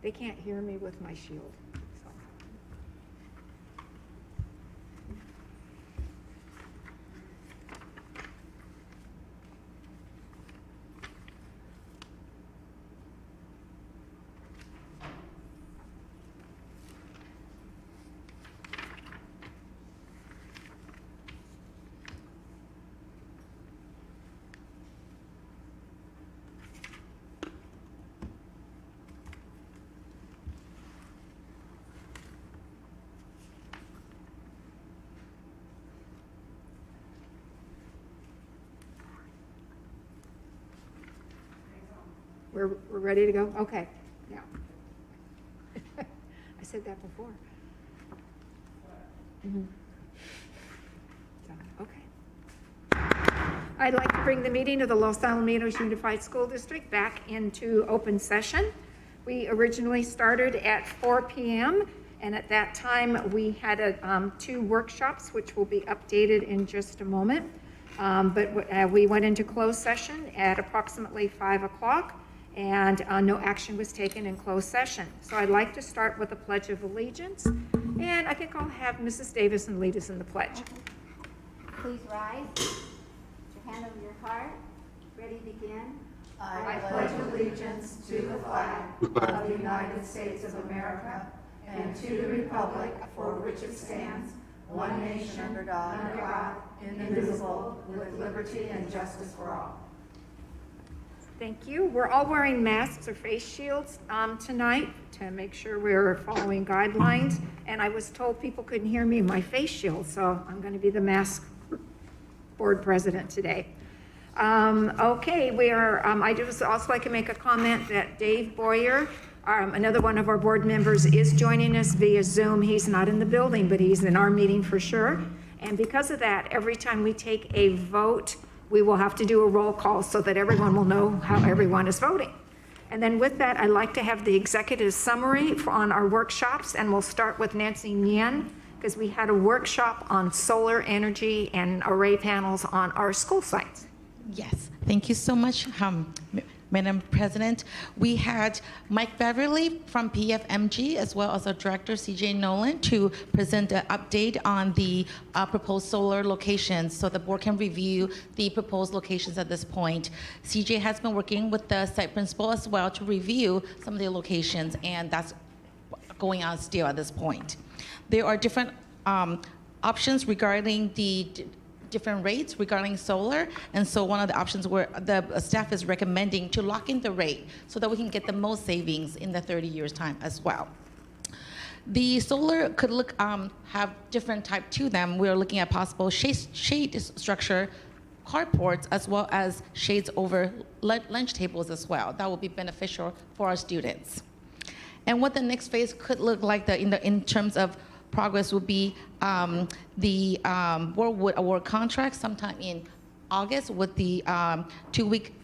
They can't hear me with my shield. So. We're ready to go? Okay. Now. I said that before. Mm-hmm. So, okay. I'd like to bring the meeting of the Los Alamitos Unified School District back into open session. We originally started at 4 p.m. and at that time we had 2 workshops which will be updated in just a moment. But we went into closed session at approximately 5 o'clock. And no action was taken in closed session. So I'd like to start with the Pledge of Allegiance. And I think I'll have Mrs. Davison lead us in the pledge. Please rise. Put your hand over your heart. Ready to begin? I pledge allegiance to the flag of the United States of America and to the republic for which it stands, one nation, under God, indivisible, with liberty and justice for all. Thank you. We're all wearing masks or face shields tonight to make sure we're following guidelines. And I was told people couldn't hear me in my face shield, so I'm going to be the mask board president today. Okay, we are. I just also like to make a comment that Dave Boyer, another one of our board members, is joining us via Zoom. He's not in the building, but he's in our meeting for sure. And because of that, every time we take a vote, we will have to do a roll call so that everyone will know how everyone is voting. And then with that, I'd like to have the executive summary on our workshops, and we'll start with Nancy Nguyen, because we had a workshop on solar energy and array panels on our school sites. Yes, thank you so much, Madam President. We had Mike Beverly from PFMG, as well as our director, CJ Nolan, to present an update on the proposed solar locations so the board can review the proposed locations at this point. CJ has been working with the site principal as well to review some of the locations, and that's going on still at this point. There are different options regarding the different rates regarding solar, and so one of the options where the staff is recommending to lock in the rate so that we can get the most savings in the 30 years time as well. The solar could look have different type to them. We're looking at possible shade structure, carports, as well as shades over lunch tables as well. That will be beneficial for our students. And what the next phase could look like in terms of progress will be the board would award contracts sometime in August with the 2-week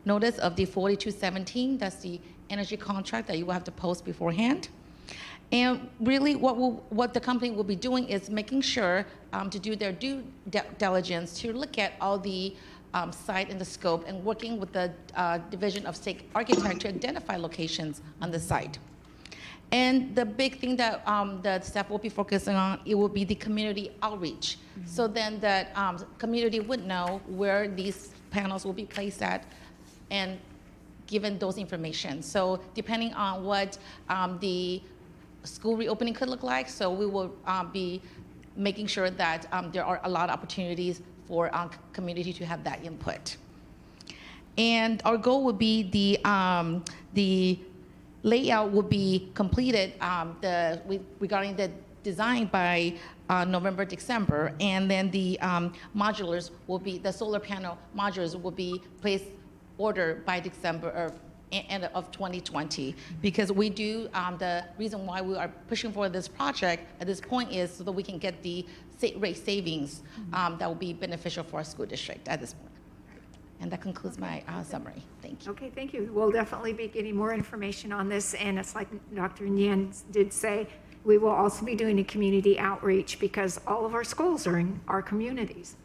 notice of the 4217. That's the energy contract that you will have to post beforehand. And really what the company will be doing is making sure to do their due diligence to look at all the site and the scope and working with the Division of State Architect to identify locations on the site. And the big thing that the staff will be focusing on, it will be the community outreach. Mm-hmm. So then that community would know where these panels will be placed at and given those information. So depending on what the school reopening could look like, so we will be making sure that there are a lot of opportunities for community to have that input. And our goal would be the layout will be completed regarding the design by November, December, and then the modulars will be, the solar panel modulars will be placed order by December or end of 2020. Because we do, the reason why we are pushing for this project at this point is so that we can get the rate savings that will be beneficial for our school district at this point. And that concludes my summary. Thank you. Okay, thank you. We'll definitely be getting more information on this, and it's like Dr. Nguyen did say, we will also be doing a community outreach because all of our schools are in our communities.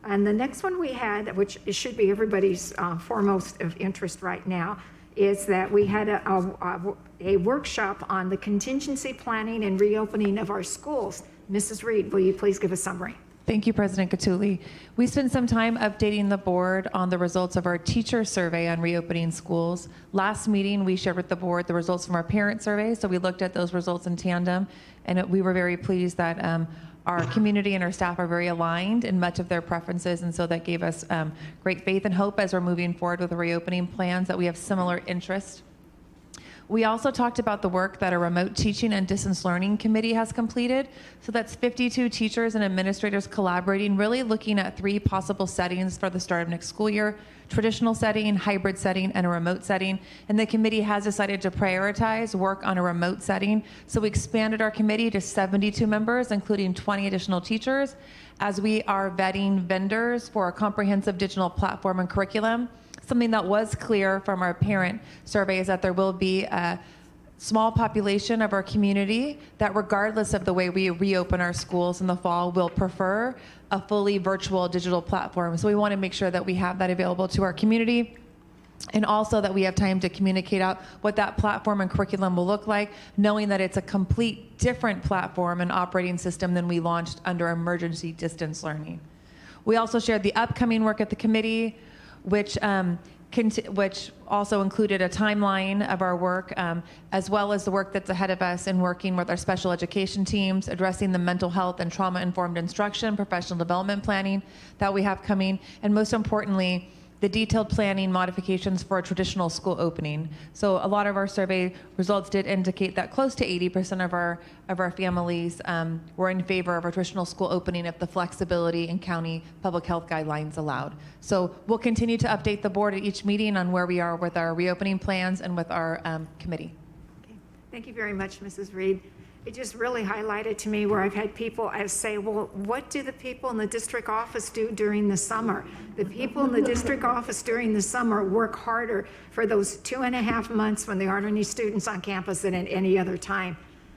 And the next one we had, which should be everybody's foremost of interest right now, is that we had a workshop on the contingency planning and reopening of our schools. Mrs. Reed, will you please give a summary? Thank you, President Catuli. We spent some time updating the board on the results of our teacher survey on reopening schools. Last meeting, we shared with the board the results from our parent survey, so we looked at those results in tandem, and we were very pleased that our community and our staff are very aligned in much of their preferences, and so that gave us great faith and hope as we're moving forward with the reopening plans that we have similar interests. We also talked about the work that a remote teaching and distance learning committee has completed. So that's 52 teachers and administrators collaborating, really looking at 3 possible settings for the start of next school year: traditional setting, hybrid setting, and a remote setting. And the committee has decided to prioritize work on a remote setting. So we expanded our committee to 72 members, including 20 additional teachers, as we are vetting vendors for a comprehensive digital platform and curriculum. Something that was clear from our parent survey is that there will be a small population of our community that, regardless of the way we reopen our schools in the fall, will prefer a fully virtual digital platform. So we want to make sure that we have that available to our community, and also that we have time to communicate out what that platform and curriculum will look like, knowing that it's a complete different platform and operating system than we launched under emergency distance learning. We also shared the upcoming work at the committee, which also included a timeline of our work, as well as the work that's ahead of us in working with our special education teams, addressing the mental health and trauma-informed instruction, professional development planning that we have coming, and most importantly, the detailed planning modifications for a traditional school opening. So a lot of our survey results did indicate that close to 80% of our families were in favor of a traditional school opening if the flexibility in county public health guidelines allowed. So we'll continue to update the board at each meeting on where we are with our reopening plans and with our committee. Okay. Thank you very much, Mrs. Reed. It just really highlighted to me where I've had people say, well, what do the people in the district office do during the summer? The people in the district office during the summer work harder for those 2.5 months when there aren't any students on campus than at any other time.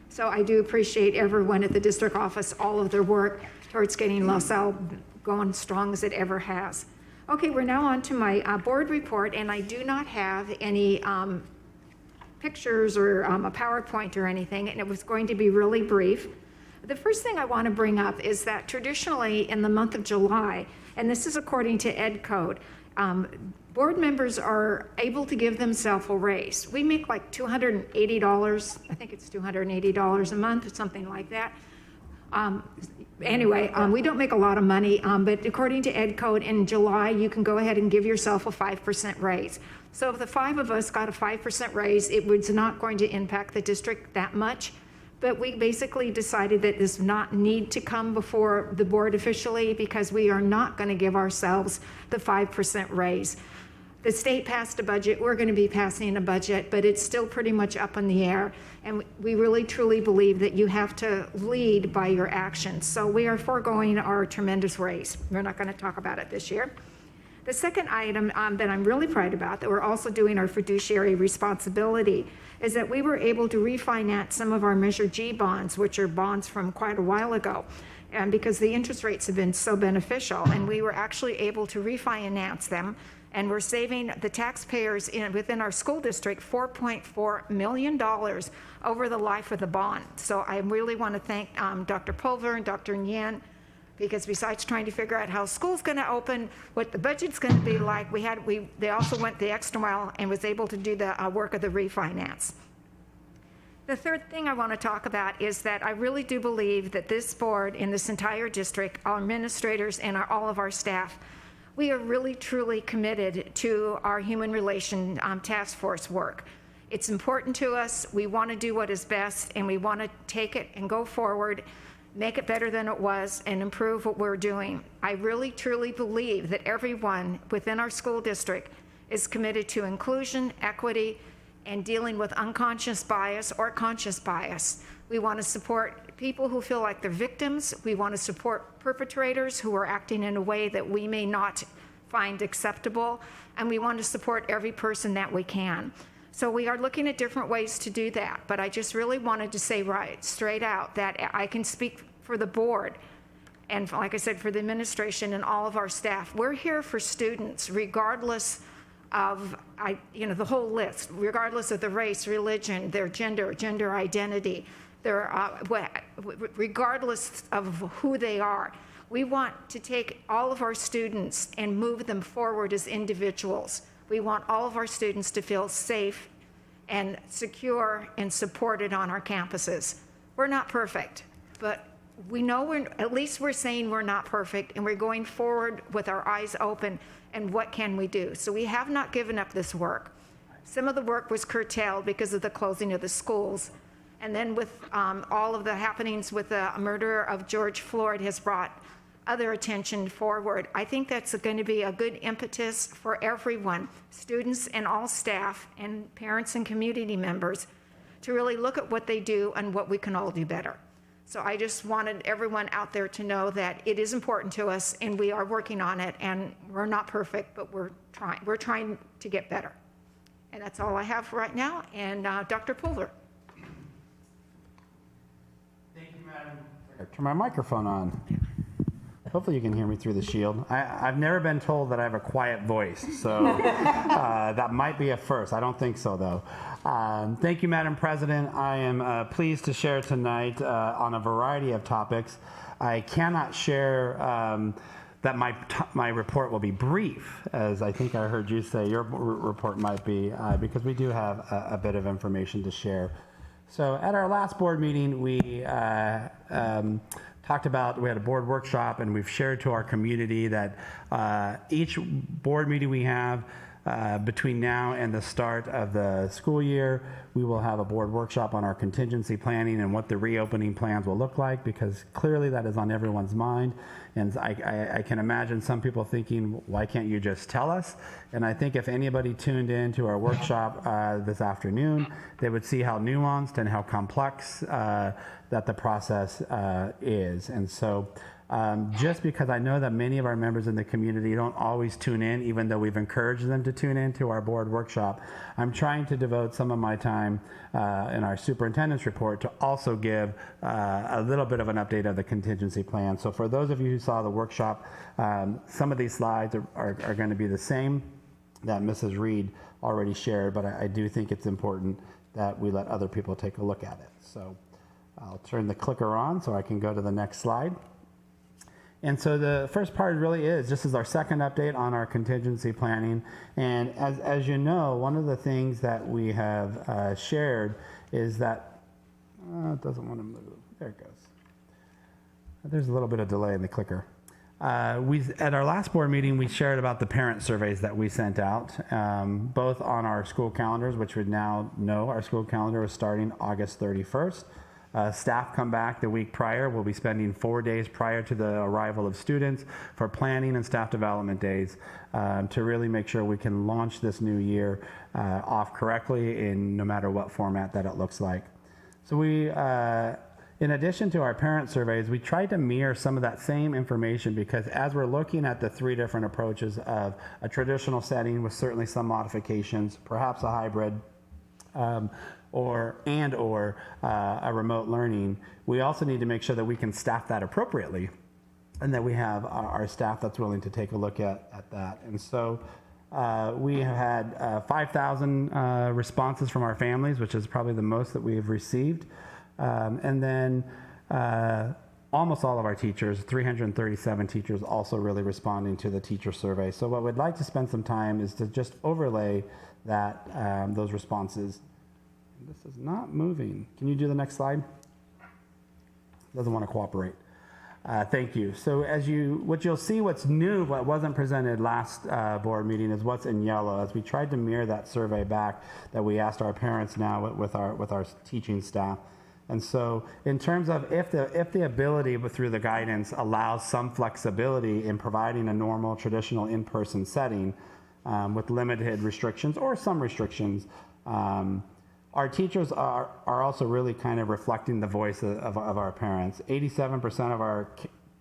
So I do appreciate everyone at the district office, all of their work towards getting LaSalle going strong as it ever has. Okay, we're now on to my board report, and I do not have any pictures or a PowerPoint or anything, and it was going to be really brief. The first thing I want to bring up is that traditionally in the month of July, and this is according to Ed Code, board members are able to give themselves a raise. We make like $280, I think it's $280 a month or something like that. Anyway, we don't make a lot of money, but according to Ed Code, in July, you can go ahead and give yourself a 5% raise. So if the 5 of us got a 5% raise, it was not going to impact the district that much. But we basically decided that this not need to come before the board officially, because we are not going to give ourselves the 5% raise. The state passed a budget, we're going to be passing a budget, but it's still pretty much up in the air. And we really truly believe that you have to lead by your actions. So we are foregoing our tremendous raise. We're not going to talk about it this year. The second item that I'm really proud about, that we're also doing our fiduciary responsibility, is that we were able to refinance some of our Measure G bonds, which are bonds from quite a while ago, and because the interest rates have been so beneficial, and we were actually able to refinance them, and we're saving the taxpayers within our school district $4.4 million over the life of the bond. So I really want to thank Dr. Pulver and Dr. Nyan, because besides trying to figure out how school's going to open, what the budget's going to be like, they also went the extra mile and was able to do the work of the refinance. The third thing I want to talk about is that I really do believe that this board in this entire district, our administrators and all of our staff, we are really truly committed to our human relation task force work. It's important to us. We want to do what is best, and we want to take it and go forward, make it better than it was, and improve what we're doing. I really truly believe that everyone within our school district is committed to inclusion, equity, and dealing with unconscious bias or conscious bias. We want to support people who feel like they're victims. We want to support perpetrators who are acting in a way that we may not find acceptable. And we want to support every person that we can. So we are looking at different ways to do that. But I just really wanted to say right straight out that I can speak for the board, and like I said, for the administration and all of our staff. We're here for students, regardless of, the whole list, regardless of the race, religion, their gender identity, regardless of who they are. We want to take all of our students and move them forward as individuals. We want all of our students to feel safe and secure and supported on our campuses. We're not perfect, but we know at least we're saying we're not perfect, and we're going forward with our eyes open and what can we do. So we have not given up this work. Some of the work was curtailed because of the closing of the schools. And then with all of the happenings with the murder of George Floyd has brought other attention forward. I think that's going to be a good impetus for everyone, students and all staff and parents and community members, to really look at what they do and what we can all do better. So I just wanted everyone out there to know that it is important to us and we are working on it, and we're not perfect, but we're trying to get better. And that's all I have right now. And Dr. Pulver. Thank you, Madam. Turn my microphone on. Hopefully you can hear me through the shield. I've never been told that I have a quiet voice, so that might be a first. I don't think so, though. Thank you, Madam President. I am pleased to share tonight on a variety of topics. I cannot share that my report will be brief, as I think I heard you say your report might be, because we do have a bit of information to share. So at our last board meeting, we talked about, we had a board workshop, and we've shared to our community that each board meeting we have between now and the start of the school year, we will have a board workshop on our contingency planning and what the reopening plans will look like, because clearly that is on everyone's mind. And I can imagine some people thinking, why can't you just tell us? And I think if anybody tuned in to our workshop this afternoon, they would see how nuanced and how complex that the process is. And so just because I know that many of our members in the community don't always tune in, even though we've encouraged them to tune in to our board workshop, I'm trying to devote some of my time in our superintendent's report to also give a little bit of an update of the contingency plan. So for those of you who saw the workshop, some of these slides are going to be the same that Mrs. Reed already shared, but I do think it's important that we let other people take a look at it. So I'll turn the clicker on so I can go to the next slide. And so the first part really is, this is our second update on our contingency planning. And as you know, one of the things that we have shared is that, it doesn't want to move. There it goes. There's a little bit of delay in the clicker. At our last board meeting, we shared about the parent surveys that we sent out, both on our school calendars, which we now know our school calendar is starting August 31st. Staff come back the week prior. We'll be spending 4 days prior to the arrival of students for planning and staff development days to really make sure we can launch this new year off correctly in no matter what format that it looks like. So we, in addition to our parent surveys, we tried to mirror some of that same information, because as we're looking at the three different approaches of a traditional setting with certainly some modifications, perhaps a hybrid, or a remote learning, we also need to make sure that we can staff that appropriately, and that we have our staff that's willing to take a look at that. And so we have had 5,000 responses from our families, which is probably the most that we've received. And then almost all of our teachers, 337 teachers, also really responding to the teacher survey. So what we'd like to spend some time is to just overlay that those responses. This is not moving. Can you do the next slide? Doesn't want to cooperate. Thank you. So what you'll see, what's new, what wasn't presented last board meeting, is what's in yellow, as we tried to mirror that survey back that we asked our parents now with our teaching staff. And so in terms of if the ability through the guidance allows some flexibility in providing a normal traditional in-person setting with limited restrictions or some restrictions, our teachers are also really kind of reflecting the voice of our parents. 87% of our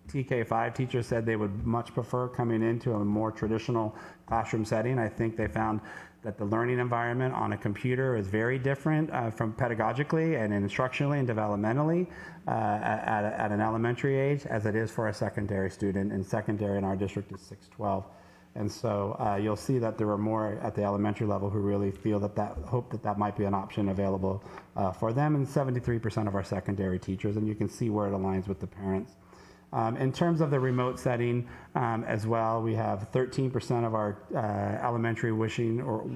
TK5 teachers said they would much prefer coming into a more traditional classroom setting. I think they found that the learning environment on a computer is very different from pedagogically and instructionally and developmentally at an elementary age as it is for a secondary student, and secondary in our district is 612. And so you'll see that there are more at the elementary level who really feel hope that might be an option available for them, and 73% of our secondary teachers, and you can see where it aligns with the parents. In terms of the remote setting as well, we have 13% of our elementary wishing, or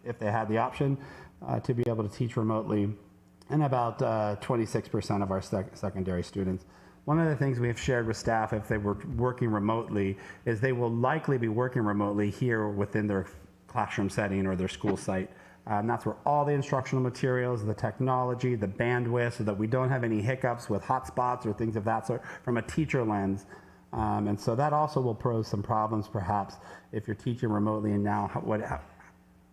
if they had the option, to be able to teach remotely, and about 26% of our secondary students. One of the things we have shared with staff, if they were working remotely, is they will likely be working remotely here within their classroom setting or their school site. That's where all the instructional materials, the technology, the bandwidth, so that we don't have any hiccups with hotspots or things of that sort from a teacher lens. And so that also will pose some problems, perhaps, if you're teaching remotely, and now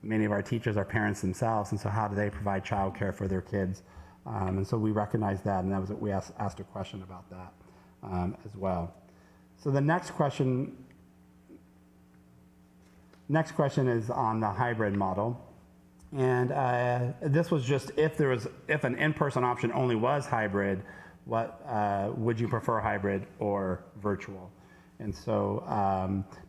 many of our teachers are parents themselves, and so how do they provide childcare for their kids? And so we recognize that, and that was what we asked a question about that as well. So the next question is on the hybrid model. And this was just if an in-person option only was hybrid, what would you prefer, hybrid or virtual? And so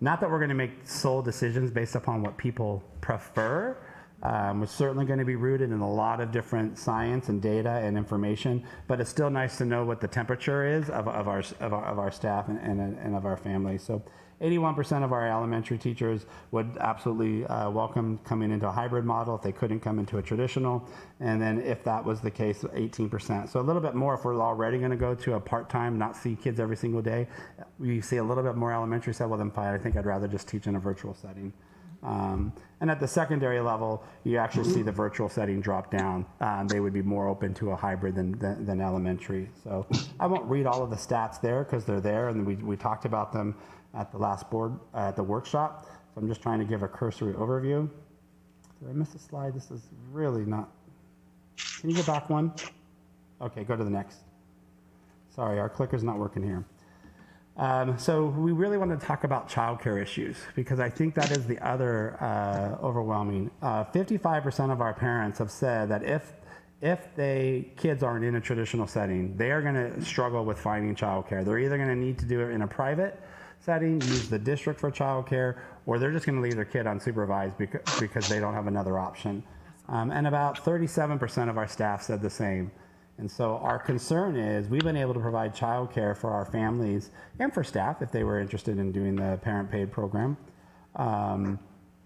not that we're going to make sole decisions based upon what people prefer. We're certainly going to be rooted in a lot of different science and data and information, but it's still nice to know what the temperature is of our staff and of our families. So 81% of our elementary teachers would absolutely welcome coming into a hybrid model if they couldn't come into a traditional. And then if that was the case, 18%. So a little bit more if we're already going to go to a part-time, not see kids every single day. We see a little bit more elementary said, well, then fine, I think I'd rather just teach in a virtual setting. And at the secondary level, you actually see the virtual setting drop down. They would be more open to a hybrid than elementary. So I won't read all of the stats there because they're there, and we talked about them at the last board, at the workshop. So I'm just trying to give a cursory overview. Did I miss a slide? This is really not. Can you go back one? Okay, go to the next. Sorry, our clicker's not working here. So we really want to talk about childcare issues because I think that is the other overwhelming. 55% of our parents have said that if kids aren't in a traditional setting, they are going to struggle with finding childcare. They're either going to need to do it in a private setting, use the district for childcare, or they're just going to leave their kid unsupervised because they don't have another option. And about 37% of our staff said the same. And so our concern is we've been able to provide childcare for our families and for staff if they were interested in doing the parent paid program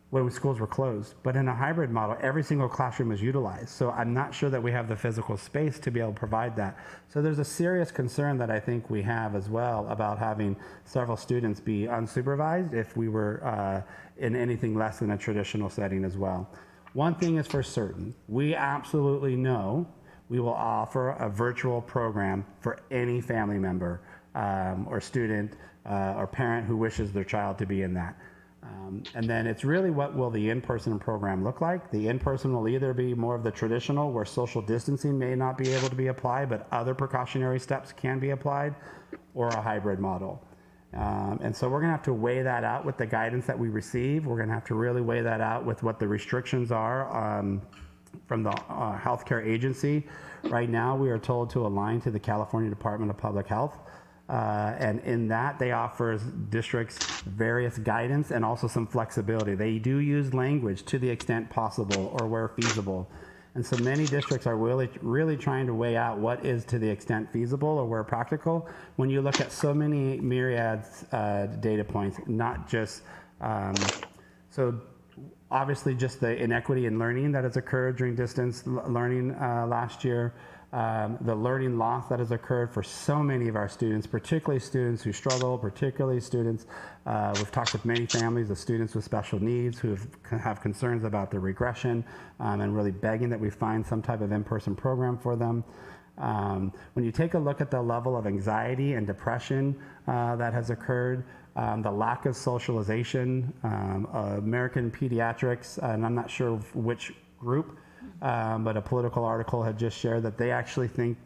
when schools were closed. But in a hybrid model, every single classroom is utilized. So I'm not sure that we have the physical space to be able to provide that. So there's a serious concern that I think we have as well about having several students be unsupervised if we were in anything less than a traditional setting as well. One thing is for certain, we absolutely know we will offer a virtual program for any family member or student or parent who wishes their child to be in that. And then it's really what will the in-person program look like. The in-person will either be more of the traditional where social distancing may not be able to be applied, but other precautionary steps can be applied, or a hybrid model. And so we're going to have to weigh that out with the guidance that we receive. We're going to have to really weigh that out with what the restrictions are from the healthcare agency. Right now, we are told to align to the California Department of Public Health. And in that, they offer districts various guidance and also some flexibility. They do use language to the extent possible or where feasible. And so many districts are really trying to weigh out what is to the extent feasible or where practical when you look at so many myriads data points, not just, so obviously just the inequity in learning that has occurred during distance learning last year, the learning loss that has occurred for so many of our students, particularly students who struggle, particularly students, we've talked with many families of students with special needs who have concerns about their regression and really begging that we find some type of in-person program for them. When you take a look at the level of anxiety and depression that has occurred, the lack of socialization, American Pediatrics, and I'm not sure which group, but a political article had just shared that they actually think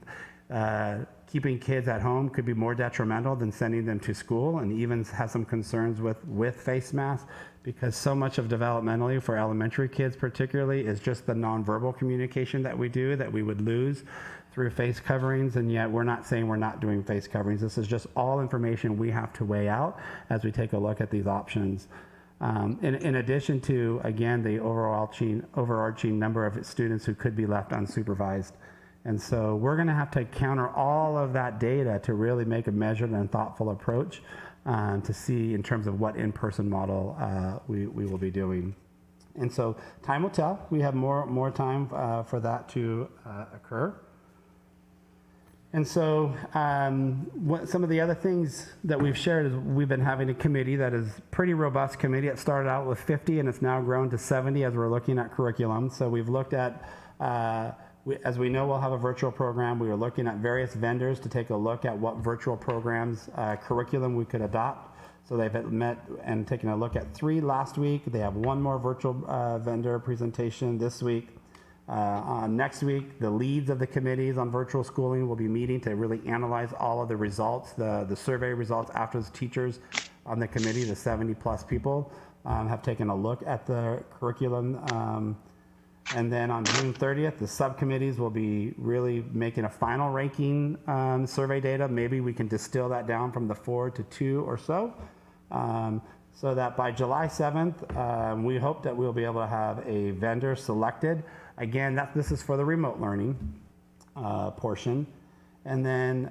keeping kids at home could be more detrimental than sending them to school, and even has some concerns with face masks, because so much of developmentally for elementary kids particularly is just the nonverbal communication that we do that we would lose through face coverings, and yet we're not saying we're not doing face coverings. This is just all information we have to weigh out as we take a look at these options. In addition to, again, the overarching number of students who could be left unsupervised. And so we're going to have to counter all of that data to really make a measured and thoughtful approach to see in terms of what in-person model we will be doing. And so time will tell. We have more time for that to occur. And so some of the other things that we've shared is we've been having a committee that is pretty robust committee. It started out with 50 and it's now grown to 70 as we're looking at curriculum. So we've looked at, as we know, we'll have a virtual program. We are looking at various vendors to take a look at what virtual programs, curriculum we could adopt. So they've met and taken a look at 3 last week. They have 1 more virtual vendor presentation this week. Next week, the leads of the committees on virtual schooling will be meeting to really analyze all of the results, the survey results after the teachers on the committee, the 70+ people, have taken a look at the curriculum. And then on June 30th, the subcommittees will be really making a final ranking survey data. Maybe we can distill that down from the 4 to 2 or so. So that by July 7th, we hope that we'll be able to have a vendor selected. Again, this is for the remote learning portion. And then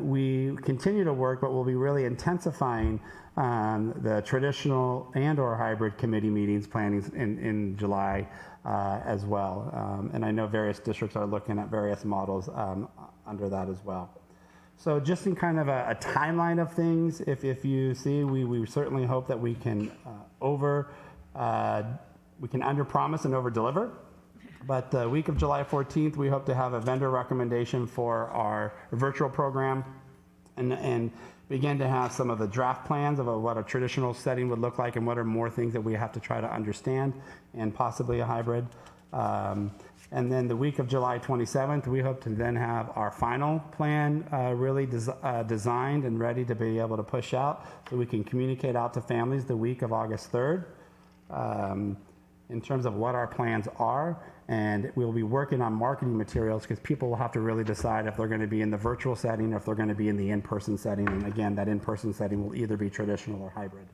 we continue to work, but we'll be really intensifying the traditional and/or hybrid committee meetings planning in July as well. And I know various districts are looking at various models under that as well. So just in kind of a timeline of things, if you see, we certainly hope that we can under-promise and over-deliver. But the week of July 14th, we hope to have a vendor recommendation for our virtual program and begin to have some of the draft plans of what a traditional setting would look like and what are more things that we have to try to understand and possibly a hybrid. And then the week of July 27th, we hope to then have our final plan really designed and ready to be able to push out so we can communicate out to families the week of August 3rd in terms of what our plans are. And we'll be working on marketing materials because people will have to really decide if they're going to be in the virtual setting or if they're going to be in the in-person setting. And again, that in-person setting will either be traditional or hybrid.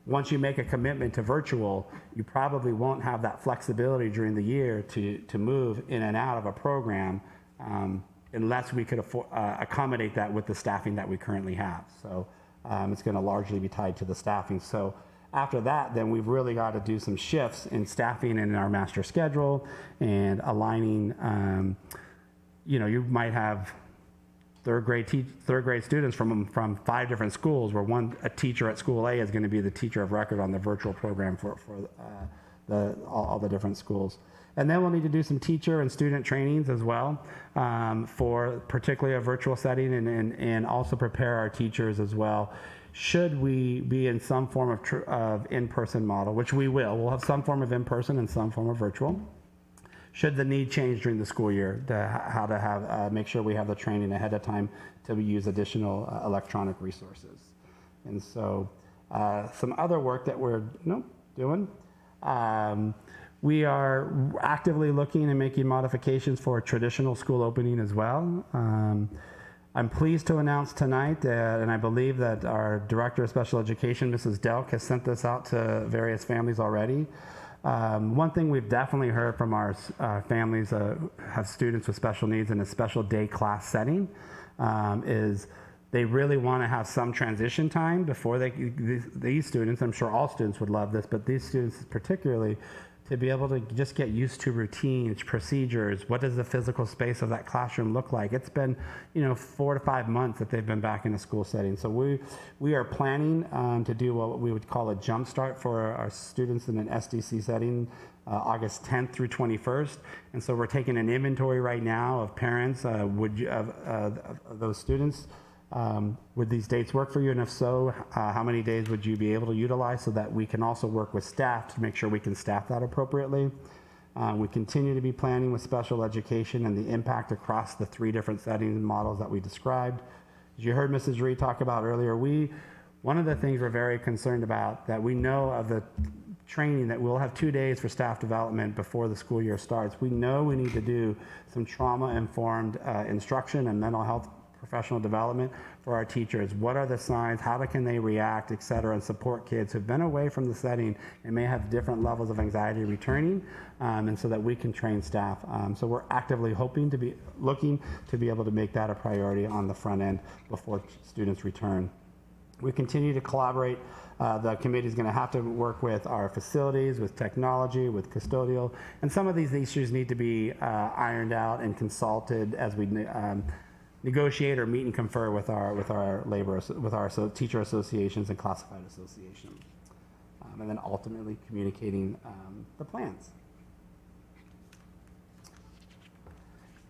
Once you make a commitment to virtual, you probably won't have that flexibility during the year to move in and out of a program unless we could accommodate that with the staffing that we currently have. So it's going to largely be tied to the staffing. So after that, then we've really got to do some shifts in staffing and in our master schedule and aligning, you might have third grade students from 5 different schools where a teacher at school A is going to be the teacher of record on the virtual program for all the different schools. And then we'll need to do some teacher and student trainings as well for particularly a virtual setting and also prepare our teachers as well. Should we be in some form of in-person model, which we will. We'll have some form of in-person and some form of virtual. Should the need change during the school year, how to have make sure we have the training ahead of time to use additional electronic resources. And so some other work that we're doing. We are actively looking and making modifications for a traditional school opening as well. I'm pleased to announce tonight that, and I believe that our Director of Special Education, Mrs. Delk, has sent this out to various families already. One thing we've definitely heard from our families who have students with special needs in a special day class setting is they really want to have some transition time before these students, I'm sure all students would love this, but these students particularly, to be able to just get used to routines, procedures, what does the physical space of that classroom look like? It's been, 4 to 5 months that they've been back in a school setting. So we are planning to do what we would call a jump start for our students in an SDC setting, August 10th through 21st. And so we're taking an inventory right now of parents, of those students. Would these dates work for you? And if so, how many days would you be able to utilize so that we can also work with staff to make sure we can staff that appropriately? We continue to be planning with special education and the impact across the 3 different settings and models that we described. As you heard Mrs. Reed talk about earlier, one of the things we're very concerned about that we know of the training that we'll have 2 days for staff development before the school year starts. We know we need to do some trauma-informed instruction and mental health professional development for our teachers. What are the signs? How can they react, et cetera, and support kids who've been away from the setting and may have different levels of anxiety returning, and so that we can train staff. So we're actively looking to be able to make that a priority on the front end before students return. We continue to collaborate. The committee is going to have to work with our facilities, with technology, with custodial, and some of these issues need to be ironed out and consulted as we negotiate or meet and confer with our teacher associations and classified associations, and then ultimately communicating the plans.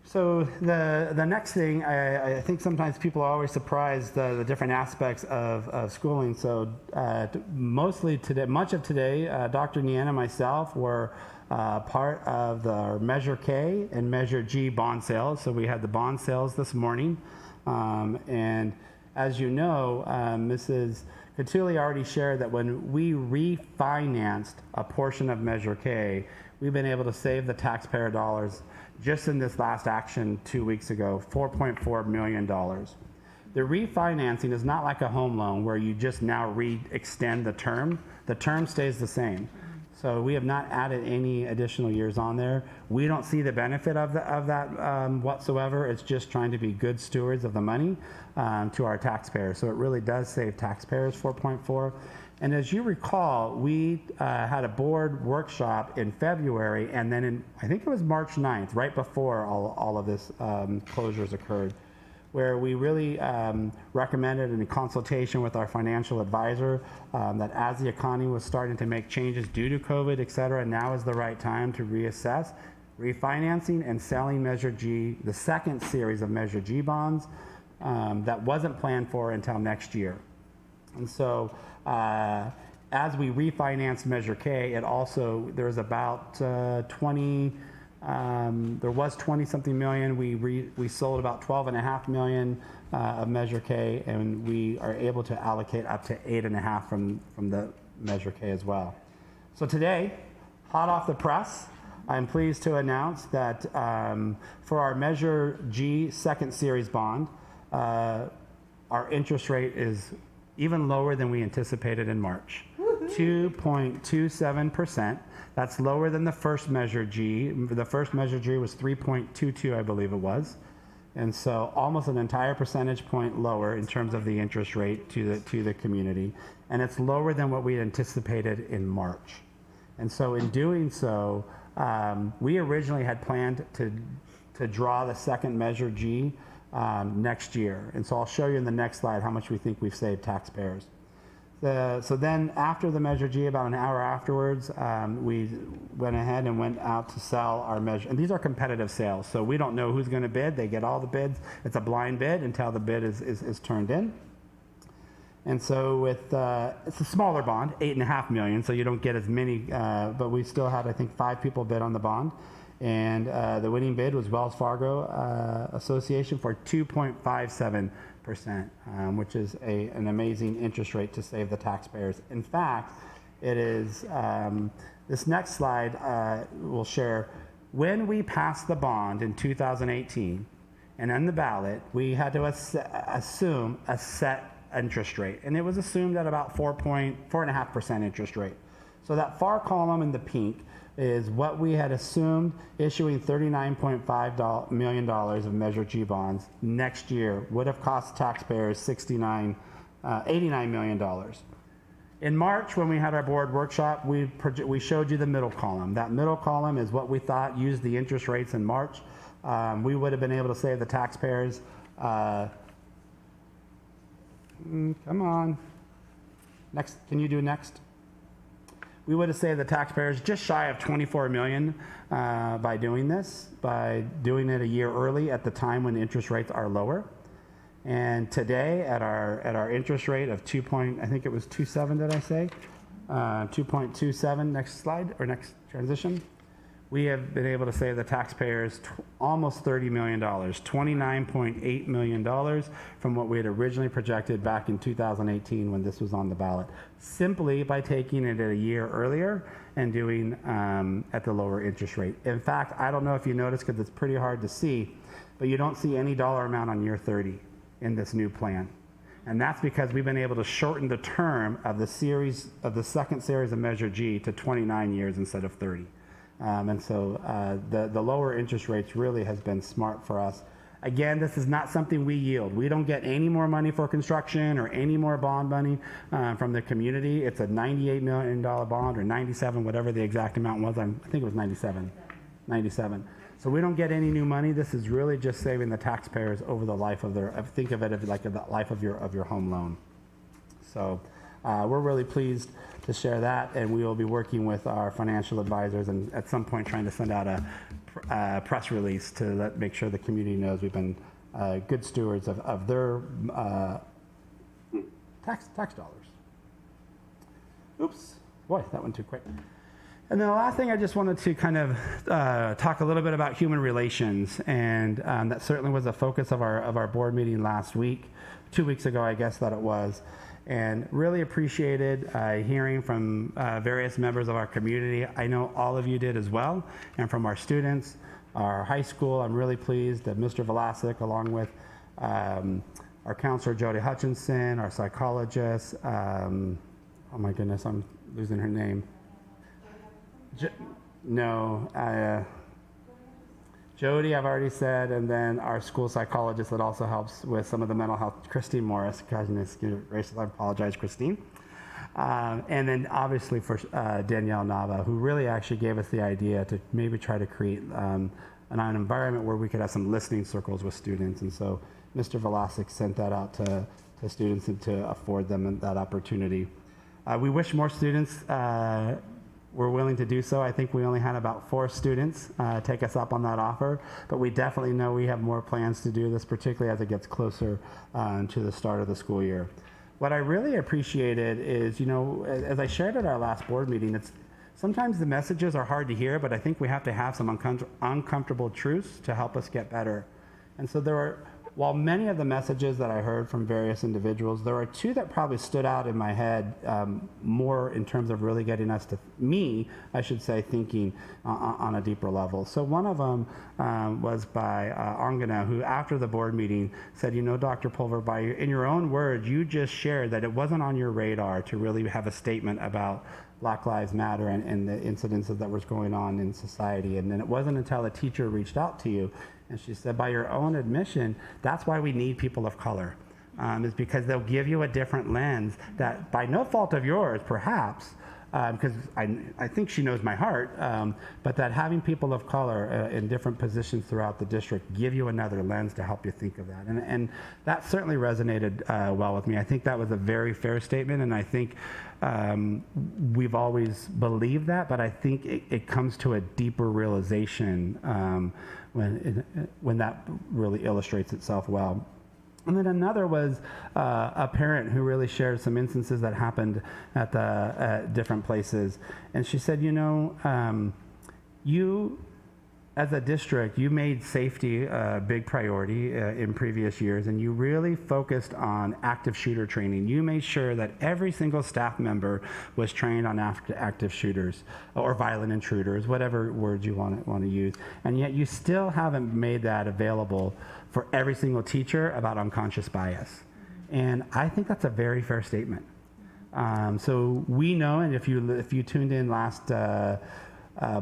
So the next thing, I think sometimes people are always surprised the different aspects of schooling. So much of today, Dr. Nian and myself were part of the Measure K and Measure G bond sales. So we had the bond sales this morning. And as you know, Mrs. Catulli already shared that when we refinanced a portion of Measure K, we've been able to save the taxpayer dollars just in this last action 2 weeks ago, $4.4 million. The refinancing is not like a home loan where you just now extend the term. The term stays the same. So we have not added any additional years on there. We don't see the benefit of that whatsoever. It's just trying to be good stewards of the money to our taxpayers. So it really does save taxpayers $4.4. And as you recall, we had a board workshop in February, and then I think it was March 9th, right before all of this closures occurred, where we really recommended in consultation with our financial advisor that as the economy was starting to make changes due to COVID, et cetera, now is the right time to reassess refinancing and selling Measure G, the second series of Measure G bonds that wasn't planned for until next year. And so as we refinanced Measure K, there was about 20 something million. We sold about 12.5 million of Measure K, and we are able to allocate up to 8.5 from the Measure K as well. So today, hot off the press, I'm pleased to announce that for our Measure G second series bond, our interest rate is even lower than we anticipated in March. 2.27%. That's lower than the first Measure G. The first Measure G was 3.22, I believe it was. And so almost an entire percentage point lower in terms of the interest rate to the community. And it's lower than what we anticipated in March. And so in doing so, we originally had planned to draw the second Measure G next year. And so I'll show you in the next slide how much we think we've saved taxpayers. So then after the Measure G, about an hour afterwards, we went ahead and went out to sell our Measure. And these are competitive sales, so we don't know who's going to bid. They get all the bids. It's a blind bid until the bid is turned in. And so it's a smaller bond, 8.5 million, so you don't get as many, but we still had, I think, 5 people bid on the bond. And the winning bid was Wells Fargo Association for 2.57%, which is an amazing interest rate to save the taxpayers. In fact, it is, this next slide will share, when we passed the bond in 2018, and on the ballot, we had to assume a set interest rate, and it was assumed at about 4.5% interest rate. So that far column in the pink is what we had assumed issuing $39.5 million of Measure G bonds next year would have cost taxpayers $89 million. In March, when we had our board workshop, we showed you the middle column. That middle column is what we thought used the interest rates in March. We would have been able to save the taxpayers. Come on. Next, can you do next? We would have saved the taxpayers just shy of $24 million by doing this, by doing it a year early at the time when interest rates are lower. And today, at our interest rate of I think it was 2.7, did I say? 2.27. Next slide or next transition. We have been able to save the taxpayers almost $30 million, $29.8 million from what we had originally projected back in 2018 when this was on the ballot, simply by taking it a year earlier and doing at the lower interest rate. In fact, I don't know if you noticed, because it's pretty hard to see, but you don't see any dollar amount on year 30. in this new plan. And that's because we've been able to shorten the term of the second series of Measure G to 29 years instead of 30. And so the lower interest rates really has been smart for us. Again, this is not something we yield. We don't get any more money for construction or any more bond money from the community. It's a $98 million bond, or 97, whatever the exact amount was. I think it was 97. So we don't get any new money. This is really just saving the taxpayers over the life of their, think of it as like the life of your home loan. So we're really pleased to share that, and we will be working with our financial advisors and at some point trying to send out a press release to make sure the community knows we've been good stewards of their tax dollars. Oops, boy, that went too quick. And then the last thing I just wanted to kind of talk a little bit about human relations, and that certainly was a focus of our board meeting last week, 2 weeks ago, I guess that it was, and really appreciated hearing from various members of our community. I know all of you did as well, and from our students, our high school. I'm really pleased that Mr. Velasic, along with our counselor Jody Hutchinson, our psychologist, oh my goodness, I'm losing her name. Jody, I've already said, and then our school psychologist that also helps with some of the mental health, Christine Morris. Goodness, I apologize, Christine. And then obviously for Danielle Nava, who really actually gave us the idea to maybe try to create an environment where we could have some listening circles with students. And so Mr. Velasic sent that out to students and to afford them that opportunity. We wish more students were willing to do so. I think we only had about 4 students take us up on that offer, but we definitely know we have more plans to do this, particularly as it gets closer to the start of the school year. What I really appreciated is, as I shared at our last board meeting, sometimes the messages are hard to hear, but I think we have to have some uncomfortable truths to help us get better. And so while many of the messages that I heard from various individuals, there are 2 that probably stood out in my head more in terms of really getting us thinking on a deeper level. So one of them was by Angana, who after the board meeting said, Dr. Pulver, in your own words, you just shared that it wasn't on your radar to really have a statement about Black Lives Matter and the incidences that was going on in society. And then it wasn't until a teacher reached out to you and she said, by your own admission, that's why we need people of color, is because they'll give you a different lens that, by no fault of yours, perhaps, because I think she knows my heart, but that having people of color in different positions throughout the district give you another lens to help you think of that. And that certainly resonated well with me. I think that was a very fair statement, and I think we've always believed that, but I think it comes to a deeper realization when that really illustrates itself well. And then another was a parent who really shared some instances that happened at different places. And she said, you, as a district, you made safety a big priority in previous years, and you really focused on active shooter training. You made sure that every single staff member was trained on active shooters or violent intruders, whatever words you want to use. And yet you still haven't made that available for every single teacher about unconscious bias. And I think that's a very fair statement. So we know, and if you tuned in last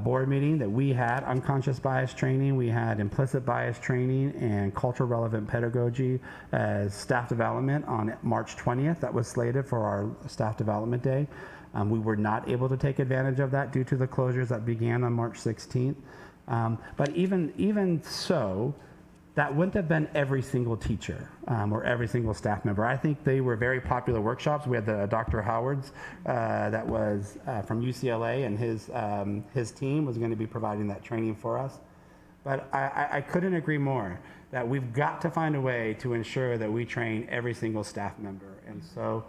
board meeting, that we had unconscious bias training, we had implicit bias training, and culture relevant pedagogy as staff development on March 20th. That was slated for our staff development day. We were not able to take advantage of that due to the closures that began on March 16th. But even so, that wouldn't have been every single teacher or every single staff member. I think they were very popular workshops. We had the Dr. Howard's that was from UCLA, and his team was going to be providing that training for us. But I couldn't agree more that we've got to find a way to ensure that we train every single staff member. And so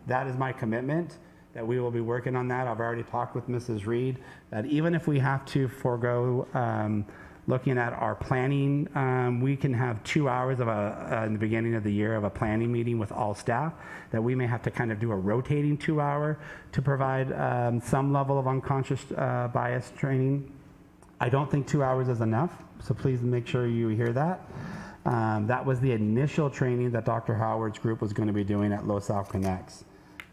that is my commitment, that we will be working on that. I've already talked with Mrs. Reed that even if we have to forego looking at our planning, we can have 2 hours of in the beginning of the year of a planning meeting with all staff, that we may have to kind of do a rotating 2 hour to provide some level of unconscious bias training. I don't think 2 hours is enough, so please make sure you hear that. That was the initial training that Dr. Howard's group was going to be doing at Los Al Connects.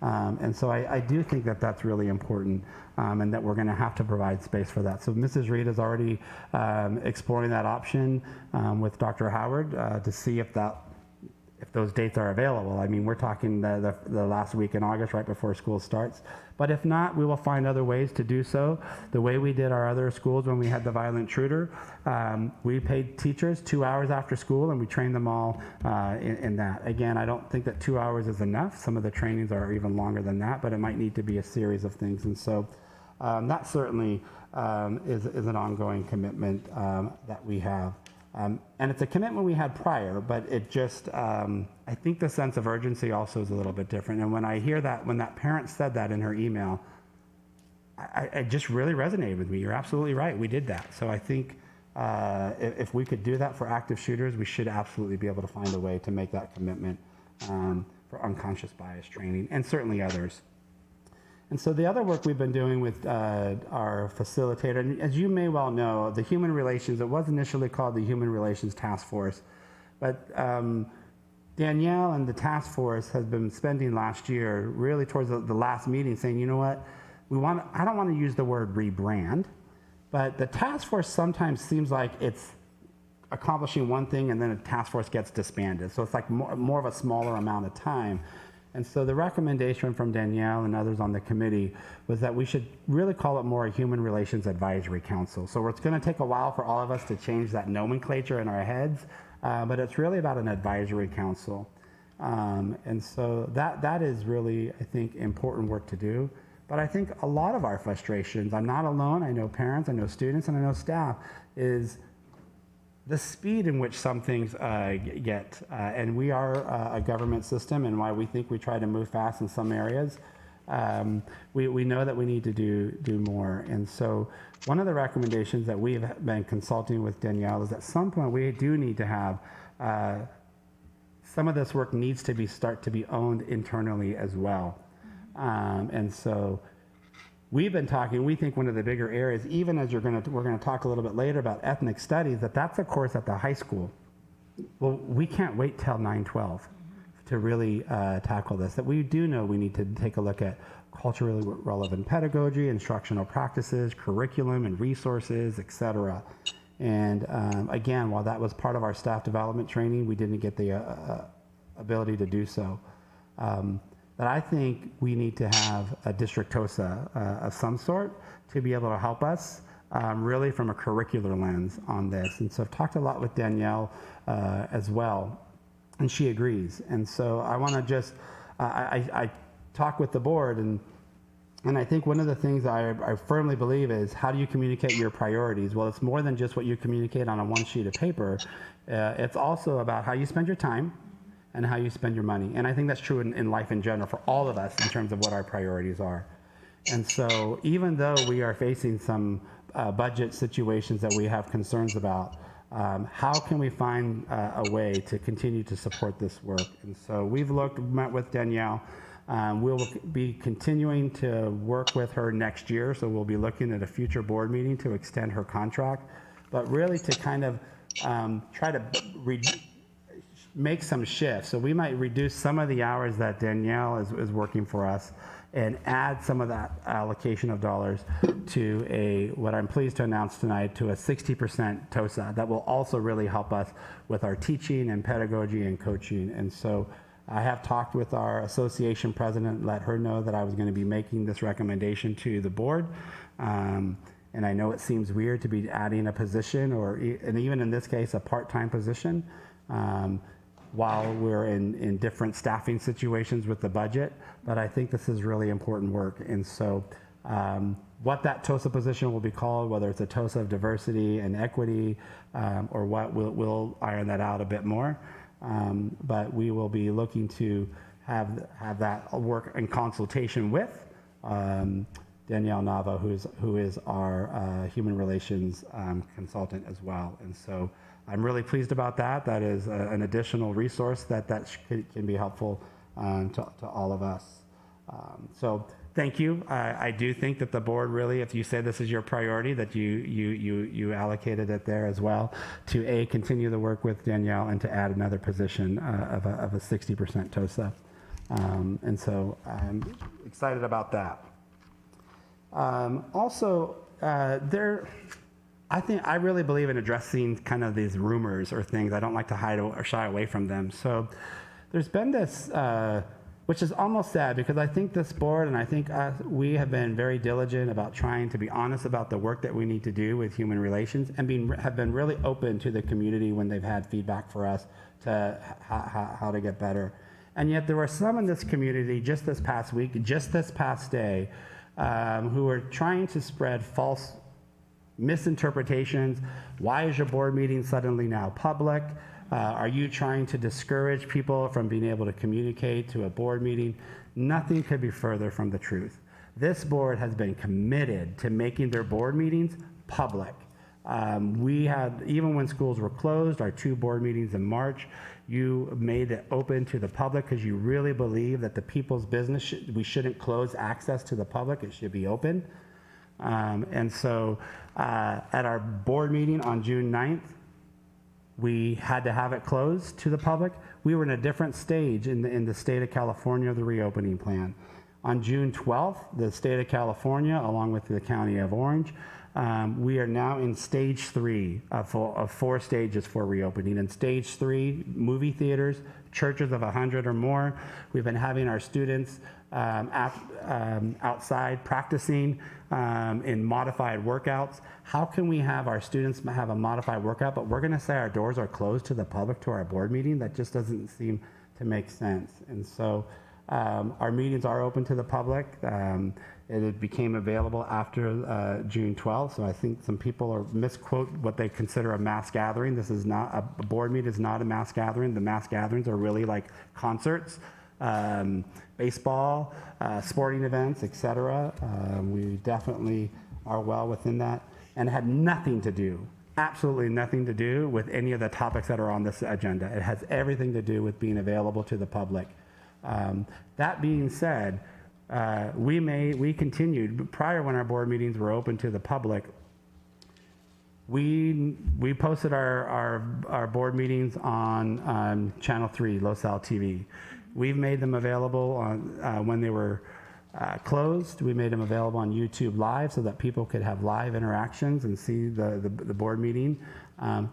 And so I do think that that's really important, and that we're going to have to provide space for that. So Mrs. Reed is already exploring that option with Dr. Howard to see if those dates are available. I mean, we're talking the last week in August, right before school starts. But if not, we will find other ways to do so. The way we did our other schools when we had the violent intruder, we paid teachers 2 hours after school and we trained them all in that. Again, I don't think that 2 hours is enough. Some of the trainings are even longer than that, but it might need to be a series of things. And so that certainly is an ongoing commitment that we have. And it's a commitment we had prior, but it just, I think the sense of urgency also is a little bit different. And when I hear that, when that parent said that in her email, it just really resonated with me. You're absolutely right. We did that. So I think if we could do that for active shooters, we should absolutely be able to find a way to make that commitment for unconscious bias training, and certainly others. And so the other work we've been doing with our facilitator, and as you may well know, the Human Relations, it was initially called the Human Relations Task Force, but Danielle and the task force has been spending last year, really towards the last meeting, saying, you know what, I don't want to use the word rebrand, but the task force sometimes seems like it's accomplishing one thing and then a task force gets disbanded. So it's like more of a smaller amount of time. And so the recommendation from Danielle and others on the committee was that we should really call it more a Human Relations Advisory Council. So it's going to take a while for all of us to change that nomenclature in our heads, but it's really about an advisory council. And so that is really, I think, important work to do. But I think a lot of our frustrations, I'm not alone, I know parents, I know students, and I know staff, is the speed in which some things get, and we are a government system, and why we think we try to move fast in some areas, we know that we need to do more. And so one of the recommendations that we've been consulting with Danielle is at some point we do need to have some of this work needs to start to be owned internally as well. And so we've been talking, we think one of the bigger areas, even as we're going to talk a little bit later about ethnic studies, that's a course at the high school. Well, we can't wait till 9-12 to really tackle this. That we do know we need to take a look at culturally relevant pedagogy, instructional practices, curriculum and resources, etc. And again, while that was part of our staff development training, we didn't get the ability to do so. But I think we need to have a district TOSA of some sort to be able to help us really from a curricular lens on this. And so I've talked a lot with Danielle as well, and she agrees. And so I want to just, I talk with the board, and I think one of the things I firmly believe is, how do you communicate your priorities? Well, it's more than just what you communicate on a one sheet of paper. It's also about how you spend your time and how you spend your money. And I think that's true in life in general for all of us in terms of what our priorities are. And so even though we are facing some budget situations that we have concerns about, how can we find a way to continue to support this work? And so we've met with Danielle. We'll be continuing to work with her next year. So we'll be looking at a future board meeting to extend her contract, but really to kind of try to make some shifts. So we might reduce some of the hours that Danielle is working for us and add some of that allocation of dollars to what I'm pleased to announce tonight, to a 60% TOSA that will also really help us with our teaching and pedagogy and coaching. And so I have talked with our association president, let her know that I was going to be making this recommendation to the board. And I know it seems weird to be adding a position, and even in this case, a part-time position, while we're in different staffing situations with the budget, but I think this is really important work. And so what that TOSA position will be called, whether it's a TOSA of diversity and equity or what, we'll iron that out a bit more. But we will be looking to have that work in consultation with Danielle Nava, who is our human relations consultant as well. And so I'm really pleased about that. That is an additional resource that can be helpful to all of us. So thank you. I do think that the board really, if you say this is your priority, that you allocated it there as well to continue the work with Danielle and to add another position of a 60% TOSA. And so I'm excited about that. Also, I really believe in addressing kind of these rumors or things. I don't like to hide or shy away from them. So there's been this, which is almost sad, because I think this board and I think we have been very diligent about trying to be honest about the work that we need to do with human relations, and have been really open to the community when they've had feedback for us to how to get better. And yet there were some in this community just this past week, just this past day, who are trying to spread false misinterpretations. Why is your board meeting suddenly now public? Are you trying to discourage people from being able to communicate to a board meeting? Nothing could be further from the truth. This board has been committed to making their board meetings public. We had, even when schools were closed, our 2 board meetings in March, you made it open to the public because you really believe that the people's business, we shouldn't close access to the public, it should be open. And so at our board meeting on June 9th, we had to have it closed to the public. We were in a different stage in the state of California of the reopening plan. On June 12th, the state of California, along with the county of Orange, we are now in stage 3 of 4 stages for reopening. In stage 3, movie theaters, churches of 100 or more. We've been having our students outside practicing in modified workouts. How can we have our students have a modified workout, but we're going to say our doors are closed to the public to our board meeting? That just doesn't seem to make sense. And so our meetings are open to the public. It became available after June 12th, so I think some people are misquote what they consider a mass gathering. This is not, a board meeting is not a mass gathering. The mass gatherings are really like concerts, baseball, sporting events, etc. We definitely are well within that, and had nothing to do, absolutely nothing to do with any of the topics that are on this agenda. It has everything to do with being available to the public. That being said, we continued prior, when our board meetings were open to the public. We posted our board meetings on Channel 3, LoSal TV. We've made them available on when they were closed. We made them available on YouTube Live so that people could have live interactions and see the board meeting.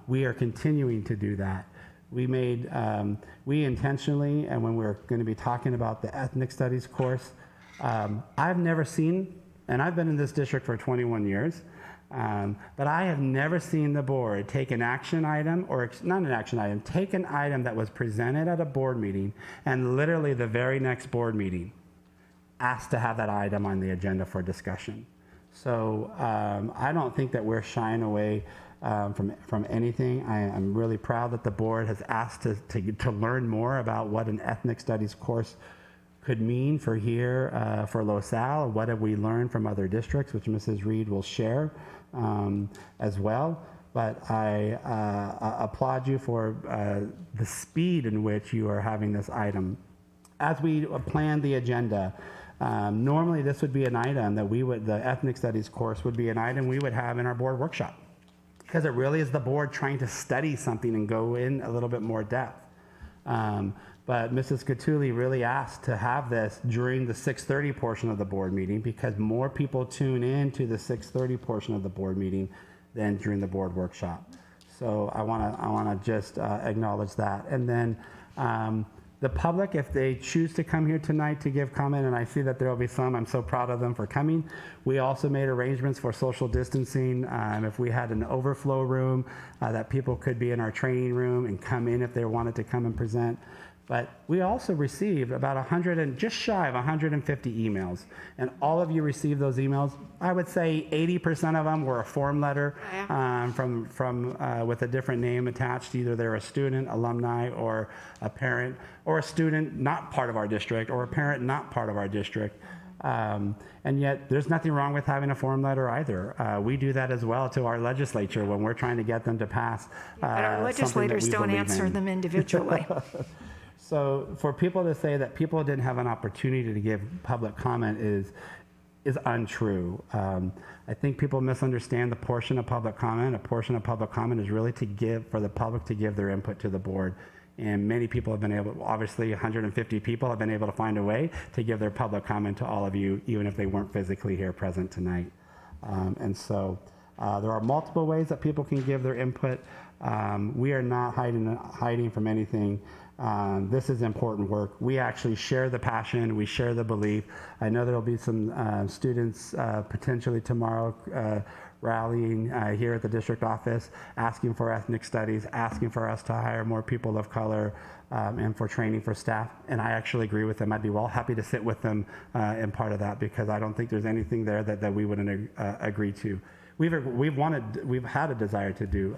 We are continuing to do that. We intentionally, and when we're going to be talking about the ethnic studies course, I've never seen, and I've been in this district for 21 years, but I have never seen the board take an action item, or not an action item, take an item that was presented at a board meeting, and literally the very next board meeting asked to have that item on the agenda for discussion. So I don't think that we're shying away from anything. I'm really proud that the board has asked to learn more about what an ethnic studies course could mean for here, for LoSal. What have we learned from other districts, which Mrs. Reed will share as well. But I applaud you for the speed in which you are having this item. As we plan the agenda, normally this would be an item that the ethnic studies course would be an item we would have in our board workshop, because it really is the board trying to study something and go in a little bit more depth. But Mrs. Catulli really asked to have this during the 6:30 portion of the board meeting, because more people tune in to the 6:30 portion of the board meeting than during the board workshop. So I want to just acknowledge that. And then the public, if they choose to come here tonight to give comment, and I see that there will be some, I'm so proud of them for coming. We also made arrangements for social distancing. If we had an overflow room, that people could be in our training room and come in if they wanted to come and present. But we also received about 100 and just shy of 150 emails. And all of you received those emails. I would say 80% of them were a form letter from with a different name attached. Either they're a student, alumni, or a parent, or a student not part of our district, or a parent not part of our district. And yet there's nothing wrong with having a form letter either. We do that as well to our legislature when we're trying to get them to pass. But our legislators don't answer them individually. So for people to say that people didn't have an opportunity to give public comment is untrue. I think people misunderstand the portion of public comment. A portion of public comment is really for the public to give their input to the board. And many people have been able, obviously 150 people have been able to find a way to give their public comment to all of you, even if they weren't physically here present tonight. And so there are multiple ways that people can give their input. We are not hiding from anything. This is important work. We actually share the passion, we share the belief. I know there'll be some students potentially tomorrow rallying here at the district office, asking for ethnic studies, asking for us to hire more people of color, and for training for staff. And I actually agree with them. I'd be well happy to sit with them in part of that, because I don't think there's anything there that we wouldn't agree to. We've had a desire to do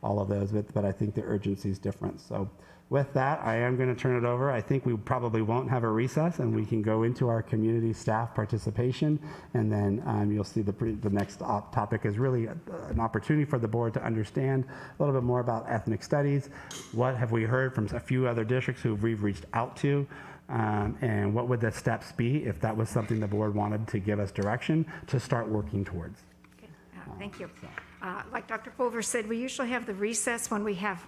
all of those, but I think the urgency is different. So with that, I am going to turn it over. I think we probably won't have a recess, and we can go into our community staff participation, and then you'll see the next topic is really an opportunity for the board to understand a little bit more about ethnic studies. What have we heard from a few other districts who we've reached out to? And what would the steps be if that was something the board wanted to give us direction to start working towards? Okay. Thank you. Like Dr. Pulver said, we usually have the recess when we have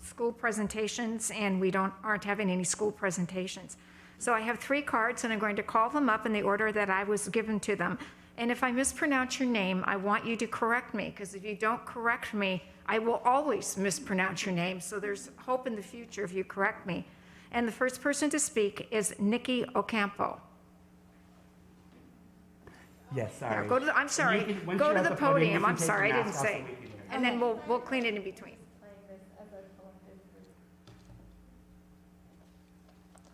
school presentations, and we aren't having any school presentations. So I have 3 cards, and I'm going to call them up in the order that I was given to them. And if I mispronounce your name, I want you to correct me, because if you don't correct me, I will always mispronounce your name. So there's hope in the future if you correct me. And the first person to speak is Nikki Ocampo. Yes, sorry. I'm sorry. Go to the podium. I'm sorry, I didn't say. And then we'll clean it in between.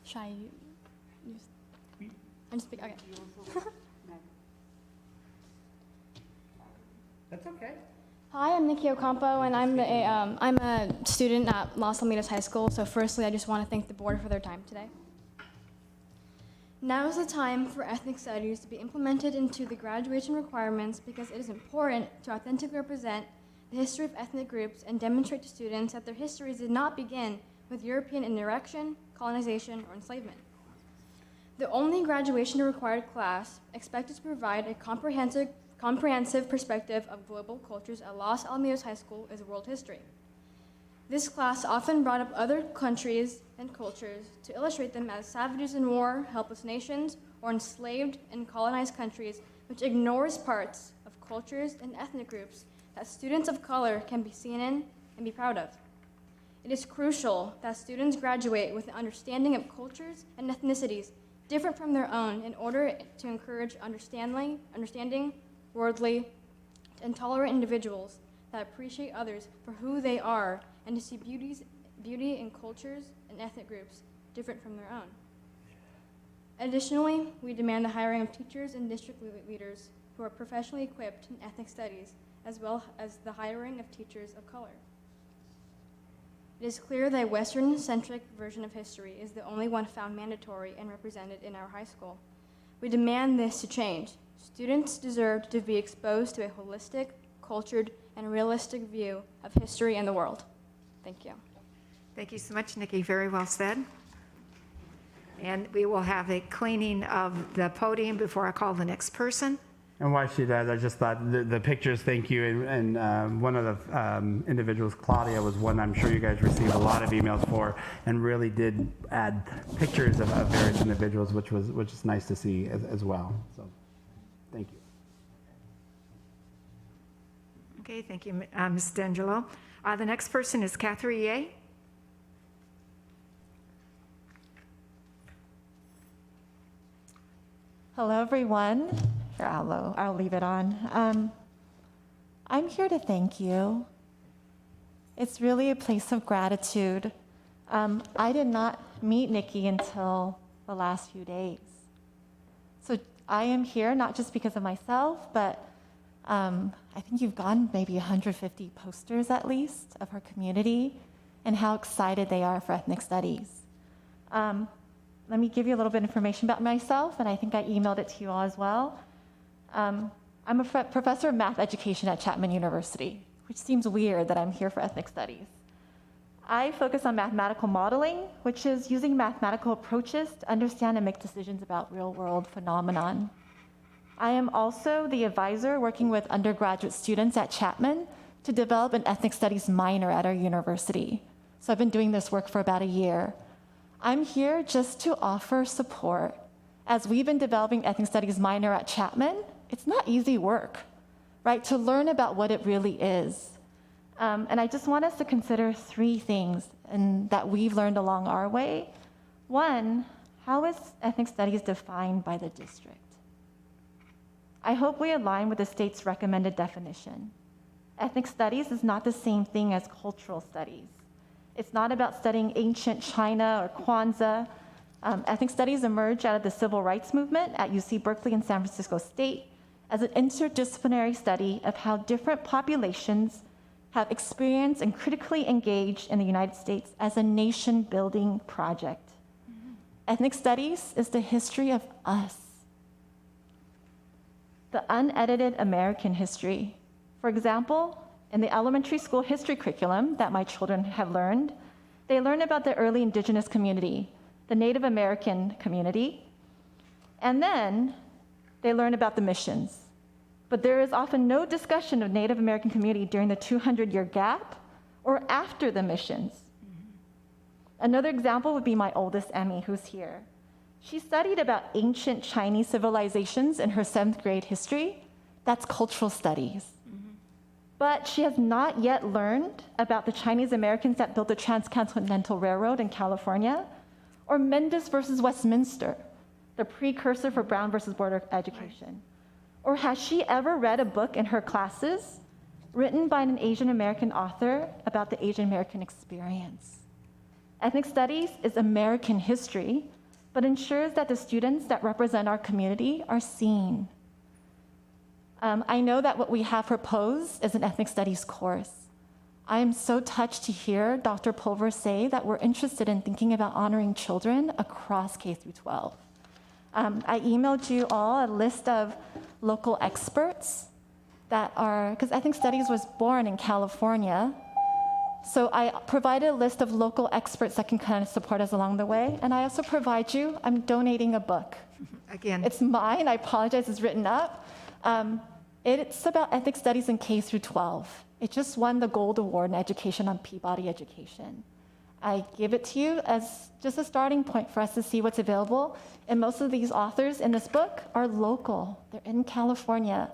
Should I use? I'm speak. Okay. That's okay. Hi, I'm Nikki Ocampo, and I'm a student at Los Alamitos High School. So firstly, I just want to thank the board for their time today. Now is the time for ethnic studies to be implemented into the graduation requirements, because it is important to authentically represent the history of ethnic groups and demonstrate to students that their histories did not begin with European indirection, colonization, or enslavement. The only graduation required class expected to provide a comprehensive perspective of global cultures at Los Alamitos High School is world history. This class often brought up other countries and cultures to illustrate them as savages in war, helpless nations, or enslaved and colonized countries, which ignores parts of cultures and ethnic groups that students of color can be seen in and be proud of. It is crucial that students graduate with an understanding of cultures and ethnicities different from their own in order to encourage understanding, worldly, and tolerant individuals that appreciate others for who they are and to see beauty in cultures and ethnic groups different from their own. Additionally, we demand the hiring of teachers and district leaders who are professionally equipped in ethnic studies, as well as the hiring of teachers of color. It is clear that a Western-centric version of history is the only one found mandatory and represented in our high school. We demand this to change. Students deserve to be exposed to a holistic, cultured, and realistic view of history and the world. Thank you. Thank you so much, Nikki. Very well said. And we will have a cleaning of the podium before I call the next person. And while she does, I just thought the pictures, thank you. And one of the individuals, Claudia, was one I'm sure you guys received a lot of emails for, and really did add pictures of various individuals, which is nice to see as well. So thank you. Okay, thank you, Ms. D'Angelo. The next person is Catherine Ye. Hello, everyone. Or I'll leave it on. I'm here to thank you. It's really a place of gratitude. I did not meet Nikki until the last few days. So I am here not just because of myself, but I think you've gotten maybe 150 posters at least of her community and how excited they are for ethnic studies. Let me give you a little bit of information about myself, and I think I emailed it to you all as well. I'm a professor of math education at Chapman University, which seems weird that I'm here for ethnic studies. I focus on mathematical modeling, which is using mathematical approaches to understand and make decisions about real-world phenomenon. I am also the advisor working with undergraduate students at Chapman to develop an ethnic studies minor at our university. So I've been doing this work for about a year. I'm here just to offer support. As we've been developing ethnic studies minor at Chapman, it's not easy work, right? To learn about what it really is. And I just want us to consider three things that we've learned along our way. One, how is ethnic studies defined by the district? I hope we align with the state's recommended definition. Ethnic studies is not the same thing as cultural studies. It's not about studying ancient China or Kwanzaa. Ethnic studies emerged out of the civil rights movement at UC Berkeley and San Francisco State as an interdisciplinary study of how different populations have experienced and critically engaged in the United States as a nation-building project. Ethnic studies is the history of us, the unedited American history. For example, in the elementary school history curriculum that my children have learned, they learn about the early indigenous community, the Native American community, and then they learn about the missions. But there is often no discussion of Native American community during the 200-year gap or after the missions. Another example would be my oldest, Emmy, who's here. She studied about ancient Chinese civilizations in her 7th grade history. That's cultural studies. But she has not yet learned about the Chinese Americans that built the Transcontinental Railroad in California, or Mendes versus Westminster, the precursor for Brown versus Board of Education. Or has she ever read a book in her classes written by an Asian American author about the Asian American experience? Ethnic studies is American history, but ensures that the students that represent our community are seen. I know that what we have proposed is an ethnic studies course. I am so touched to hear Dr. Pulver say that we're interested in thinking about honoring children across K through 12. I emailed you all a list of local experts that are, because ethnic studies was born in California, so I provided a list of local experts that can kind of support us along the way, and I also provide you, I'm donating a book. Again. It's mine, I apologize, it's written up. It's about ethnic studies in K through 12. It just won the Gold Award in Education on Peabody Education. I give it to you as just a starting point for us to see what's available. And most of these authors in this book are local. They're in California.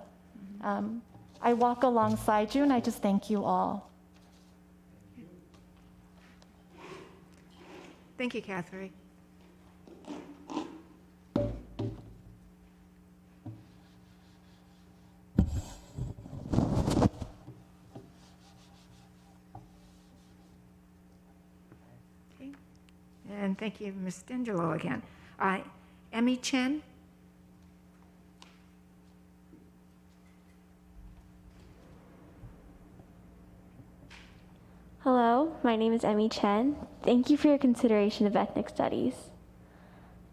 I walk alongside you, and I just thank you all. Thank you, Catherine. And thank you, Ms. D'Angelo again. Emmy Chen? Hello, my name is Emmy Chen. Thank you for your consideration of ethnic studies.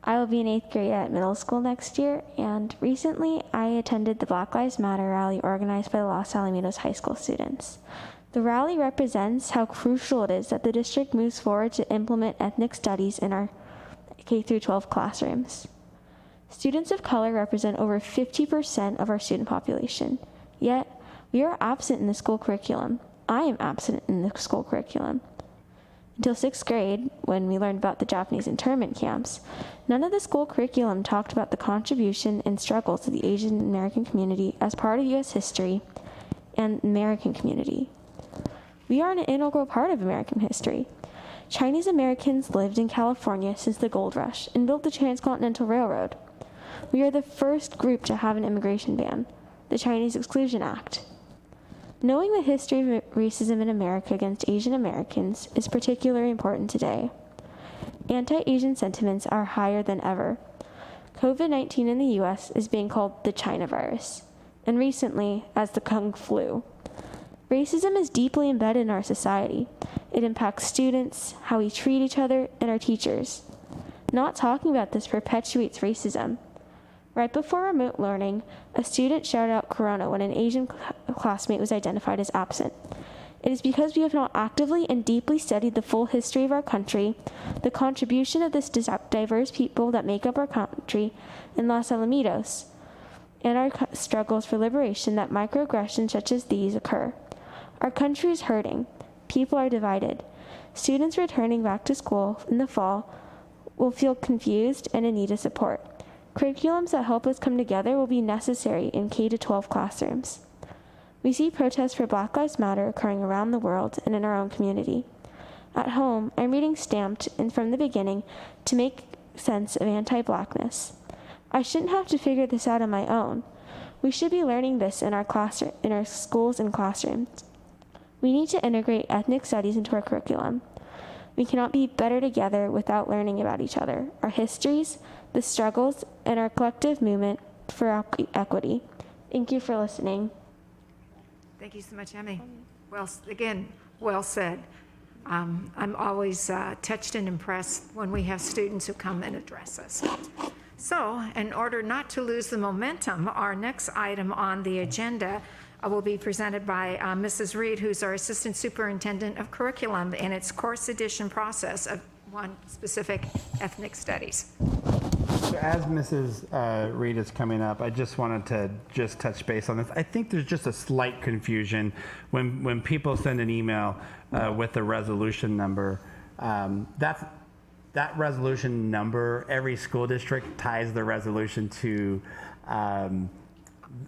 I will be in 8th grade at middle school next year, and recently I attended the Black Lives Matter rally organized by the Los Alamitos High School students. The rally represents how crucial it is that the district moves forward to implement ethnic studies in our K-12 classrooms. Students of color represent over 50% of our student population, yet we are absent in the school curriculum. I am absent in the school curriculum. Until 6th grade, when we learned about the Japanese internment camps, none of the school curriculum talked about the contribution and struggles of the Asian American community as part of U.S. history and American community. We are an integral part of American history. Chinese Americans lived in California since the gold rush and built the Transcontinental Railroad. We are the first group to have an immigration ban, the Chinese Exclusion Act. Knowing the history of racism in America against Asian Americans is particularly important today. Anti-Asian sentiments are higher than ever. COVID-19 in the U.S. is being called the China virus, and recently as the Kung flu. Racism is deeply embedded in our society. It impacts students, how we treat each other, and our teachers. Not talking about this perpetuates racism. Right before remote learning, a student shouted out Corona when an Asian classmate was identified as absent. It is because we have not actively and deeply studied the full history of our country, the contribution of this diverse people that make up our country in Los Alamitos, and our struggles for liberation that microaggressions such as these occur. Our country is hurting. People are divided. Students returning back to school in the fall will feel confused and in need of support. Curriculums that help us come together will be necessary in K-12 classrooms. We see protests for Black Lives Matter occurring around the world and in our own community. At home, I'm reading Stamped and From the Beginning to make sense of anti-Blackness. I shouldn't have to figure this out on my own. We should be learning this in our schools and classrooms. We need to integrate ethnic studies into our curriculum. We cannot be better together without learning about each other, our histories, the struggles, and our collective movement for equity. Thank you for listening. Thank you so much, Emmy. Well, again, well said. I'm always touched and impressed when we have students who come and address us. So, in order not to lose the momentum, our next item on the agenda will be presented by Mrs. Reed, who's our Assistant Superintendent of Curriculum, and its course addition process of one specific ethnic studies. So as Mrs. Reed is coming up, I just wanted to just touch base on this. I think there's just a slight confusion when people send an email with the resolution number. That resolution number, every school district ties the resolution to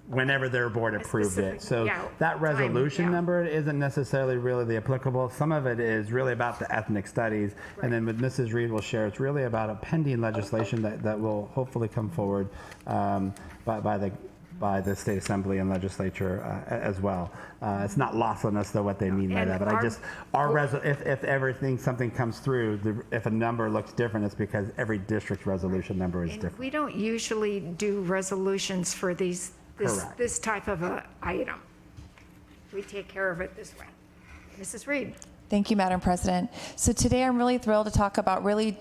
whenever their board approved it. So that resolution number isn't necessarily really the applicable. Some of it is really about the ethnic studies. Right. And then what Mrs. Reed will share, it's really about a pending legislation that will hopefully come forward by the state assembly and legislature as well. It's not lost on us though what they mean by that, but if something comes through, if a number looks different, it's because every district's resolution number is different. We don't usually do resolutions for this type of a item. We take care of it this way. Mrs. Reed. Thank you, Madam President. So today I'm really thrilled to talk about really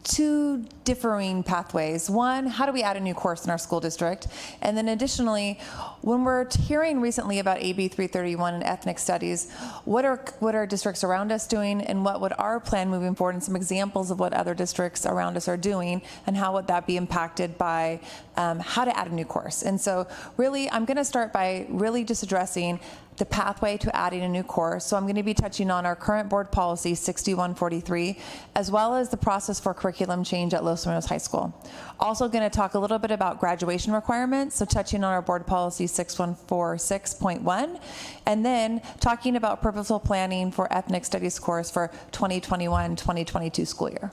two differing pathways. One, how do we add a new course in our school district? And then additionally, when we're hearing recently about AB 331 and ethnic studies, what are districts around us doing, and what would our plan moving forward, and some examples of what other districts around us are doing, and how would that be impacted by how to add a new course? And so really, I'm gonna start by really just addressing the pathway to adding a new course. So I'm going to be touching on our current board policy 6143, as well as the process for curriculum change at Los Alamitos High School. Also going to talk a little bit about graduation requirements, so touching on our board policy 6146.1, and then talking about purposeful planning for ethnic studies course for 2021-2022 school year.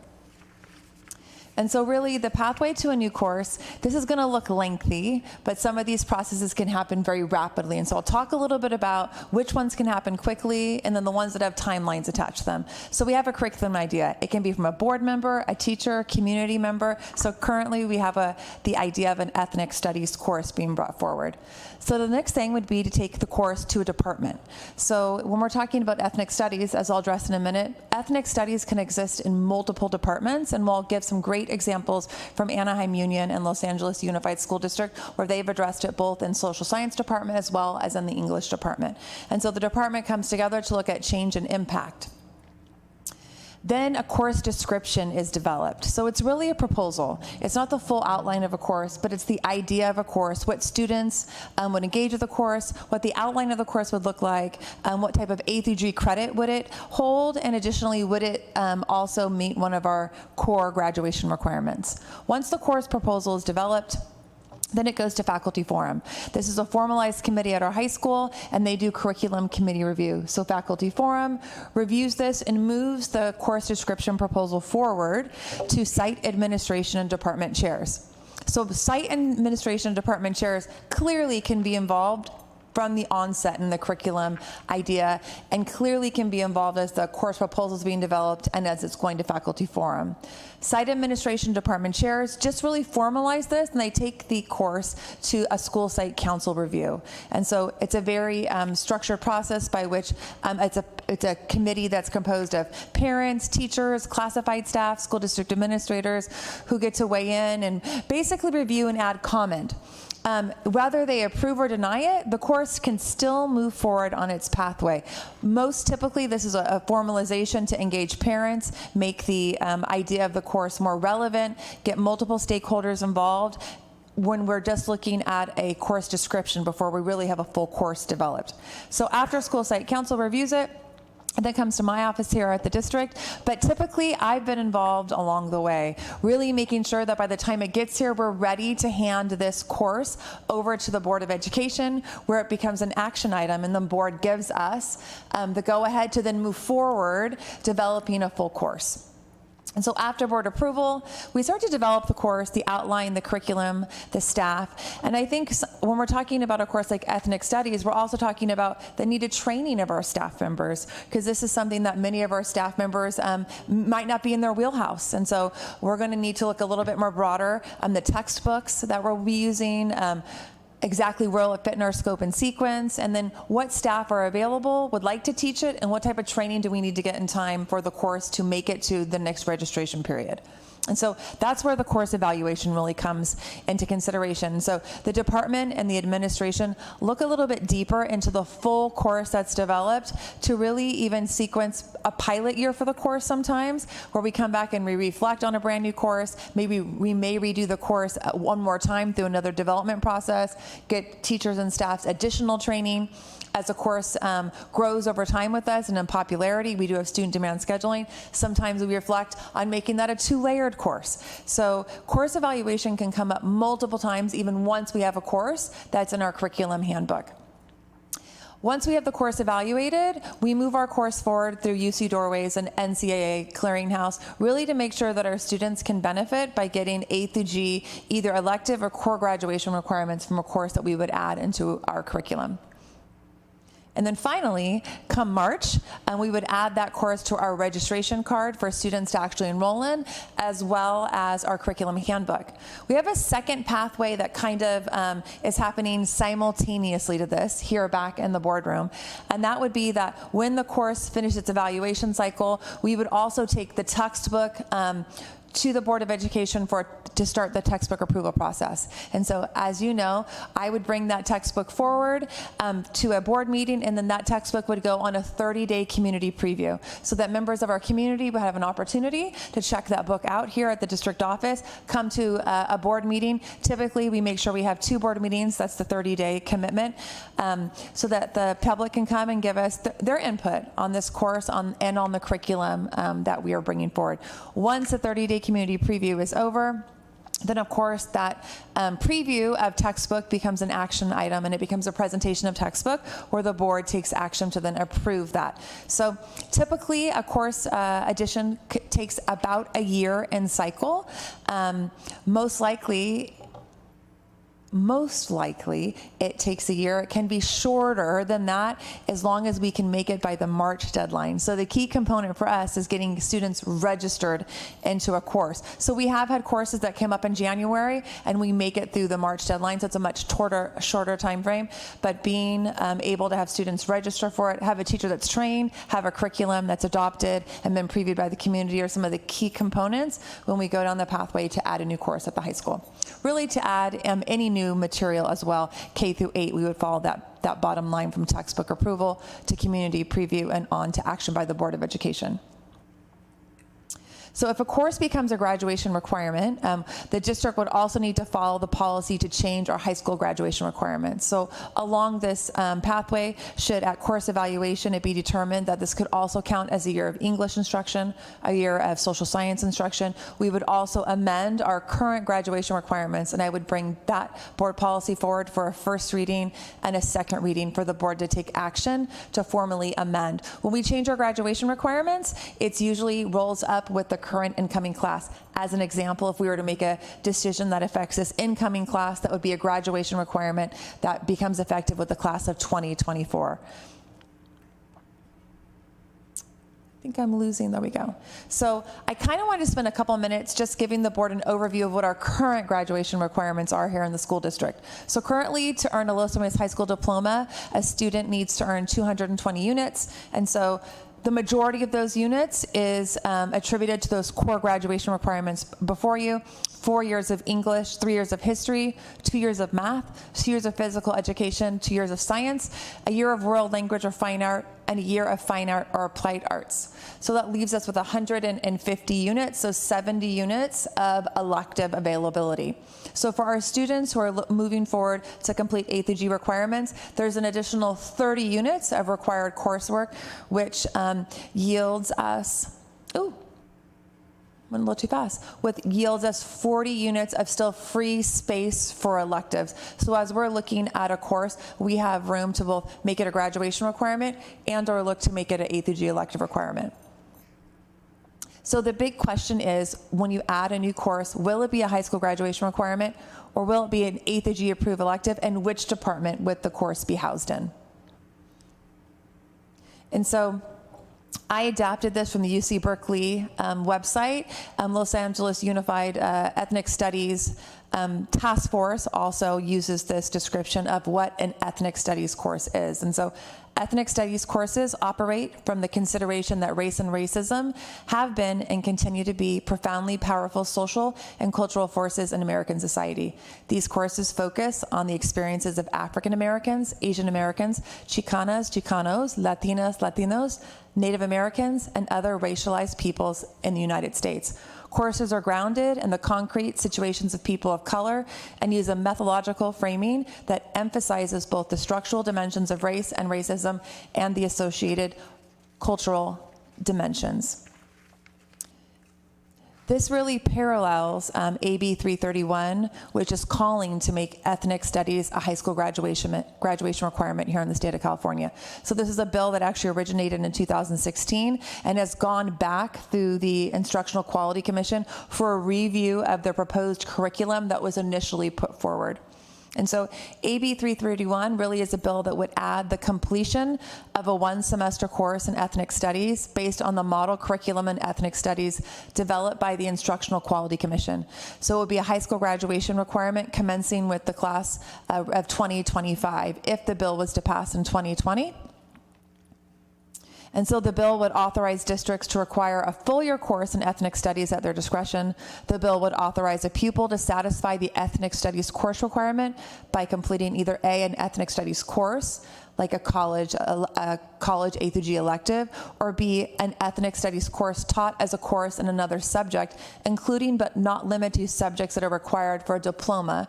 And so really the pathway to a new course, this is going to look lengthy, but some of these processes can happen very rapidly. And so I'll talk a little bit about which ones can happen quickly and then the ones that have timelines attached to them. So we have a curriculum idea. It can be from a board member, a teacher, community member. So currently we have the idea of an ethnic studies course being brought forward. So the next thing would be to take the course to a department. So when we're talking about ethnic studies, as I'll address in a minute, ethnic studies can exist in multiple departments, and we'll give some great examples from Anaheim Union and Los Angeles Unified School District, where they've addressed it both in social science department as well as in the English department. And so the department comes together to look at change and impact. Then a course description is developed. So it's really a proposal. It's not the full outline of a course, but it's the idea of a course, what students would engage with the course, what the outline of the course would look like, what type of A through G credit would it hold, and additionally, would it also meet one of our core graduation requirements. Once the course proposal is developed, then it goes to faculty forum. This is a formalized committee at our high school, and they do curriculum committee review. So faculty forum reviews this and moves the course description proposal forward to site administration and department chairs. So the site administration and department chairs clearly can be involved from the onset in the curriculum idea, and clearly can be involved as the course proposal is being developed and as it's going to faculty forum. Site administration department chairs just really formalize this, and they take the course to a school site council review. And so it's a very structured process by which it's a committee that's composed of parents, teachers, classified staff, school district administrators, who get to weigh in and basically review and add comment. Whether they approve or deny it, the course can still move forward on its pathway. Most typically, this is a formalization to engage parents, make the idea of the course more relevant, get multiple stakeholders involved when we're just looking at a course description before we really have a full course developed. So after school site council reviews it, and then comes to my office here at the district. But typically, I've been involved along the way, really making sure that by the time it gets here, we're ready to hand this course over to the Board of Education, where it becomes an action item, and the board gives us the go-ahead to then move forward developing a full course. And so after board approval, we start to develop the course, the outline, the curriculum, the staff. And I think when we're talking about a course like ethnic studies, we're also talking about the needed training of our staff members, because this is something that many of our staff members might not be in their wheelhouse. And so we're going to need to look a little bit more broader on the textbooks that we'll be using, exactly where it'll fit in our scope and sequence, and then what staff are available, would like to teach it, and what type of training do we need to get in time for the course to make it to the next registration period. And so that's where the course evaluation really comes into consideration. So the department and the administration look a little bit deeper into the full course that's developed to really even sequence a pilot year for the course sometimes, where we come back and we reflect on a brand new course. Maybe we may redo the course one more time through another development process, get teachers and staffs additional training. As the course grows over time with us and in popularity, we do have student demand scheduling. Sometimes we reflect on making that a 2-layered course. So course evaluation can come up multiple times, even once we have a course that's in our curriculum handbook. Once we have the course evaluated, we move our course forward through UC Doorways and NCAA Clearinghouse, really to make sure that our students can benefit by getting A through G, either elective or core graduation requirements from a course that we would add into our curriculum. And then finally, come March, we would add that course to our registration card for students to actually enroll in, as well as our curriculum handbook. We have a second pathway that kind of is happening simultaneously to this here back in the boardroom. And that would be that when the course finishes its evaluation cycle, we would also take the textbook to the Board of Education to start the textbook approval process. And so, as you know, I would bring that textbook forward to a board meeting, and then that textbook would go on a 30-day community preview, so that members of our community would have an opportunity to check that book out here at the district office, come to a board meeting. Typically, we make sure we have 2 board meetings. That's the 30-day commitment, so that the public can come and give us their input on this course and on the curriculum that we are bringing forward. Once the 30-day community preview is over, then of course that preview of textbook becomes an action item, and it becomes a presentation of textbook where the board takes action to then approve that. So typically a course addition takes about a year in cycle. Most likely it takes a year. It can be shorter than that as long as we can make it by the March deadline. So the key component for us is getting students registered into a course. So we have had courses that came up in January and we make it through the March deadline, so it's a much shorter time frame. But being able to have students register for it, have a teacher that's trained, have a curriculum that's adopted and been previewed by the community are some of the key components when we go down the pathway to add a new course at the high school. Really to add any new material as well, K through 8, we would follow that bottom line from textbook approval to community preview and on to action by the Board of Education. So if a course becomes a graduation requirement, the district would also need to follow the policy to change our high school graduation requirements. So along this pathway, should at course evaluation it be determined that this could also count as a year of English instruction, a year of social science instruction, we would also amend our current graduation requirements, and I would bring that board policy forward for a first reading and a second reading for the board to take action to formally amend. When we change our graduation requirements, it's usually rolls up with the current incoming class. As an example, if we were to make a decision that affects this incoming class, that would be a graduation requirement that becomes effective with the class of 2024. I think I'm losing, there we go. So I kind of wanted to spend a couple of minutes just giving the board an overview of what our current graduation requirements are here in the school district. So currently, to earn a Los Angeles high school diploma, a student needs to earn 220 units. And so the majority of those units is attributed to those core graduation requirements before you. 4 years of English, 3 years of history, 2 years of math, 2 years of physical education, 2 years of science, a year of world language or fine art, and a year of fine art or applied arts. So that leaves us with 150 units, so 70 units of elective availability. So for our students who are moving forward to complete A through G requirements, there's an additional 30 units of required coursework, which yields us, went a little too fast, yields us 40 units of still free space for electives. So as we're looking at a course, we have room to both make it a graduation requirement and or look to make it an A through G elective requirement. So the big question is, when you add a new course, will it be a high school graduation requirement, or will it be an A through G approved elective, and which department would the course be housed in? And so I adapted this from the UC Berkeley website. Los Angeles Unified Ethnic Studies Task Force also uses this description of what an ethnic studies course is. And so ethnic studies courses operate from the consideration that race and racism have been and continue to be profoundly powerful social and cultural forces in American society. These courses focus on the experiences of African Americans, Asian Americans, Chicanas, Chicanos, Latinas, Latinos, Native Americans, and other racialized peoples in the United States. Courses are grounded in the concrete situations of people of color and use a methodological framing that emphasizes both the structural dimensions of race and racism and the associated cultural dimensions. This really parallels AB 331, which is calling to make ethnic studies a high school graduation requirement here in the state of California. So this is a bill that actually originated in 2016 and has gone back through the Instructional Quality Commission for a review of their proposed curriculum that was initially put forward. And so AB 331 really is a bill that would add the completion of a one-semester course in ethnic studies based on the model curriculum in ethnic studies developed by the Instructional Quality Commission. So it would be a high school graduation requirement commencing with the class of 2025 if the bill was to pass in 2020. And so the bill would authorize districts to require a full year course in ethnic studies at their discretion. The bill would authorize a pupil to satisfy the ethnic studies course requirement by completing either A, an ethnic studies course, like a college A through G elective, or B, an ethnic studies course taught as a course in another subject, including but not limited to subjects that are required for a diploma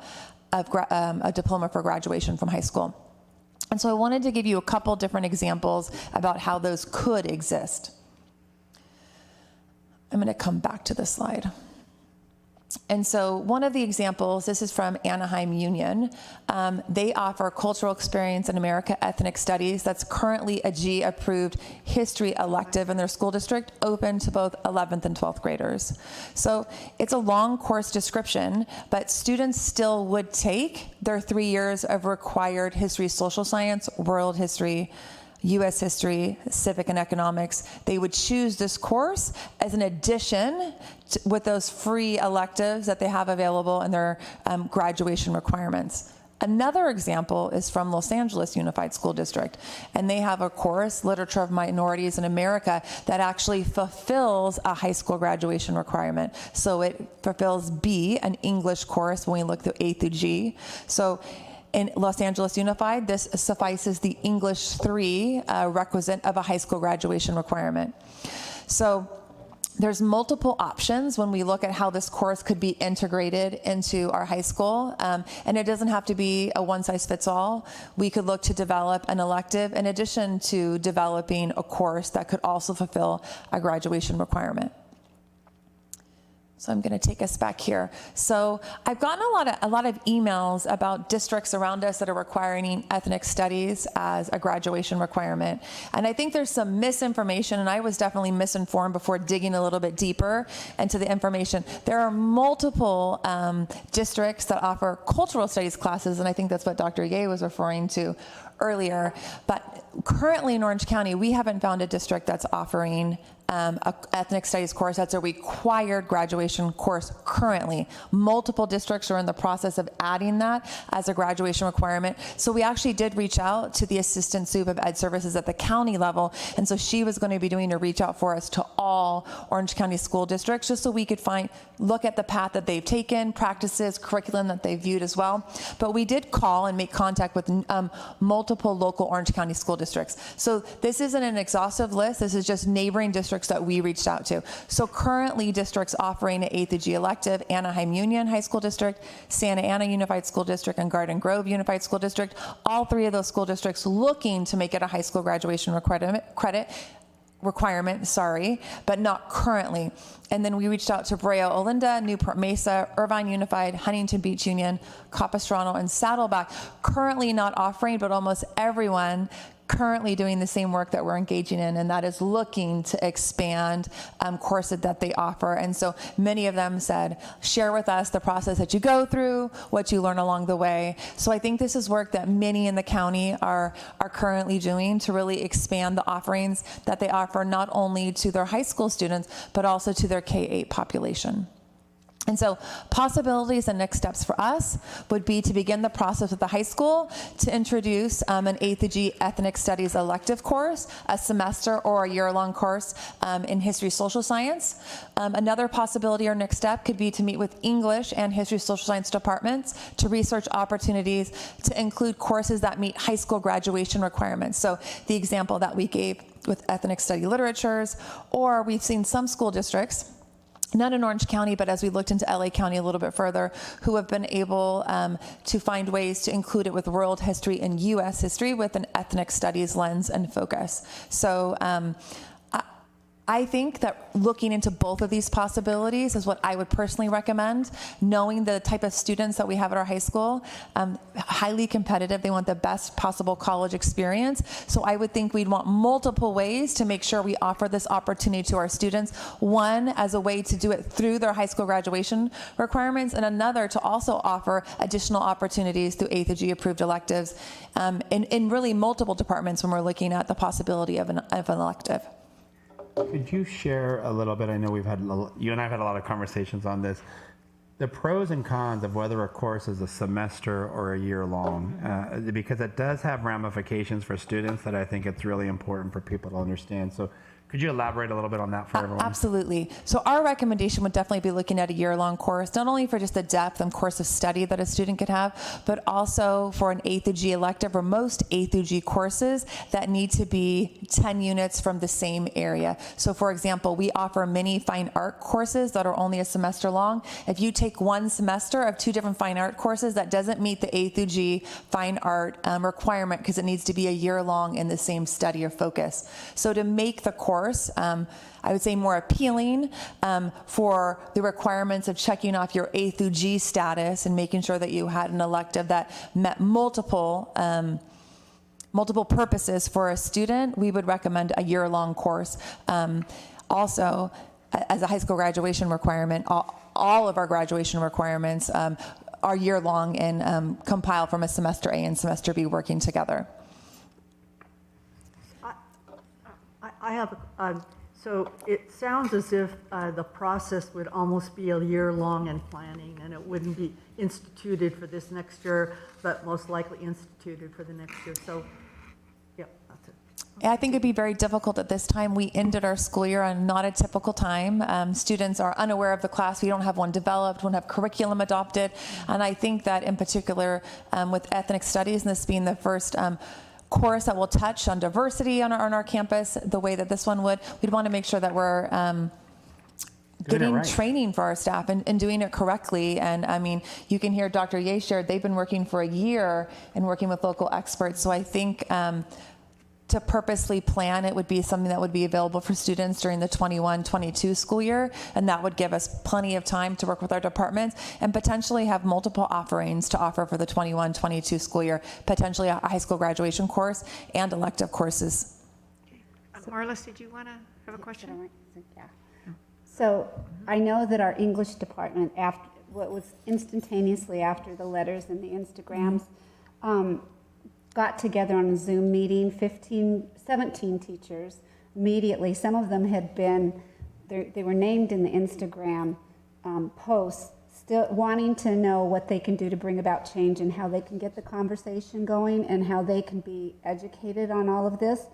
for graduation from high school. And so I wanted to give you a couple different examples about how those could exist. I'm going to come back to this slide. And so one of the examples, this is from Anaheim Union. They offer cultural experience in America ethnic studies that's currently a G-approved history elective in their school district, open to both 11th and 12th graders. So it's a long course description, but students still would take their 3 years of required history, social science, world history, U.S. history, civic and economics. They would choose this course as an addition with those free electives that they have available in their graduation requirements. Another example is from Los Angeles Unified School District, and they have a course, Literature of Minorities in America, that actually fulfills a high school graduation requirement. So it fulfills B, an English course, when we look through A through G. So in Los Angeles Unified, this suffices the English 3 requisite of a high school graduation requirement. So there's multiple options when we look at how this course could be integrated into our high school, and it doesn't have to be a one-size-fits-all. We could look to develop an elective in addition to developing a course that could also fulfill a graduation requirement. So I'm going to take us back here. So I've gotten a lot of emails about districts around us that are requiring ethnic studies as a graduation requirement. And I think there's some misinformation, and I was definitely misinformed before digging a little bit deeper into the information. There are multiple districts that offer cultural studies classes, and I think that's what Dr. Ye was referring to earlier, but currently in Orange County, we haven't found a district that's offering a ethnic studies course that's a required graduation course currently. Multiple districts are in the process of adding that as a graduation requirement. So we actually did reach out to the assistant sup of ed services at the county level, and so she was going to be doing a reach out for us to all Orange County school districts, just so we could look at the path that they've taken, practices, curriculum that they've viewed as well. But we did call and make contact with multiple local Orange County school districts. So this isn't an exhaustive list. This is just neighboring districts that we reached out to. So currently districts offering an A through G elective: Anaheim Union High School District, Santa Ana Unified School District, and Garden Grove Unified School District. All three of those school districts looking to make it a high school graduation requirement, but not currently. And then we reached out to Brea Olinda, Newport Mesa, Irvine Unified, Huntington Beach Union, Capistrano, and Saddleback, currently not offering, but almost everyone currently doing the same work that we're engaging in, and that is looking to expand courses that they offer. And so many of them said, share with us the process that you go through, what you learn along the way. So I think this is work that many in the county are currently doing to really expand the offerings that they offer, not only to their high school students, but also to their K-8 population. And so possibilities and next steps for us would be to begin the process with the high school to introduce an A through G ethnic studies elective course, a semester or a year-long course in history social science. Another possibility or next step could be to meet with English and history social science departments to research opportunities to include courses that meet high school graduation requirements. So the example that we gave with ethnic study literatures, or we've seen some school districts, not in Orange County, but as we looked into LA County a little bit further, who have been able to find ways to include it with world history and US history with an ethnic studies lens and focus. So I think that looking into both of these possibilities is what I would personally recommend, knowing the type of students that we have at our high school, highly competitive. They want the best possible college experience. So I would think we'd want multiple ways to make sure we offer this opportunity to our students. One, as a way to do it through their high school graduation requirements, and another to also offer additional opportunities through A through G approved electives in really multiple departments when we're looking at the possibility of an elective. Could you share a little bit? I know you and I have had a lot of conversations on this. The pros and cons of whether a course is a semester or a year long, because it does have ramifications for students that I think it's really important for people to understand. So could you elaborate a little bit on that for everyone? Absolutely. So our recommendation would definitely be looking at a year-long course, not only for just the depth and course of study that a student could have, but also for an A through G elective, or most A through G courses that need to be 10 units from the same area. So for example, we offer many fine art courses that are only a semester long. If you take one semester of 2 different fine art courses, that doesn't meet the A through G fine art requirement, because it needs to be a year long in the same study or focus. So to make the course I would say more appealing for the requirements of checking off your A through G status and making sure that you had an elective that met multiple purposes for a student, we would recommend a year-long course. Also, as a high school graduation requirement, all of our graduation requirements are year-long and compile from a semester A and semester B working together. I have, so it sounds as if the process would almost be a year-long in planning, and it wouldn't be instituted for this next year, but most likely instituted for the next year. So, yeah, that's it. I think it'd be very difficult at this time. We ended our school year on not a typical time. Students are unaware of the class. We don't have one developed, we don't have curriculum adopted. And I think that in particular with ethnic studies, and this being the first course that will touch on diversity on our campus the way that this one would, we'd want to make sure that we're getting training for our staff and doing it correctly. And I mean, you can hear Dr. Ye shared, they've been working for a year and working with local experts. So I think to purposely plan, it would be something that would be available for students during the 21-22 school year, and that would give us plenty of time to work with our departments and potentially have multiple offerings to offer for the 21-22 school year, potentially a high school graduation course and elective courses. Marlis, did you want to have a question? Yeah. So I know that our English department, after what was instantaneously after the letters and the Instagrams, got together on a Zoom meeting, 17 teachers immediately. Some of them had been, they were named in the Instagram posts, still wanting to know what they can do to bring about change and how they can get the conversation going and how they can be educated on all of this.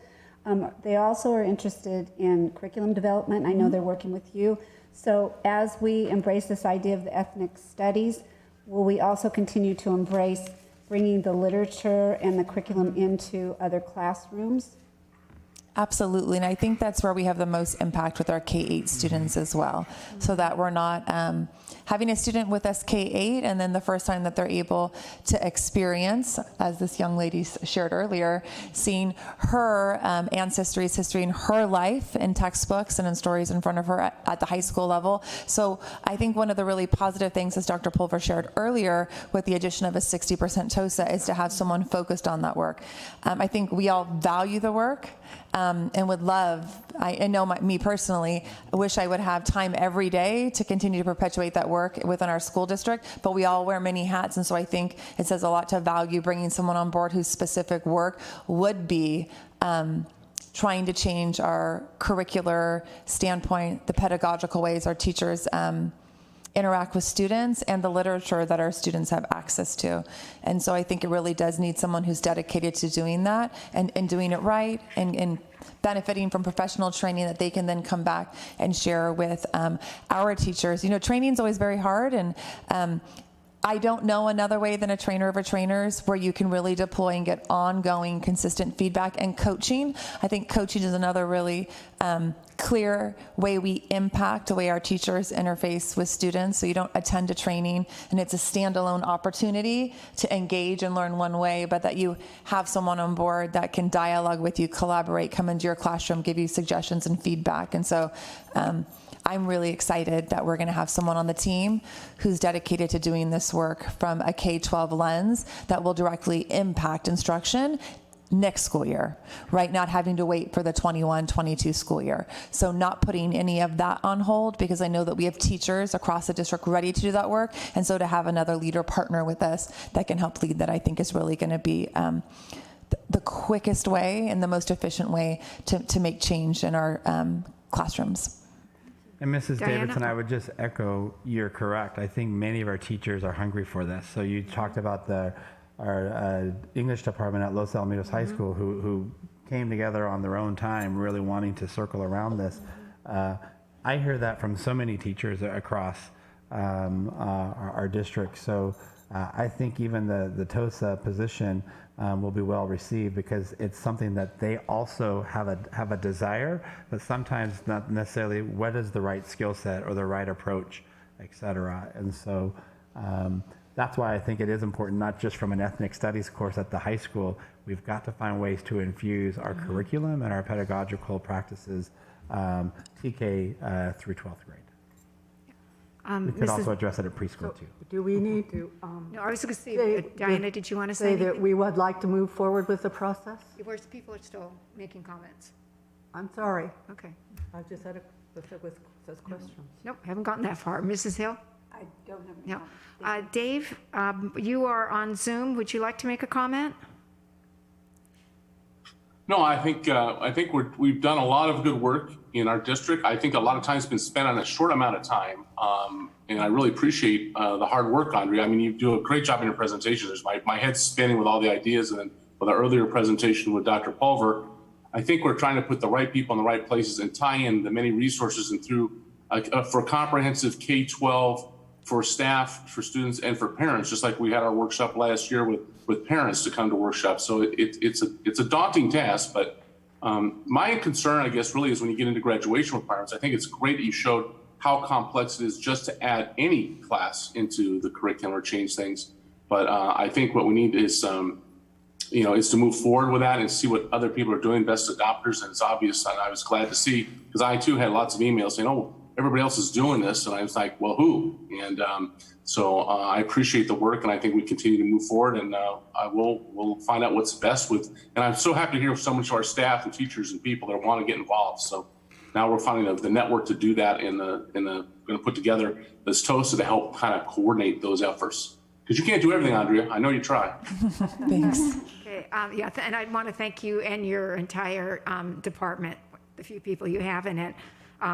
They also are interested in curriculum development. I know they're working with you. So as we embrace this idea of the ethnic studies, will we also continue to embrace bringing the literature and the curriculum into other classrooms? Absolutely, and I think that's where we have the most impact with our K-8 students as well, so that we're not having a student with us K-8 and then the first time that they're able to experience, as this young lady shared earlier, seeing her ancestry's history in her life in textbooks and in stories in front of her at the high school level. So I think one of the really positive things, as Dr. Pulver shared earlier, with the addition of a 60% TOSA is to have someone focused on that work. I think we all value the work. And would love, I know me personally, I wish I would have time every day to continue to perpetuate that work within our school district, but we all wear many hats, and so I think it says a lot to value bringing someone on board whose specific work would be trying to change our curricular standpoint, the pedagogical ways our teachers interact with students, and the literature that our students have access to. And so I think it really does need someone who's dedicated to doing that and doing it right and benefiting from professional training that they can then come back and share with our teachers. You know, training is always very hard, and I don't know another way than a trainer of a trainers where you can really deploy and get ongoing, consistent feedback and coaching. I think coaching is another really clear way we impact the way our teachers interface with students. So you don't attend a training and it's a standalone opportunity to engage and learn one way, but that you have someone on board that can dialogue with you, collaborate, come into your classroom, give you suggestions and feedback. And so I'm really excited that we're going to have someone on the team who's dedicated to doing this work from a K-12 lens that will directly impact instruction next school year, right? Not having to wait for the 21-22 school year. So not putting any of that on hold, because I know that we have teachers across the district ready to do that work. And so to have another leader partner with us that can help lead that, I think is really going to be the quickest way and the most efficient way to make change in our classrooms. And Mrs. Diana? Davidson, I would just echo, you're correct. I think many of our teachers are hungry for this. So you talked about our English department at Los Alamitos High School who came together on their own time, really wanting to circle around this. I hear that from so many teachers across our district. So I think even the TOSA position will be well received, because it's something that they also have a desire, but sometimes not necessarily what is the right skill set or the right approach, et cetera. And so that's why I think it is important, not just from an ethnic studies course at the high school. We've got to find ways to infuse our curriculum and our pedagogical practices TK through 12th grade. We could also address it at preschool too. Do we need to No, I was going to say, Diana, did you want to say say that anything? we would like to move forward with the process? Where's people are still making comments? I'm sorry. Okay. I just had says questions. Nope, haven't gotten that far. Mrs. Hill? I don't have any No. comment. Dave, you are on Zoom. Would you like to make a comment? No, I think we've done a lot of good work in our district. I think a lot of time has been spent on a short amount of time, and I really appreciate the hard work, Andrea. I mean, you do a great job in your presentation. There's my head's spinning with all the ideas, and then with our earlier presentation with Dr. Pulver, I think we're trying to put the right people in the right places and tie in the many resources and through for comprehensive K-12 for staff, for students, and for parents, just like we had our workshop last year with parents to come to workshops. So it's a daunting task, but my concern, I guess, really is when you get into graduation requirements. I think it's great that you showed how complex it is just to add any class into the curriculum or change things. But I think what we need is, is to move forward with that and see what other people are doing, best adopters. And it's obvious, and I was glad to see, because I too had lots of emails saying, oh, everybody else is doing this. And I was like, well, who? And so I appreciate the work, and I think we continue to move forward, and we'll find out what's best with. And I'm so happy to hear so much of our staff and teachers and people that want to get involved. So now we're finding the network to do that, going to put together this TOSA to help kind of coordinate those efforts. Because you can't do everything, Andrea. I know you try. Thanks. Okay, yeah, and I want to thank you and your entire department, the few people you have in it,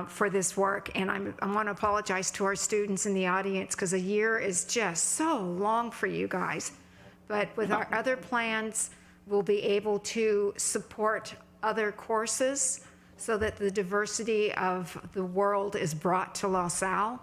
for this work. And I want to apologize to our students in the audience because a year is just so long for you guys. But with our other plans, we'll be able to support other courses so that the diversity of the world is brought to LaSalle.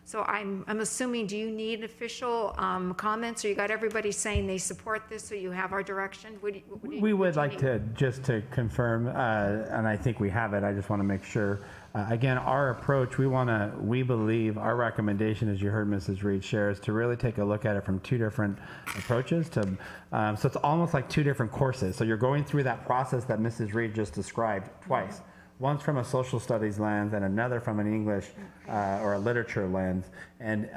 So I'm assuming, do you need official comments, or you got everybody saying they support this, so you have our direction? We would like to, just to confirm, and I think we have it, I just want to make sure. Again, our approach, we believe our recommendation, as you heard Mrs. Reed share, is to really take a look at it from two different approaches. So it's almost like two different courses. So you're going through that process that Mrs. Reed just described twice. One's from a social studies lens and another from an English or a literature lens. And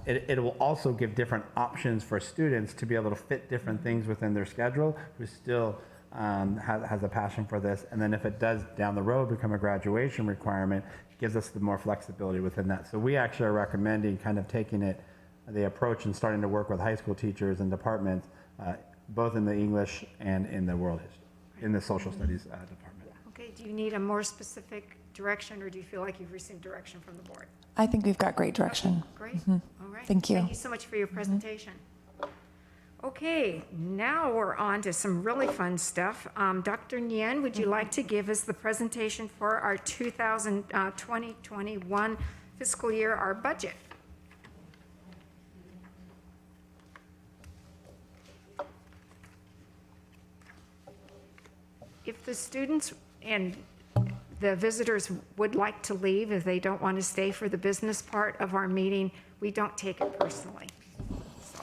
it will also give different options for students to be able to fit different things within their schedule, who still has a passion for this. And then if it does down the road become a graduation requirement, it gives us the more flexibility within that. So we actually are recommending kind of taking the approach and starting to work with high school teachers and departments, both in the English and in the world history, in the social studies department. Okay, do you need a more specific direction, or do you feel like you've received direction from the board? I think we've got great direction. Great, all right. Thank you. Thank you so much for your presentation. Okay, now we're on to some really fun stuff. Dr. Nguyen, would you like to give us the presentation for our 2020-21 fiscal year, our budget? If the students and the visitors would like to leave, if they don't want to stay for the business part of our meeting, we don't take it personally. So,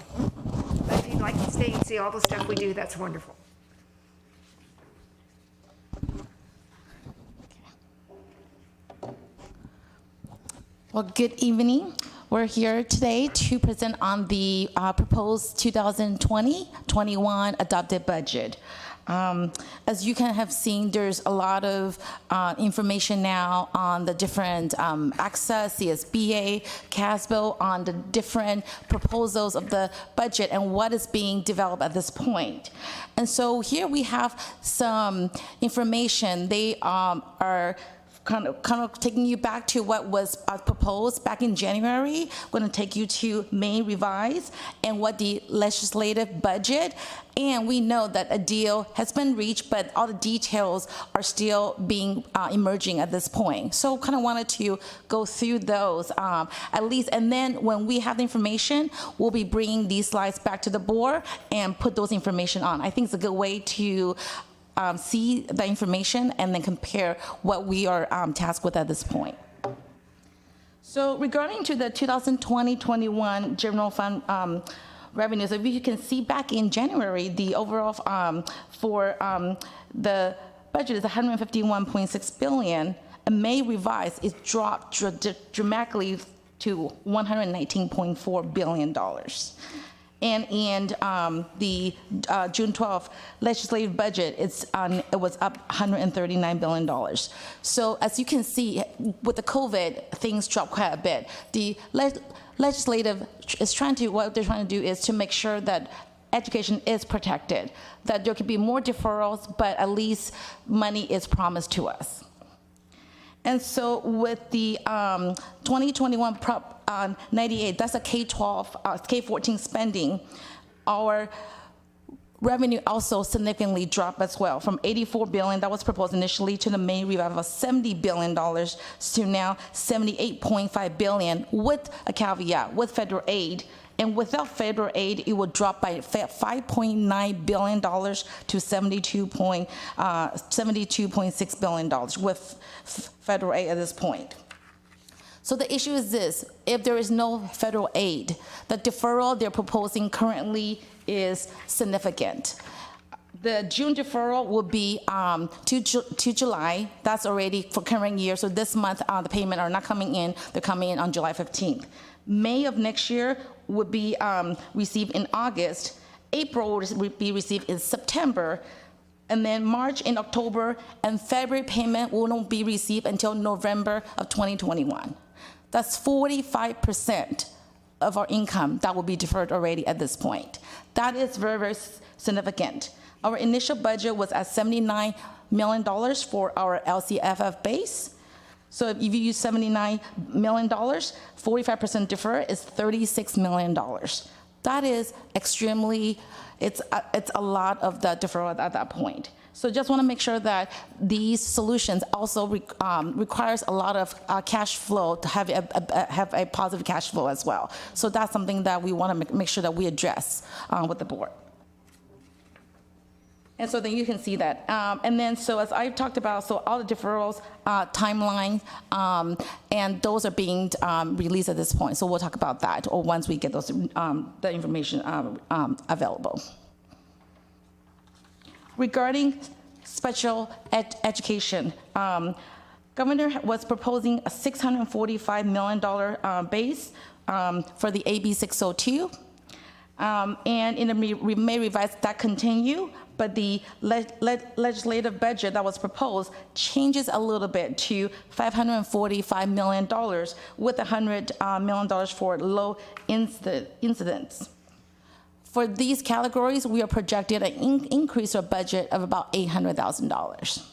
but if you'd like to stay and see all the stuff we do, that's wonderful. Well, good evening. We're here today to present on the proposed 2020-21 adopted budget. As you can have seen, there's a lot of information now on the different access, CSBA, CASBO, on the different proposals of the budget and what is being developed at this point. And so here we have some information. They are kind of taking you back to what was proposed back in January. We're going to take you to May revised and what the legislative budget. And we know that a deal has been reached, but all the details are still being emerging at this point. So kind of wanted to go through those at least. And then when we have the information, we'll be bringing these slides back to the board and put those information on. I think it's a good way to see the information and then compare what we are tasked with at this point. So regarding to the 2020-21 general fund revenues, if you can see back in January, the overall for the budget is 151.6 billion. And May revised, it dropped dramatically to $119.4 billion. And in the June 12th legislative budget, it was up $139 billion. So as you can see, with the COVID, things dropped quite a bit. The legislative is what they're trying to do is to make sure that education is protected, that there could be more deferrals, but at least money is promised to us. And so with the 2021 Prop 98, that's a K-12, K-14 spending, our revenue also significantly dropped as well, from $84 billion that was proposed initially to the May revival of $70 billion to now $78.5 billion with a caveat, with federal aid. And without federal aid, it would drop by $5.9 billion to $72.6 billion with federal aid at this point. So the issue is this: if there is no federal aid, the deferral they're proposing currently is significant. The June deferral will be to July. That's already for current year. So this month, the payment are not coming in. They're coming in on July 15th. May of next year would be received in August. April would be received in September. And then March and October and February payment will not be received until November of 2021. That's 45% of our income that will be deferred already at this point. That is very, very significant. Our initial budget was at $79 million for our LCFF base. So if you use $79 million, 45% defer is $36 million. That is extremely, it's a lot of the deferral at that point. So just want to make sure that these solutions also requires a lot of cash flow to have a positive cash flow as well. So that's something that we want to make sure that we address with the board. And so then you can see that. And then, so as I talked about, so all the deferrals, timeline, and those are being released at this point. So we'll talk about that, or once we get those, the information available. Regarding special education, Governor was proposing a $645 million base for the AB 602. And in the may revise that continue, but the legislative budget that was proposed changes a little bit to $545 million with $100 million for low incidents. For these categories, we are projected an increase of budget of about $800,000.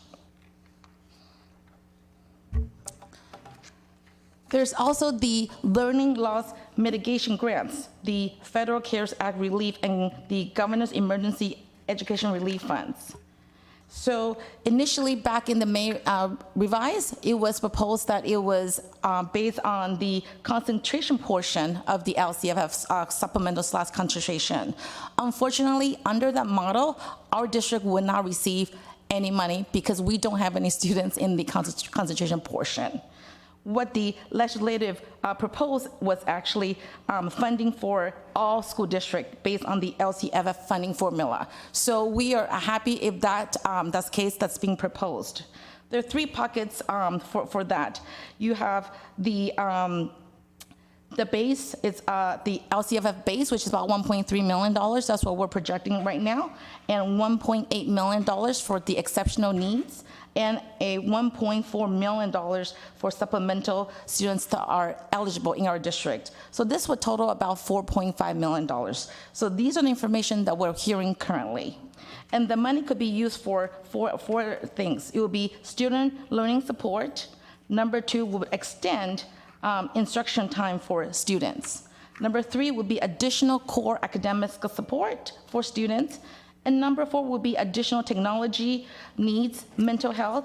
There's also the learning loss mitigation grants, the Federal CARES Act relief, and the Governor's Emergency Education Relief Funds. So initially, back in the May revise, it was proposed that it was based on the concentration portion of the LCFF supplemental / concentration. Unfortunately, under that model, our district would not receive any money because we don't have any students in the concentration portion. What the legislative proposed was actually funding for all school districts based on the LCFF funding formula. So we are happy if that's the case that's being proposed. There are three pockets for that. You have the base, it's the LCFF base, which is about $1.3 million. That's what we're projecting right now, and $1.8 million for the exceptional needs, and a $1.4 million for supplemental students that are eligible in our district. So this would total about $4.5 million. So these are the information that we're hearing currently. And the money could be used for four things. It will be student learning support. Number two, will extend instruction time for students. Number three would be additional core academic support for students. And number four would be additional technology needs, mental health,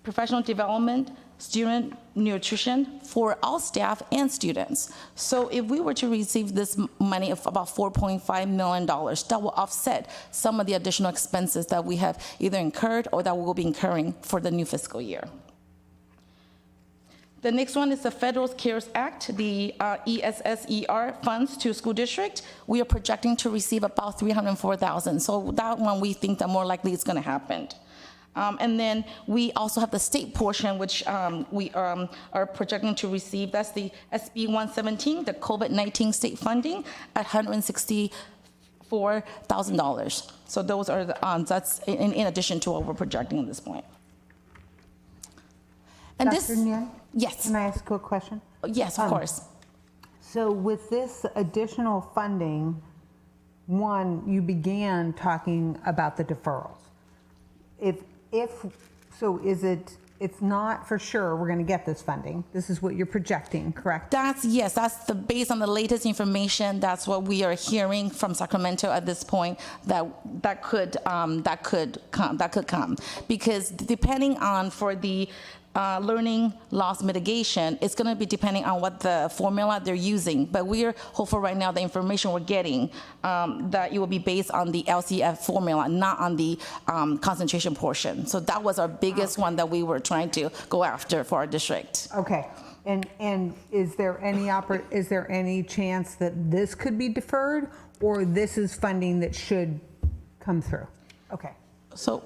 professional development, student nutrition for all staff and students. So if we were to receive this money of about $4.5 million, that will offset some of the additional expenses that we have either incurred or that we will be incurring for the new fiscal year. The next one is the Federal CARES Act, the ESSER funds to school district. We are projecting to receive about $304,000. So that one we think that more likely is going to happen. And then we also have the state portion, which we are projecting to receive. That's the SB 117, the COVID-19 state funding at $164,000. So those are the, that's in addition to what we're projecting at this point. And Dr. this, Nguyen, yes. can I ask a question? Yes, of course. So with this additional funding, one, you began talking about the deferrals. So is it, it's not for sure we're going to get this funding. This is what you're projecting, correct? Yes, that's based on the latest information. That's what we are hearing from Sacramento at this point. That could come because depending on for the learning loss mitigation, it's going to be depending on what the formula they're using. But we are hopeful right now the information we're getting that it will be based on the LCF formula, not on the concentration portion. So that was our biggest one that we were trying to go after for our district. Okay. And is there any chance that this could be deferred, or this is funding that should come through? Okay. So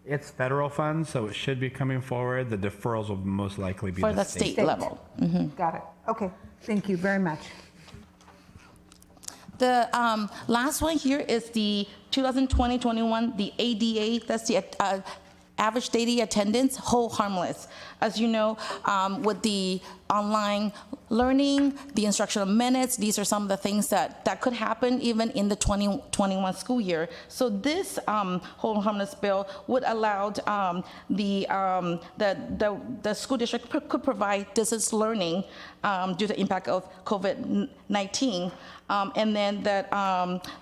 it's federal funds, so it should be coming forward. The deferrals will most likely be for the state level. Mm-hmm. Got it. Okay. Thank you very much. The last one here is the 2020-21, the ADA, that's the Average daily attendance, hold harmless. As you know, with the online learning, the instructional minutes, these are some of the things that could happen even in the 2021 school year. So this hold harmless bill would allow the school district could provide distance learning due to the impact of COVID-19. And then that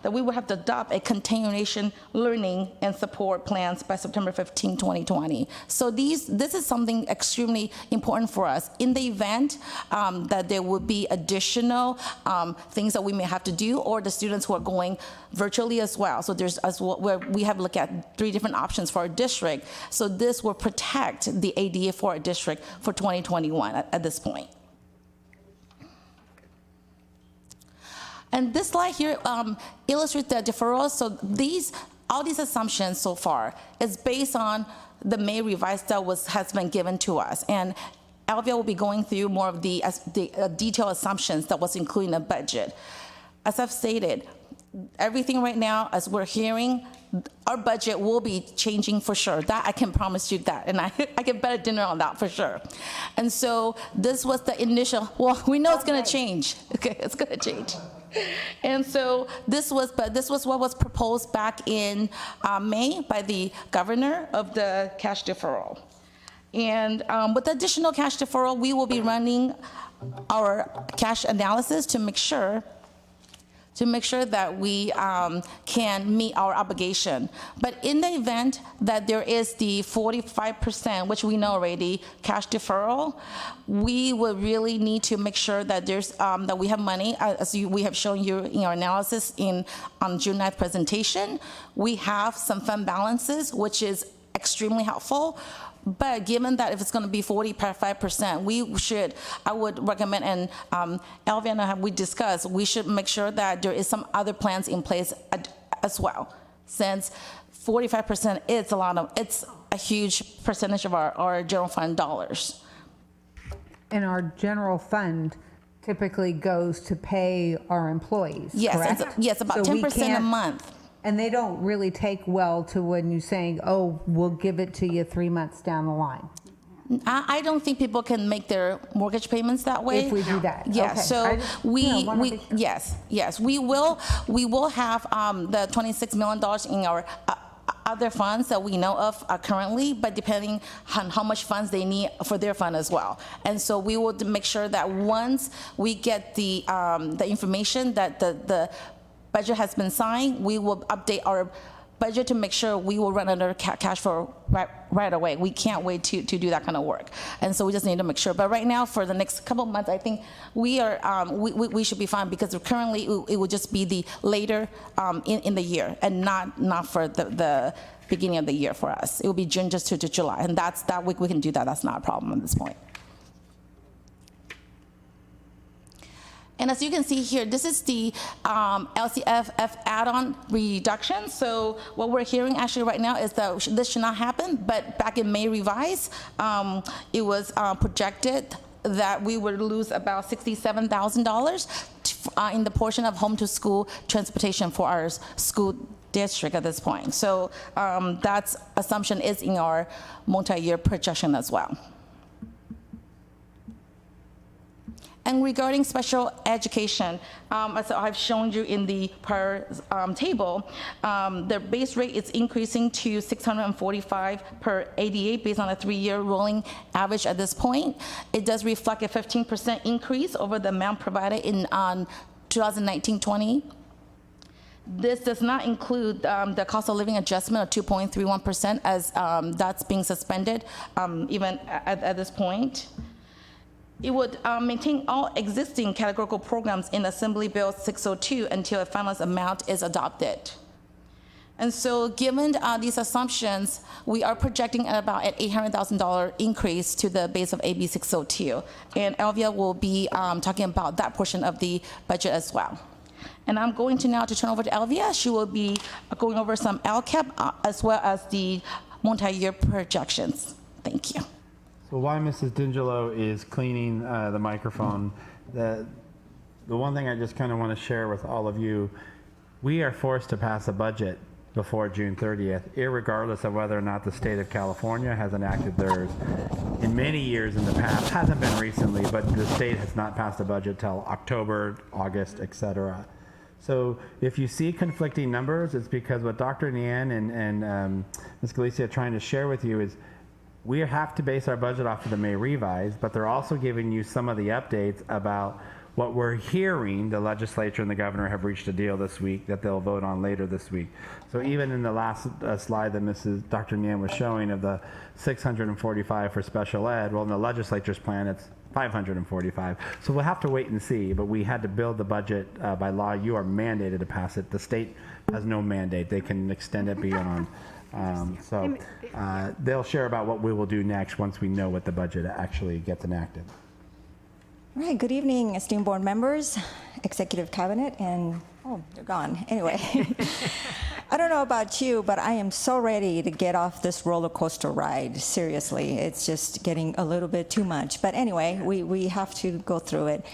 we will have to adopt a continuation learning and support plans by September 15, 2020. So this is something extremely important for us. In the event that there would be additional things that we may have to do, or the students who are going virtually as well. So there's as well, where we have looked at 3 different options for our district. So this will protect the ADA for our district for 2021 at this point. And this slide here illustrates the deferrals. So all these assumptions so far is based on the May revise that has been given to us. And Elvia will be going through more of the detailed assumptions that was included in the budget. As I've stated, everything right now, as we're hearing, our budget will be changing for sure. That I can promise you that, and I can bet a dinner on that for sure. And so this was the initial. Well, we know it's going to change. Okay, it's going to change. And so this was what was proposed back in May by the governor of the cash deferral. And with the additional cash deferral, we will be running our cash analysis to make sure that we can meet our obligation. But in the event that there is the 45%, which we know already, cash deferral, we will really need to make sure that there's that we have money, as we have shown you in our analysis on June 9th presentation. We have some fund balances, which is extremely helpful. But given that if it's going to be 45%, I would recommend, and Elvia and I we discussed, we should make sure that there is some other plans in place as well, since 45% it's a huge percentage of our general fund dollars. And our general fund typically goes to pay our employees, yes, correct? Yes, about 10% a month. And they don't really take well to when you're saying, oh, we'll give it to you 3 months down the line. I don't think people can make their mortgage payments that way. If we do that. Yeah, Okay. so we will have the $26 million in our other funds that we know of currently, but depending on how much funds they need for their fund as well. And so we will make sure that once we get the information that the budget has been signed, we will update our budget to make sure we will run under cash flow right away. We can't wait to do that kind of work. And so we just need to make sure. But right now, for the next couple of months, I think we should be fine, because currently it would just be the later in the year, and not for the beginning of the year for us. It will be June just to July, and that we can do that. That's not a problem at this point. And as you can see here, this is the LCFF add-on reduction. So what we're hearing actually right now is that this should not happen, but back in May revise, it was projected that we would lose about $67,000 in the portion of home to school transportation for our school district at this point. So that assumption is in our multi-year projection as well. And regarding special education, as I've shown you in the prior table, the base rate is increasing to $645 per ADA based on a 3-year rolling average at this point. It does reflect a 15% increase over the amount provided in 2019-20. This does not include the cost of living adjustment of 2.31%, as that's being suspended even at this point. It would maintain all existing categorical programs in Assembly Bill 602 until a finalized amount is adopted. And so given these assumptions, we are projecting about an $800,000 increase to the base of AB 602. And Elvia will be talking about that portion of the budget as well. And I'm going to now turn over to Elvia. She will be going over some LCAP as well as the multi-year projections. Thank you. So while Mrs. D'Angelo is cleaning the microphone, the one thing I just kind of want to share with all of you, we are forced to pass a budget before June 30th, irregardless of whether or not the state of California has enacted theirs. In many years in the past, hasn't been recently, but the state has not passed a budget till October, August, etc. So if you see conflicting numbers, it's because what Dr. Nian and Ms. Galicia are trying to share with you is we have to base our budget off of the May revise, but they're also giving you some of the updates about what we're hearing. The legislature and the governor have reached a deal this week that they'll vote on later this week. So even in the last slide that Dr. Nian was showing of the 645 for special ed, well, in the legislature's plan, it's 545. So we'll have to wait and see, but we had to build the budget by law. You are mandated to pass it. The state has no mandate. They can extend it beyond. They'll share about what we will do next once we know what the budget actually gets enacted. All right, good evening, esteemed board members, executive cabinet, and oh, they're gone. Anyway, I don't know about you, but I am so ready to get off this roller coaster ride. Seriously, it's just getting a little bit too much. But anyway, we have to go through it.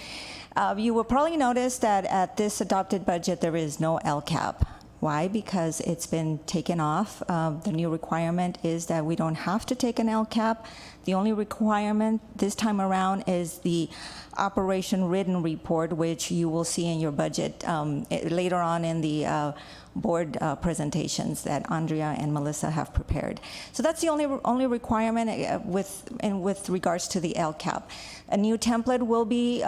You will probably notice that at this adopted budget, there is no LCAP. Why? Because it's been taken off. The new requirement is that we don't have to take an LCAP. The only requirement this time around is the operation written report, which you will see in your budget later on in the board presentations that Andrea and Melissa have prepared. So that's the only requirement with regards to the LCAP. A new template will be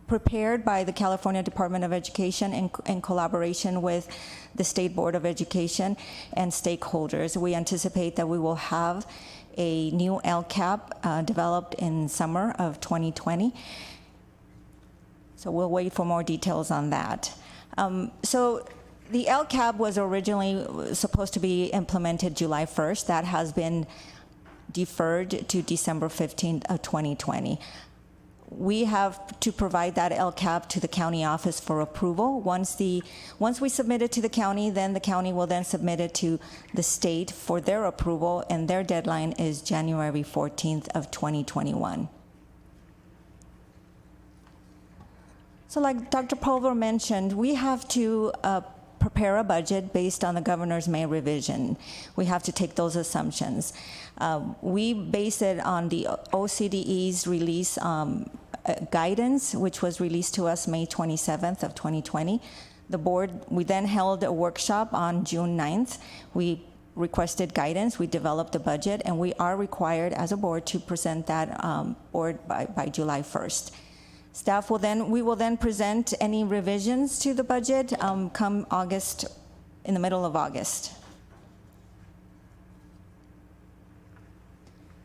prepared by the California Department of Education in collaboration with the State Board of Education and stakeholders. We anticipate that we will have a new LCAP developed in summer of 2020. So we'll wait for more details on that. So the LCAP was originally supposed to be implemented July 1st. That has been deferred to December 15th of 2020. We have to provide that LCAP to the county office for approval. Once we submit it to the county, then the county will then submit it to the state for their approval, and their deadline is January 14th of 2021. So like Dr. Pulver mentioned, we have to prepare a budget based on the governor's May revision. We have to take those assumptions. We base it on the OCDE's release guidance, which was released to us May 27th of 2020. We then held a workshop on June 9th. We requested guidance, we developed a budget, and we are required as a board to present that board by July 1st. We will then present any revisions to the budget come August, in the middle of August.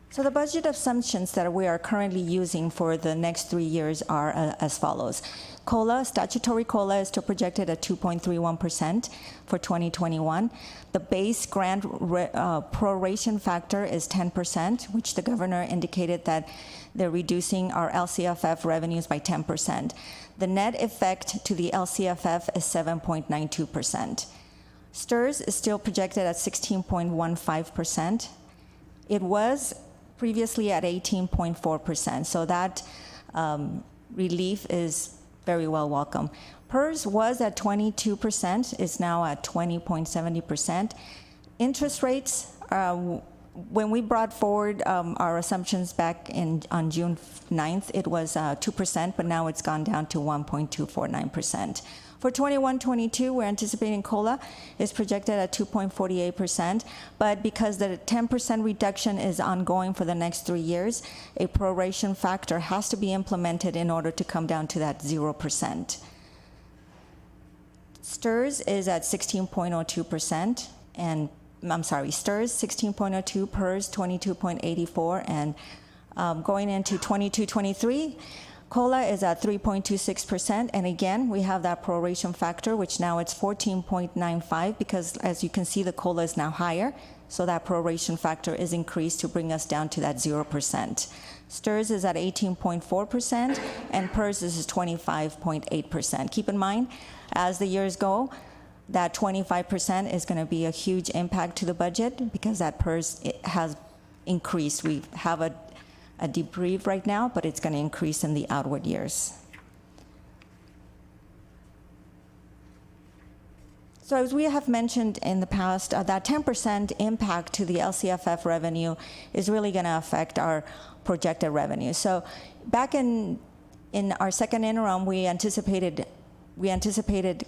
So the budget assumptions that we are currently using for the next 3 years are as follows. COLA, statutory COLA is still projected at 2.31% for 2021. The base grant proration factor is 10%, which the governor indicated that they're reducing our LCFF revenues by 10%. The net effect to the LCFF is 7.92%. STRS is still projected at 16.15%. It was previously at 18.4%, so that relief is very well welcome. PERS was at 22%, is now at 20.70%. Interest rates, when we brought forward our assumptions back on June 9th, it was 2%, but now it's gone down to 1.249%. For 21-22, we're anticipating COLA is projected at 2.48%, but because the 10% reduction is ongoing for the next 3 years, a proration factor has to be implemented in order to come down to that 0%. STRS is at 16.02%, and STRS 16.02, PERS 22.84, and going into 22-23, COLA is at 3.26%, and again, we have that proration factor, which now it's 14.95, because as you can see, the COLA is now higher, so that proration factor is increased to bring us down to that 0%. STRS is at 18.4%, and PERS is 25.8%. Keep in mind, as the years go, that 25% is going to be a huge impact to the budget because that PERS has increased. We have a debrief right now, but it's going to increase in the outward years. So as we have mentioned in the past, that 10% impact to the LCFF revenue is really going to affect our projected revenue. So back in our second interim, we anticipated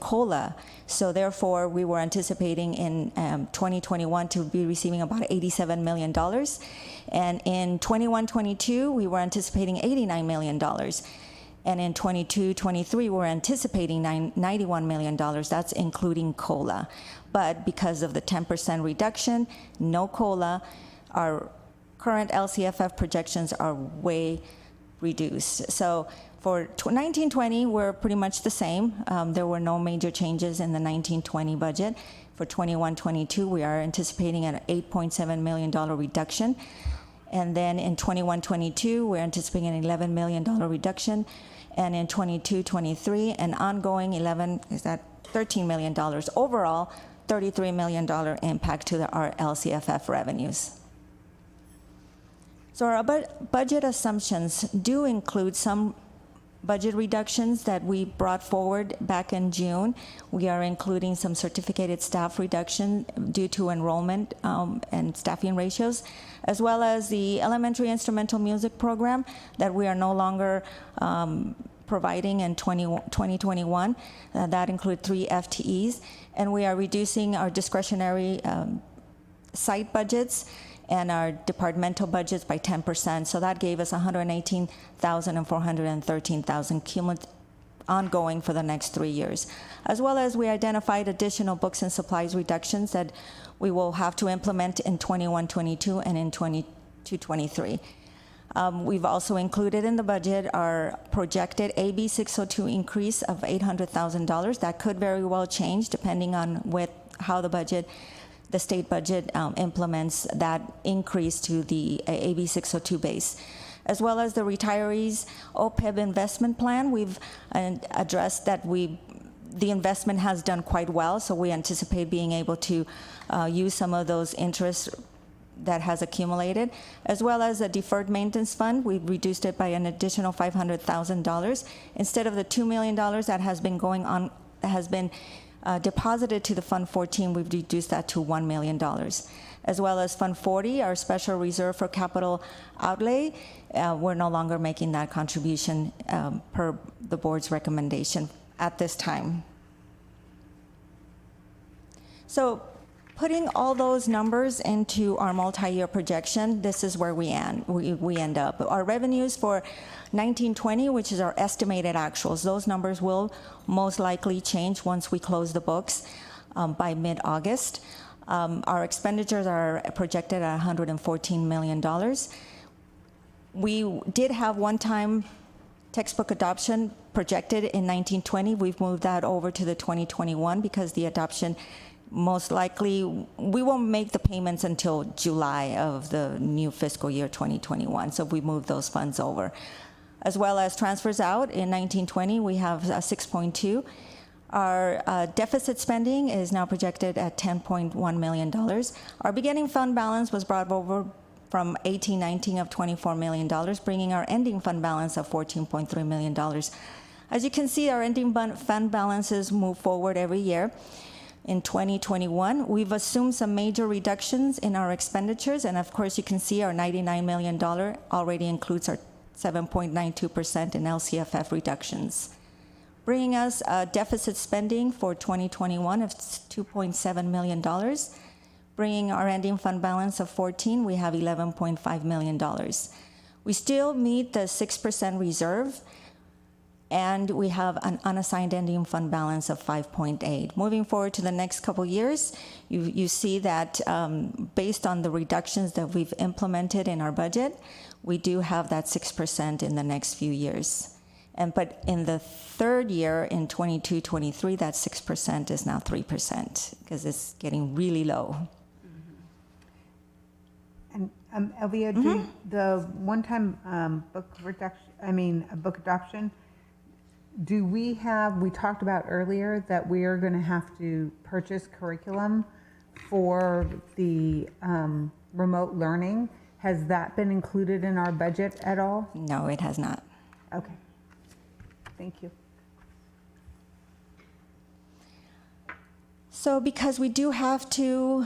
COLA. So therefore, we were anticipating in 2021 to be receiving about $87 million. And in 21-22, we were anticipating $89 million. And in 22-23, we're anticipating $91 million. That's including COLA. But because of the 10% reduction, no COLA, our current LCFF projections are way reduced. So for 19-20, we're pretty much the same. There were no major changes in the 19-20 budget. For 21-22, we are anticipating an $8.7 million reduction. And then in 21-22, we're anticipating an $11 million reduction. And in 22-23, an ongoing $13 million. Overall, $33 million impact to our LCFF revenues. So our budget assumptions do include some budget reductions that we brought forward back in June. We are including some certificated staff reduction due to enrollment and staffing ratios, as well as the elementary instrumental music program that we are no longer providing in 2021. That includes 3 FTEs. And we are reducing our discretionary site budgets and our departmental budgets by 10%. So that gave us $118,000 and $413,000 cumulative ongoing for the next 3 years. As well as we identified additional books and supplies reductions that we will have to implement in 21-22 and in 22-23. We've also included in the budget our projected AB 602 increase of $800,000. That could very well change depending on how the state budget implements that increase to the AB 602 base. As well as the retirees OPEB investment plan, we've addressed that the investment has done quite well, so we anticipate being able to use some of those interests that has accumulated, as well as a deferred maintenance fund. We've reduced it by an additional $500,000. Instead of the $2 million that has been deposited to the Fund 14, we've reduced that to $1 million. As well as Fund 40, our special reserve for capital outlay, we're no longer making that contribution per the board's recommendation at this time. So putting all those numbers into our multi-year projection, this is where we end up. Our revenues for 19-20, which is our estimated actuals, those numbers will most likely change once we close the books by mid-August. Our expenditures are projected at $114 million. We did have one-time textbook adoption projected in 19-20. We've moved that over to the 2021 because the adoption most likely, we won't make the payments until July of the new fiscal year 2021, so we moved those funds over. As well as transfers out in 19-20, we have 6.2. Our deficit spending is now projected at $10.1 million. Our beginning fund balance was brought over from 18-19 of $24 million, bringing our ending fund balance of $14.3 million. As you can see, our ending fund balances move forward every year. In 2021, we've assumed some major reductions in our expenditures, and of course you can see our $99 million already includes our 7.92% in LCFF reductions, bringing us a deficit spending for 2021 of $2.7 million, bringing our ending fund balance of 14, we have $11.5 million. We still meet the 6% reserve, and we have an unassigned ending fund balance of 5.8. Moving forward to the next couple years, you see that based on the reductions that we've implemented in our budget, we do have that 6% in the next few years. But in the third year, in 22-23, that 6% is now 3% because it's getting really low. And Elvia, the one-time book adoption, we talked about earlier that we are going to have to purchase curriculum for the remote learning. Has that been included in our budget at all? No, it has not. Okay. Thank you. So because we do have to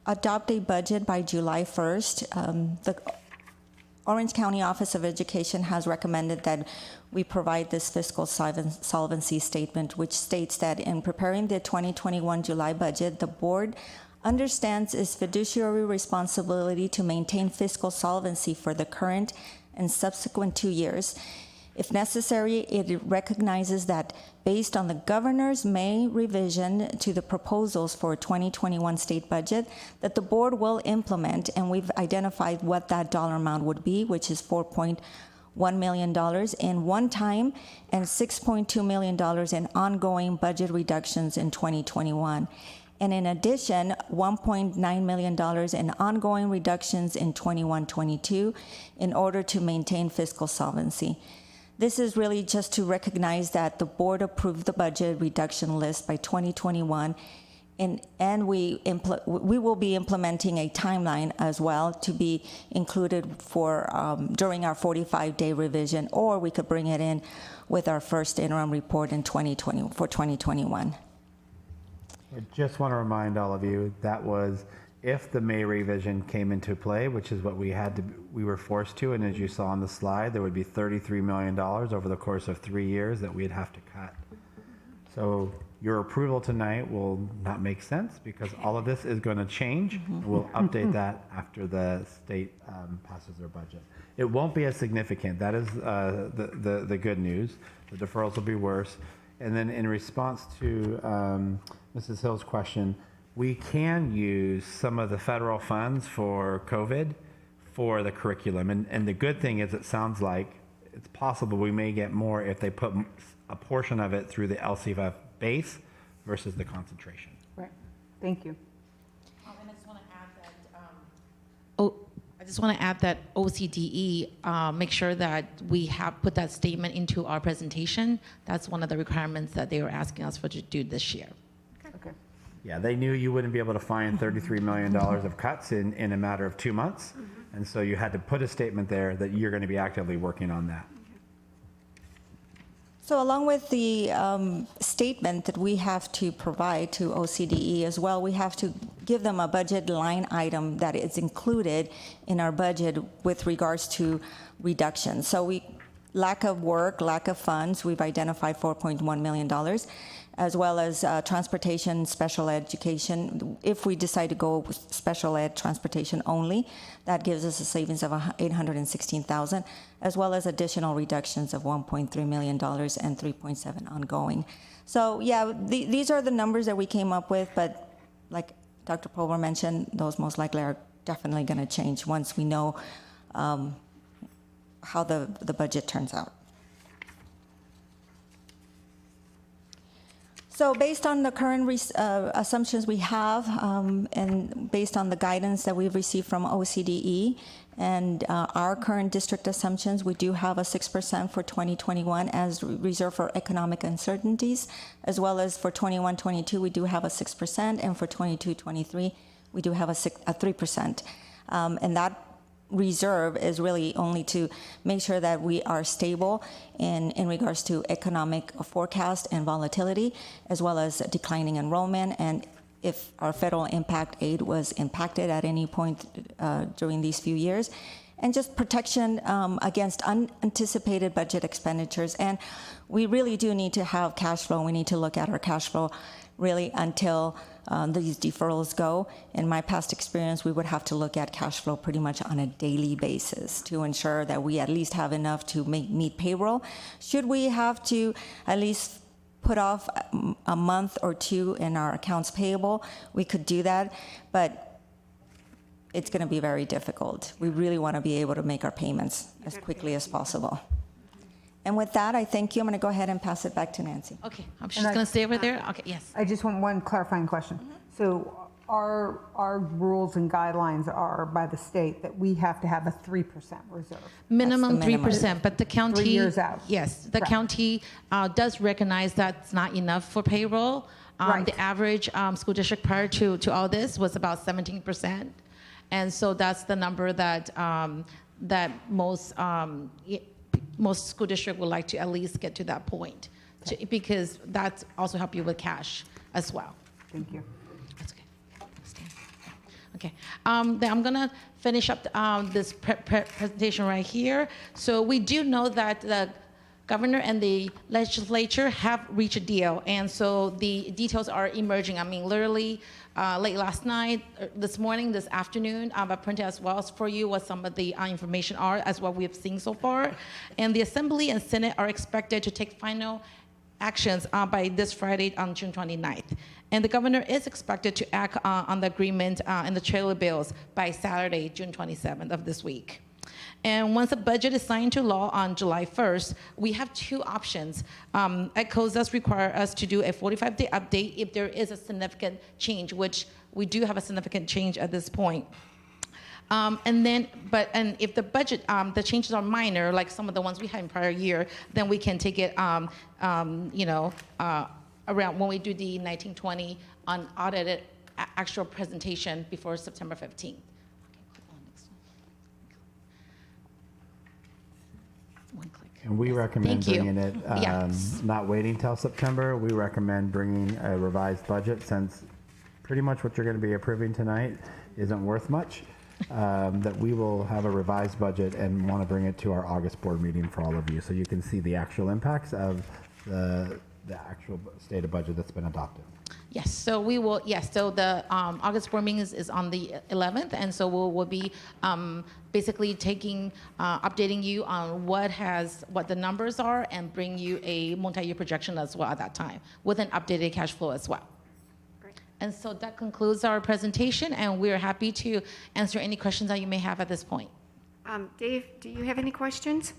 adopt a budget by July 1st, the Orange County Office of Education has recommended that we provide this fiscal solvency statement, which states that in preparing the 2021 July budget, the board understands its fiduciary responsibility to maintain fiscal solvency for the current and subsequent 2 years. If necessary, it recognizes that based on the governor's May revision to the proposals for 2021 state budget, that the board will implement, and we've identified what that dollar amount would be, which is $4.1 million in one-time and $6.2 million in ongoing budget reductions in 2021. And in addition, $1.9 million in ongoing reductions in 21-22 in order to maintain fiscal solvency. This is really just to recognize that the board approved the budget reduction list by 2021, and we will be implementing a timeline as well to be included for during our 45-day revision, or we could bring it in with our first interim report in 2021. I just want to remind all of you that was if the May revision came into play, which is what we were forced to, and as you saw on the slide, there would be $33 million over the course of 3 years that we'd have to cut. So your approval tonight will not make sense because all of this is going to change. We'll update that after the state passes their budget. It won't be as significant. That is the good news. The deferrals will be worse. And then in response to Mrs. Hill's question, we can use some of the federal funds for COVID for the curriculum. And the good thing is it sounds like it's possible we may get more if they put a portion of it through the LCFF base versus the concentration. Right. Thank you. And I just want to add that OCDE, make sure that we have put that statement into our presentation. That's one of the requirements that they were asking us to do this year. Okay. Yeah, they knew you wouldn't be able to find $33 million of cuts in a matter of 2 months. And so you had to put a statement there that you're going to be actively working on that. So along with the statement that we have to provide to OCDE as well, we have to give them a budget line item that is included in our budget with regards to reduction. So lack of work, lack of funds, we've identified $4.1 million, as well as transportation, special education. If we decide to go with special ed transportation only, that gives us a savings of $816,000, as well as additional reductions of $1.3 million and $3.7 ongoing. So yeah, these are the numbers that we came up with, but like Dr. Pulver mentioned, those most likely are definitely going to change once we know how the budget turns out. So based on the current assumptions we have, and based on the guidance that we've received from OCDE and our current district assumptions, we do have a 6% for 2021 as reserve for economic uncertainties, as well as for 21-22 we do have a 6%, and for 22-23 we do have a 3%. And that reserve is really only to make sure that we are stable in regards to economic forecast and volatility, as well as declining enrollment, and if our federal impact aid was impacted at any point during these few years, and just protection against unanticipated budget expenditures. And we really do need to have cash flow. We need to look at our cash flow really until these deferrals go. In my past experience, we would have to look at cash flow pretty much on a daily basis to ensure that we at least have enough to meet payroll. Should we have to at least put off a month or two in our accounts payable, we could do that, but it's going to be very difficult. We really want to be able to make our payments as quickly as possible. And with that, I thank you. I'm going to go ahead and pass it back to Nancy. Okay, I'm just going to stay over there. Okay, yes. I just want one clarifying question. So our rules and guidelines are by the state that we have to have a 3% reserve. Minimum 3%, but the county, 3 years out. Yes, the county does recognize that's not enough for payroll. Right. The average school district prior to all this was about 17%, and so that's the number that that most school district would like to at least get to that point, because that's also help you with cash as well. Thank you. That's okay. Stand. Okay. Then I'm gonna finish up this presentation right here. So we do know that the governor and the legislature have reached a deal, and so the details are emerging. I mean, literally late last night, this morning, this afternoon, I printed as well for you what some of the information are, as what we have seen so far. And the Assembly and Senate are expected to take final actions by this Friday on June 29th. And the governor is expected to act on the agreement and the trailer bills by Saturday, June 27th of this week. And once the budget is signed into law on July 1st, we have two options. ECHOS does require us to do a 45-day update if there is a significant change, which we do have a significant change at this point. And if the budget, the changes are minor, like some of the ones we had in prior year, then we can take it, around when we do the 1920 unaudited actual presentation before September 15th. And we recommend Thank you. bringing it, Yes. not waiting till September. We recommend bringing a revised budget, since pretty much what you're going to be approving tonight isn't worth much. That we will have a revised budget and want to bring it to our August board meeting for all of you, so you can see the actual impacts of the actual state of budget that's been adopted. Yes, so we will, yes, so the August board meeting is on the 11th, and so we'll be basically updating you on what the numbers are, and bring you a multi-year projection as well at that time, with an updated cash flow as well. Great. And so that concludes our presentation, and we're happy to answer any questions that you may have at this point. Dave, do you have any questions?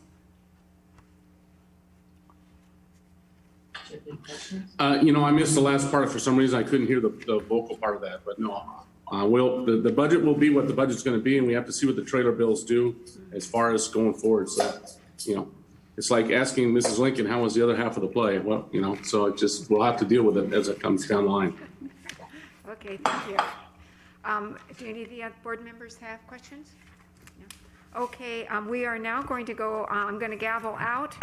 I missed the last part. For some reason, I couldn't hear the vocal part of that, but no. The budget will be what the budget's going to be, and we have to see what the trailer bills do as far as going forward. So, it's like asking Mrs. Lincoln, how was the other half of the play? Well, so we'll have to deal with it as it comes down the line. Okay, thank you. Do any of the board members have questions? No? Okay, we are now going to go, I'm going to gavel out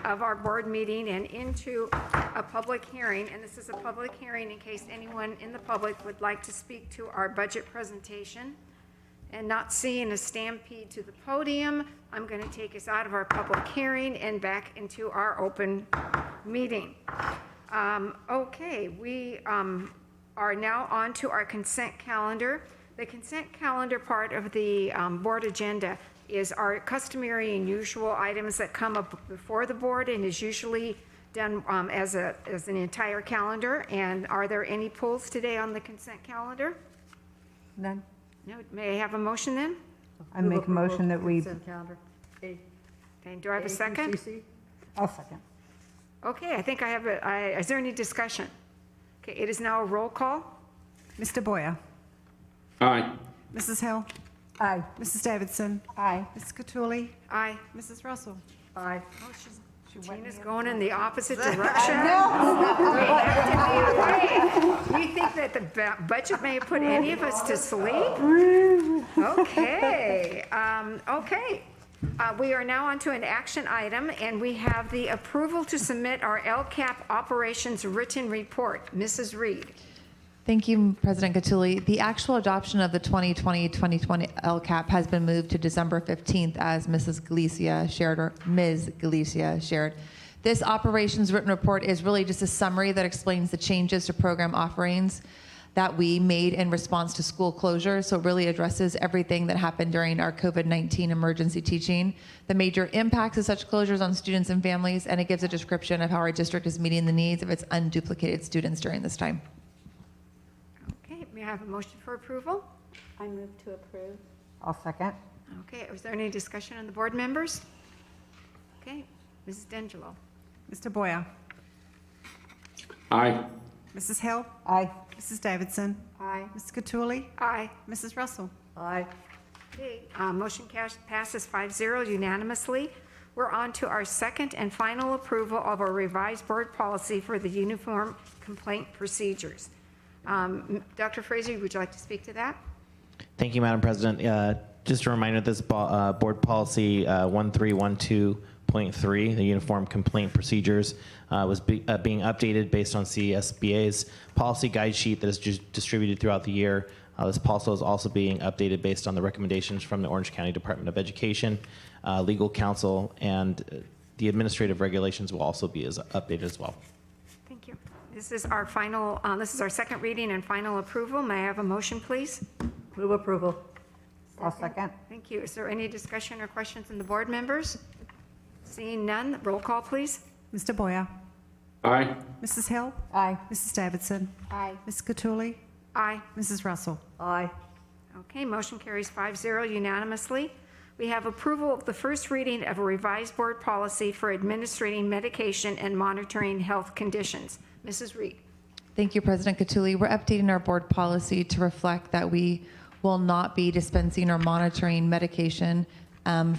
of our board meeting and into a public hearing. And this is a public hearing in case anyone in the public would like to speak to our budget presentation. And not seeing a stampede to the podium, I'm going to take us out of our public hearing and back into our open meeting. Okay, we are now on to our consent calendar. The consent calendar part of the board agenda is our customary and usual items that come up before the board, and is usually done as an entire calendar. And are there any pulls today on the consent calendar? None. No. May I have a motion then? I make a motion that we, Consent calendar. A. Okay, do I have a second? ACC. I'll second. Okay, I think I have is there any discussion? Okay, it is now a roll call. Mr. Boyer. Aye. Mrs. Hill. Aye. Mrs. Davidson. Aye. Mrs. Cattouli. Aye. Mrs. Russell. Aye. Tina's going in the opposite direction. We have to be awake. Do you think that the budget may have put any of us to sleep? Okay. Okay. We are now on to an action item, and we have the approval to submit our LCAP operations written report. Mrs. Reed. Thank you, President Cattouli. The actual adoption of the 2020 LCAP has been moved to December 15th, as Ms. Galicia shared. This operations written report is really just a summary that explains the changes to program offerings that we made in response to school closure. So it really addresses everything that happened during our COVID-19 emergency teaching, the major impacts of such closures on students and families, and it gives a description of how our district is meeting the needs of its unduplicated students during this time. May I have a motion for approval? I move to approve. I'll second. Okay, is there any discussion on the board members? Okay, Mrs. D'Angelo. Mr. Boyer. Aye. Mrs. Hill. Aye. Mrs. Davidson. Aye. Mrs. Cattouli. Aye. Mrs. Russell. Aye. Okay, motion passes 5-0 unanimously. We're on to our second and final approval of our revised board policy for the uniform complaint procedures. Dr. Fraser, would you like to speak to that? Thank you, Madam President. Just a reminder, this board policy 1312.0 14.3, the Uniform Complaint Procedures, was being updated based on CSBA's policy guide sheet that is distributed throughout the year. This policy is also being updated based on the recommendations from the Orange County Department of Education, legal counsel, and the administrative regulations will also be updated as well. Thank you. This is our final, this is our second reading and final approval. May I have a motion, please? Move approval. I'll second. Thank you. Is there any discussion or questions in the board members? Seeing none, roll call, please. Mr. Boyer. Aye. Mrs. Hill. Aye. Mrs. Davidson. Aye. Ms. Cattouli. Aye. Mrs. Russell. Aye. Okay, motion carries 5-0 unanimously. We have approval of the first reading of a revised board policy for administering medication and monitoring health conditions. Mrs. Reed. Thank you, President Cattouli. We're updating our board policy to reflect that we will not be dispensing or monitoring medication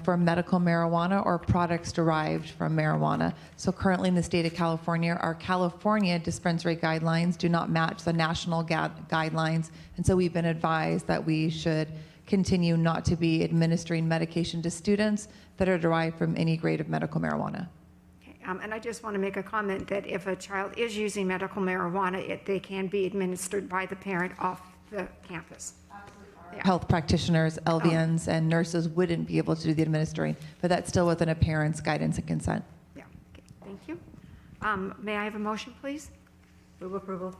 for medical marijuana or products derived from marijuana. So currently in the state of California, our California dispensary guidelines do not match the national guidelines. And so we've been advised that we should continue not to be administering medication to students that are derived from any grade of medical marijuana. And I just want to make a comment that if a child is using medical marijuana, they can be administered by the parent off the campus. Yeah. Health practitioners, LVNs, and nurses wouldn't be able to do the administering, but that's still within a parent's guidance and consent. Yeah, okay. Thank you. May I have a motion, please? Move approval.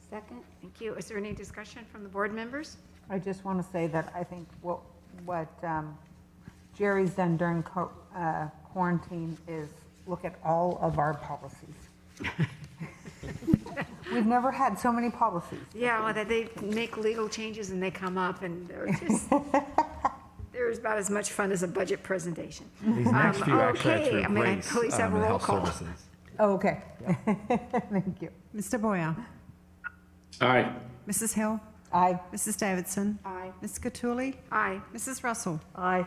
Second. Thank you. Is there any discussion from the board members? I just want to say that I think what Jerry's done during quarantine is look at all of our policies. We've never had so many policies. Yeah, well, they make legal changes and they come up and they're about as much fun as a budget presentation. These next few actually have to Okay, I mean, replace please have a roll health call. services. Oh, okay. Thank you. Mr. Boyer. Aye. Mrs. Hill. Aye. Mrs. Davidson. Aye. Ms. Cattouli. Aye. Mrs. Russell. Aye.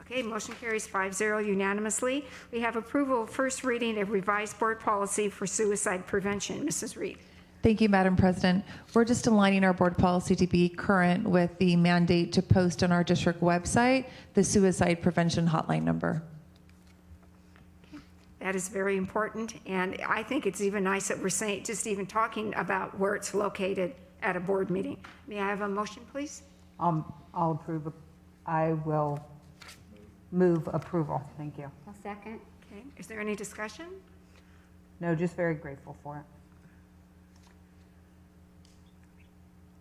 Okay, motion carries 5-0 unanimously. We have approval of first reading of revised board policy for suicide prevention. Mrs. Reed. Thank you, Madam President. We're just aligning our board policy to be current with the mandate to post on our district website the suicide prevention hotline number. That is very important, and I think it's even nice that we're saying, just even talking about where it's located at a board meeting. May I have a motion, please? I'll approve. I will move approval. Thank you. A second. Okay, is there any discussion? No, just very grateful for it.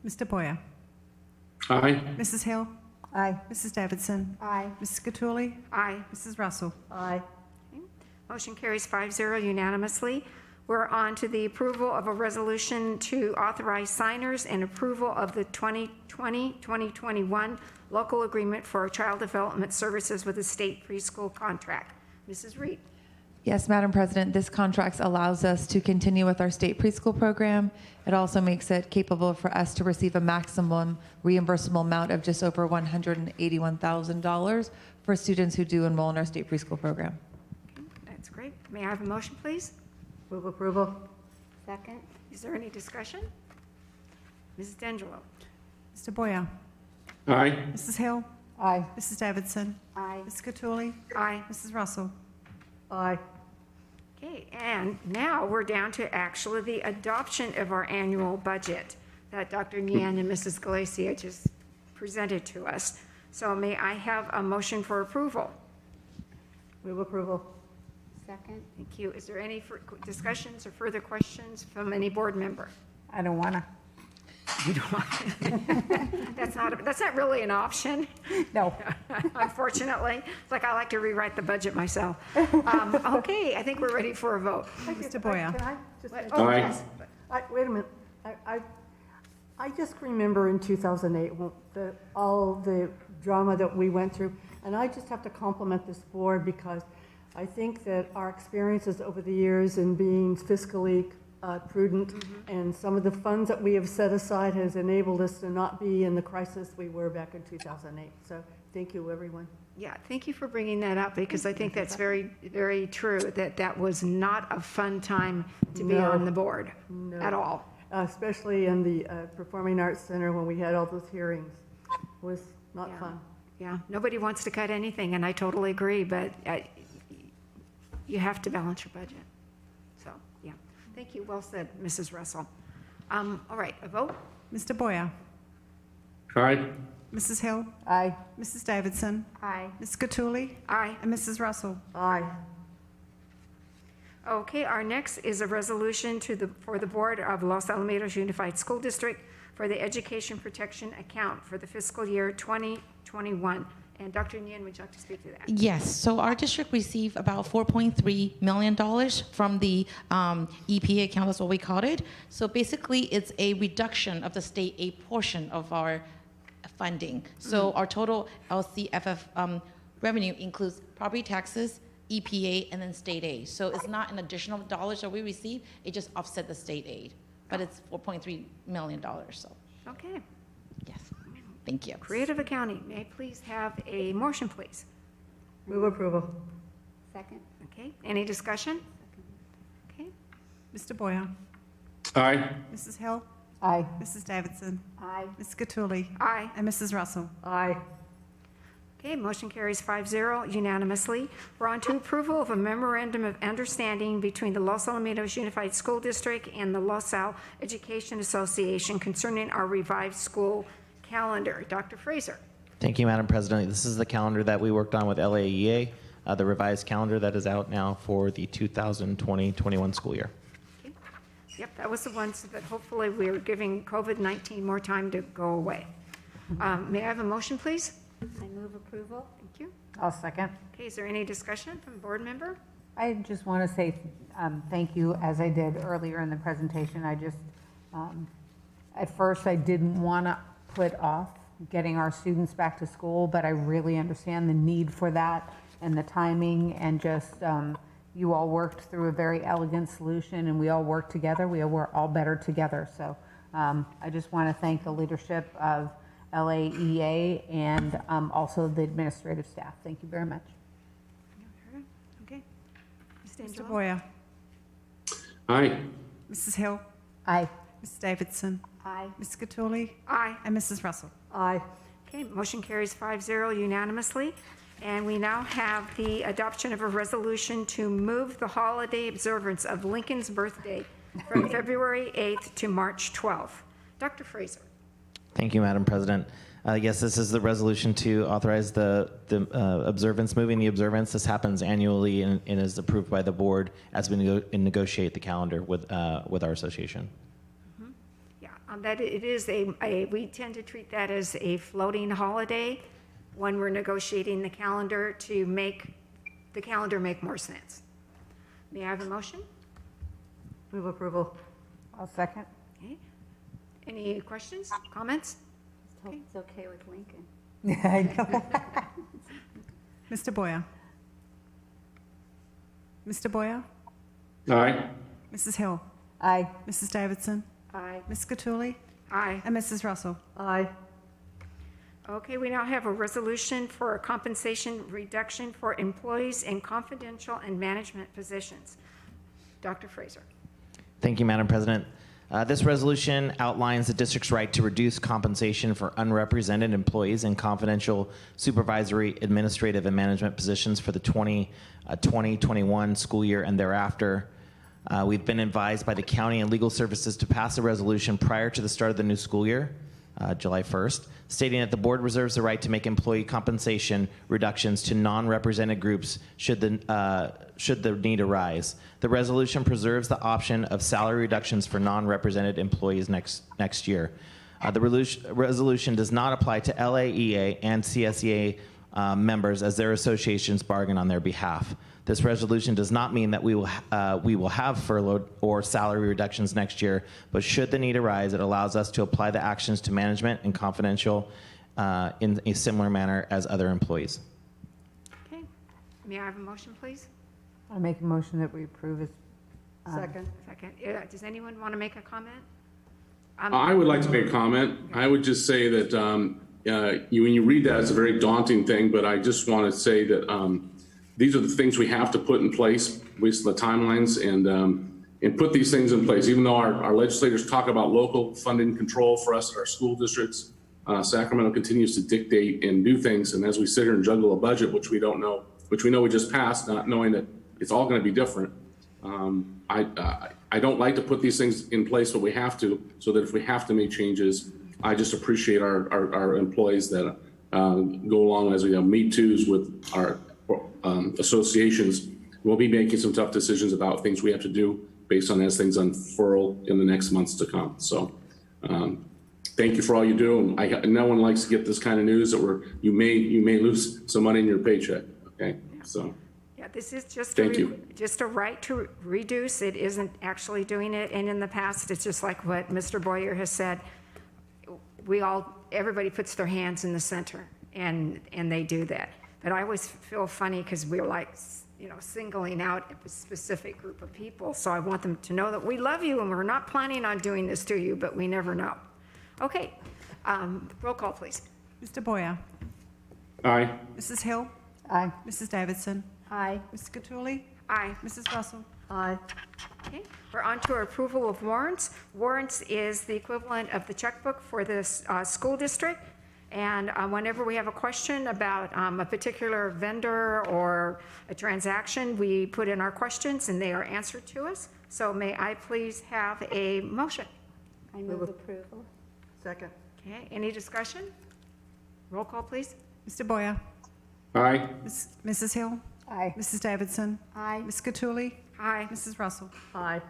Mr. Boyer. Aye. Mrs. Hill. Aye. Mrs. Davidson. Aye. Mrs. Cattouli. Aye. Mrs. Russell. Aye. Motion carries 5-0 unanimously. We're on to the approval of a resolution to authorize signers and approval of the 2020-2021 local agreement for child development services with a state preschool contract. Mrs. Reed. Yes, Madam President, this contract allows us to continue with our state preschool program. It also makes it capable for us to receive a maximum reimbursable amount of just over $181,000 for students who do enroll in our state preschool program. That's great. May I have a motion, please? Move approval. Second. Is there any discussion? Mrs. D'Angelo. Mr. Boyer. Aye. Mrs. Hill. Aye. Mrs. Davidson. Aye. Ms. Cattouli. Aye. Mrs. Russell. Aye. Okay, and now we're down to actually the adoption of our annual budget that Dr. Nian and Mrs. Galicia just presented to us. So may I have a motion for approval? Move approval. Second. Thank you. Is there any discussions or further questions from any board member? I don't want to. You don't want that's not really an option. No. Unfortunately. It's like I like to rewrite the budget myself. Okay, I think we're ready for a vote. Mr. Boyer. Can I just? Oh, yes. Wait a minute. I just remember in 2008, all the drama that we went through, and I just have to compliment this board because I think that our experiences over the years in being fiscally prudent and some of the funds that we have set aside has enabled us to not be in the crisis we were back in 2008. So thank you, everyone. Yeah, thank you for bringing that up because I think that's very, very true, that was not a fun time to be on the board at all. Especially in the Performing Arts Center when we had all those hearings. It was not fun. Yeah, nobody wants to cut anything, and I totally agree, but you have to balance your budget. So, yeah. Thank you. Well said, Mrs. Russell. All right, a vote? Mr. Boyer, Aye. Mrs. Hill, Aye. Mrs. Davidson, Aye. Ms. Cattouli, Aye. and Mrs. Russell. Aye. Okay, our next is a resolution for the Board of Los Alamitos Unified School District for the Education Protection Account for the fiscal year 2021. And Dr. Nguyen, would you like to speak to that? Yes, so our district received about $4.3 million from the EPA account, that's what we called it. So basically, it's a reduction of the state aid portion of our funding. So our total LCFF revenue includes property taxes, EPA, and then state aid. So it's not an additional dollars that we receive, it just offset the state aid. But it's $4.3 million, so, Okay, yes, thank you. creative accounting. May I please have a motion, please? Move approval. Second. Okay, any discussion? Okay, Mr. Boyer, Aye. Mrs. Hill, Aye. Mrs. Davidson, Aye. Ms. Cattouli, aye. and Mrs. Russell. Aye. Okay, motion carries 5-0 unanimously. We're on to approval of a memorandum of understanding between the Los Alamitos Unified School District and the Los Al Education Association concerning our revised school calendar. Dr. Fraser. Thank you, Madam President. This is the calendar that we worked on with LAEA, the revised calendar that is out now for the 2020-21 school year. Okay. Yep, that was the ones that hopefully we were giving COVID-19 more time to go away. May I have a motion, please? I move approval. Thank you. I'll second. Okay, is there any discussion from a board member? I just want to say thank you, as I did earlier in the presentation. I just, at first, I didn't want to put off getting our students back to school, but I really understand the need for that and the timing, and just you all worked through a very elegant solution, and we all worked together. We were all better together. So I just want to thank the leadership of LAEA and also the administrative staff. Thank you very much. Okay. Mr. Boyer, Aye. Mrs. Hill, Aye. Ms. Davidson, Aye. Ms. Cattouli, Aye. and Mrs. Russell. Aye. Okay, motion carries 5-0 unanimously. And we now have the adoption of a resolution to move the holiday observance of Lincoln's birthday from February 8th to March 12th. Dr. Fraser. Thank you, Madam President. Yes, this is the resolution to authorize the observance, moving the observance. This happens annually and is approved by the board as we negotiate the calendar with our association. Yeah, that it is we tend to treat that as a floating holiday when we're negotiating the calendar to make the calendar make more sense. May I have a motion? Move approval. I'll second. Okay. Any questions, comments? Hope it's okay with Lincoln. Mr. Boyer, Mr. Boyer, Aye. Mrs. Hill, Aye. Mrs. Davidson, Aye. Ms. Cattouli, Aye. and Mrs. Russell. Aye. Okay, we now have a resolution for a compensation reduction for employees in confidential and management positions. Dr. Fraser. Thank you, Madam President. This resolution outlines the district's right to reduce compensation for unrepresented employees in confidential supervisory, administrative, and management positions for the 2020-21 school year and thereafter. We've been advised by the county and legal services to pass a resolution prior to the start of the new school year, July 1st, stating that the board reserves the right to make employee compensation reductions to non-represented groups should the need arise. The resolution preserves the option of salary reductions for non-represented employees next year. The resolution does not apply to LAEA and CSEA members as their associations bargain on their behalf. This resolution does not mean that we will have furlough or salary reductions next year, but should the need arise, it allows us to apply the actions to management and confidential in a similar manner as other employees. Okay, may I have a motion, please? I make a motion that we approve as. Second. Second. Does anyone want to make a comment? I would like to make a comment. I would just say that when you read that, it's a very daunting thing, but I just want to say that these are the things we have to put in place based on the timelines and put these things in place. Even though our legislators talk about local funding control for us at our school districts, Sacramento continues to dictate and do things. And as we sit here and juggle a budget, which we don't know, which we know we just passed, not knowing that it's all going to be different. I don't like to put these things in place, but we have to, so that if we have to make changes, I just appreciate our employees that go along as we have meet twos with our associations. We'll be making some tough decisions about things we have to do based on as things unfurl in the next months to come. So thank you for all you do. No one likes to get this kind of news that you may lose some money in your paycheck. Okay, so. Yeah, this is just Thank a right to reduce. It isn't actually doing it. And in the past, it's just like what Mr. Boyer has said. Everybody puts their hands in the center, and they do that. But I always feel funny because we're like, singling out a specific group of people. So I want them to know that we love you and we're not planning on doing this to you, but we never know. Okay, roll call, please. Mr. Boyer. Aye. Mrs. Hill. Aye. Mrs. Davidson. Aye. Mrs. Cattouli. Aye. Mrs. Russell. Aye. Okay, we're on to our approval of warrants. Warrants is the equivalent of the checkbook for this school district. And whenever we have a question about a particular vendor or a transaction, we put in our questions and they are answered to us. So may I please have a motion? I move approval. Second. Okay, any discussion? Roll call, please. Mr. Boyer. Aye. Mrs. Hill. Aye. Mrs. Davidson. Aye. Ms. Cattouli. Aye. Mrs. Russell. Aye.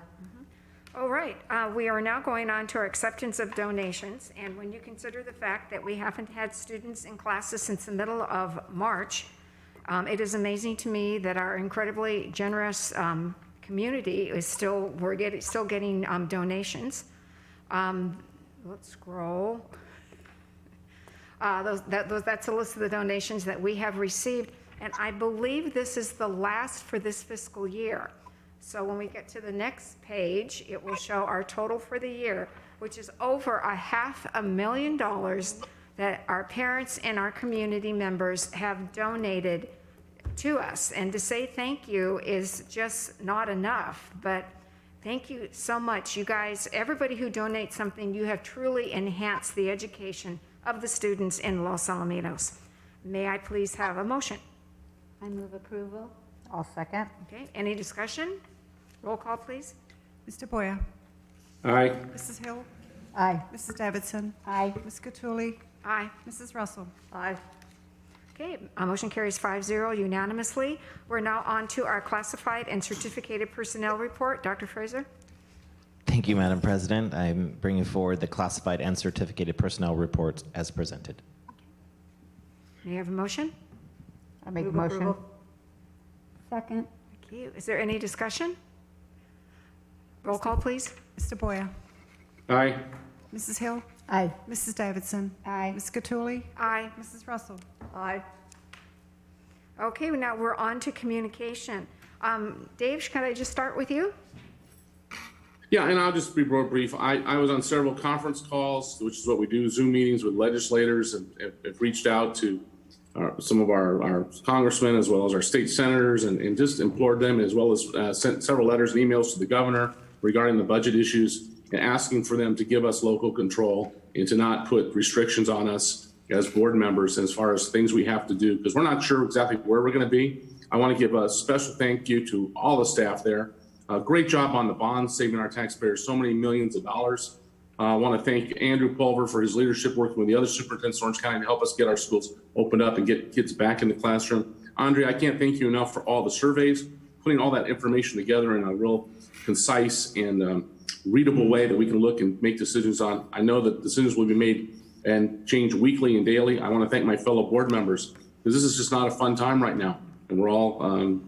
All right, we are now going on to our acceptance of donations. And when you consider the fact that we haven't had students in classes since the middle of March, it is amazing to me that our incredibly generous community is still getting donations. Let's scroll. That's a list of the donations that we have received. And I believe this is the last for this fiscal year. So when we get to the next page, it will show our total for the year, which is over $500,000 that our parents and our community members have donated to us. And to say thank you is just not enough, but thank you so much. You guys, everybody who donates something, you have truly enhanced the education of the students in Los Alamitos. May I please have a motion? I move approval. I'll second. Okay, any discussion? Roll call, please. Mr. Boyer. Aye. Mrs. Hill. Aye. Mrs. Davidson. Aye. Ms. Cattouli. Aye. Mrs. Russell. Aye. Okay, motion carries 5-0 unanimously. We're now on to our classified and certificated personnel report. Dr. Fraser? Thank you, Madam President. I'm bringing forward the classified and certificated personnel reports as presented. May I have a motion? I make a Move motion. approval. Second. Thank you. Is there any discussion? Roll call, please. Mr. Boyer. Aye. Mrs. Hill. Aye. Mrs. Davidson. Aye. Ms. Cattouli. Aye. Mrs. Russell. Aye. Okay, now we're on to communication. Dave, can I just start with you? Yeah, and I'll just be real brief. I was on several conference calls, which is what we do, Zoom meetings with legislators, and have reached out to some of our congressmen as well as our state senators and just implored them, as well as sent several letters and emails to the governor regarding the budget issues and asking for them to give us local control and to not put restrictions on us as board members as far as things we have to do, because we're not sure exactly where we're going to be. I want to give a special thank you to all the staff there. Great job on the bonds, saving our taxpayers so many millions of dollars. I want to thank Andrew Pulver for his leadership working with the other superintendents in Orange County to help us get our schools opened up and get kids back in the classroom. Andre, I can't thank you enough for all the surveys, putting all that information together in a real concise and readable way that we can look and make decisions on. I know that decisions will be made and change weekly and daily. I want to thank my fellow board members, because this is just not a fun time right now. And we're all,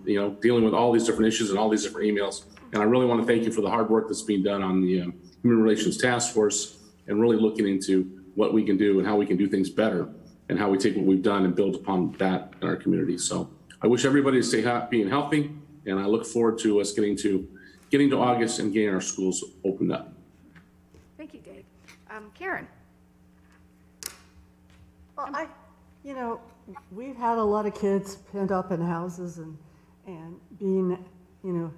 dealing with all these different issues and all these different emails. And I really want to thank you for the hard work that's being done on the Human Relations Task Force and really looking into what we can do and how we can do things better and how we take what we've done and build upon that in our community. So I wish everybody to stay happy and healthy. And I look forward to us getting to August and getting our schools opened up. Thank you, Dave. Karen? Well, we've had a lot of kids penned up in houses and being,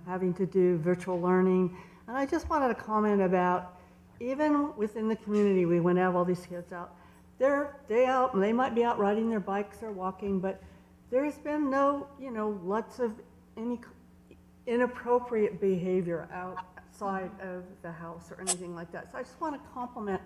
having to do virtual learning. And I just wanted to comment about, even within the community, we went to have all these kids out, they're day out, they might be out riding their bikes or walking, but there's been no, lots of any inappropriate behavior outside of the house or anything like that. So I just want to compliment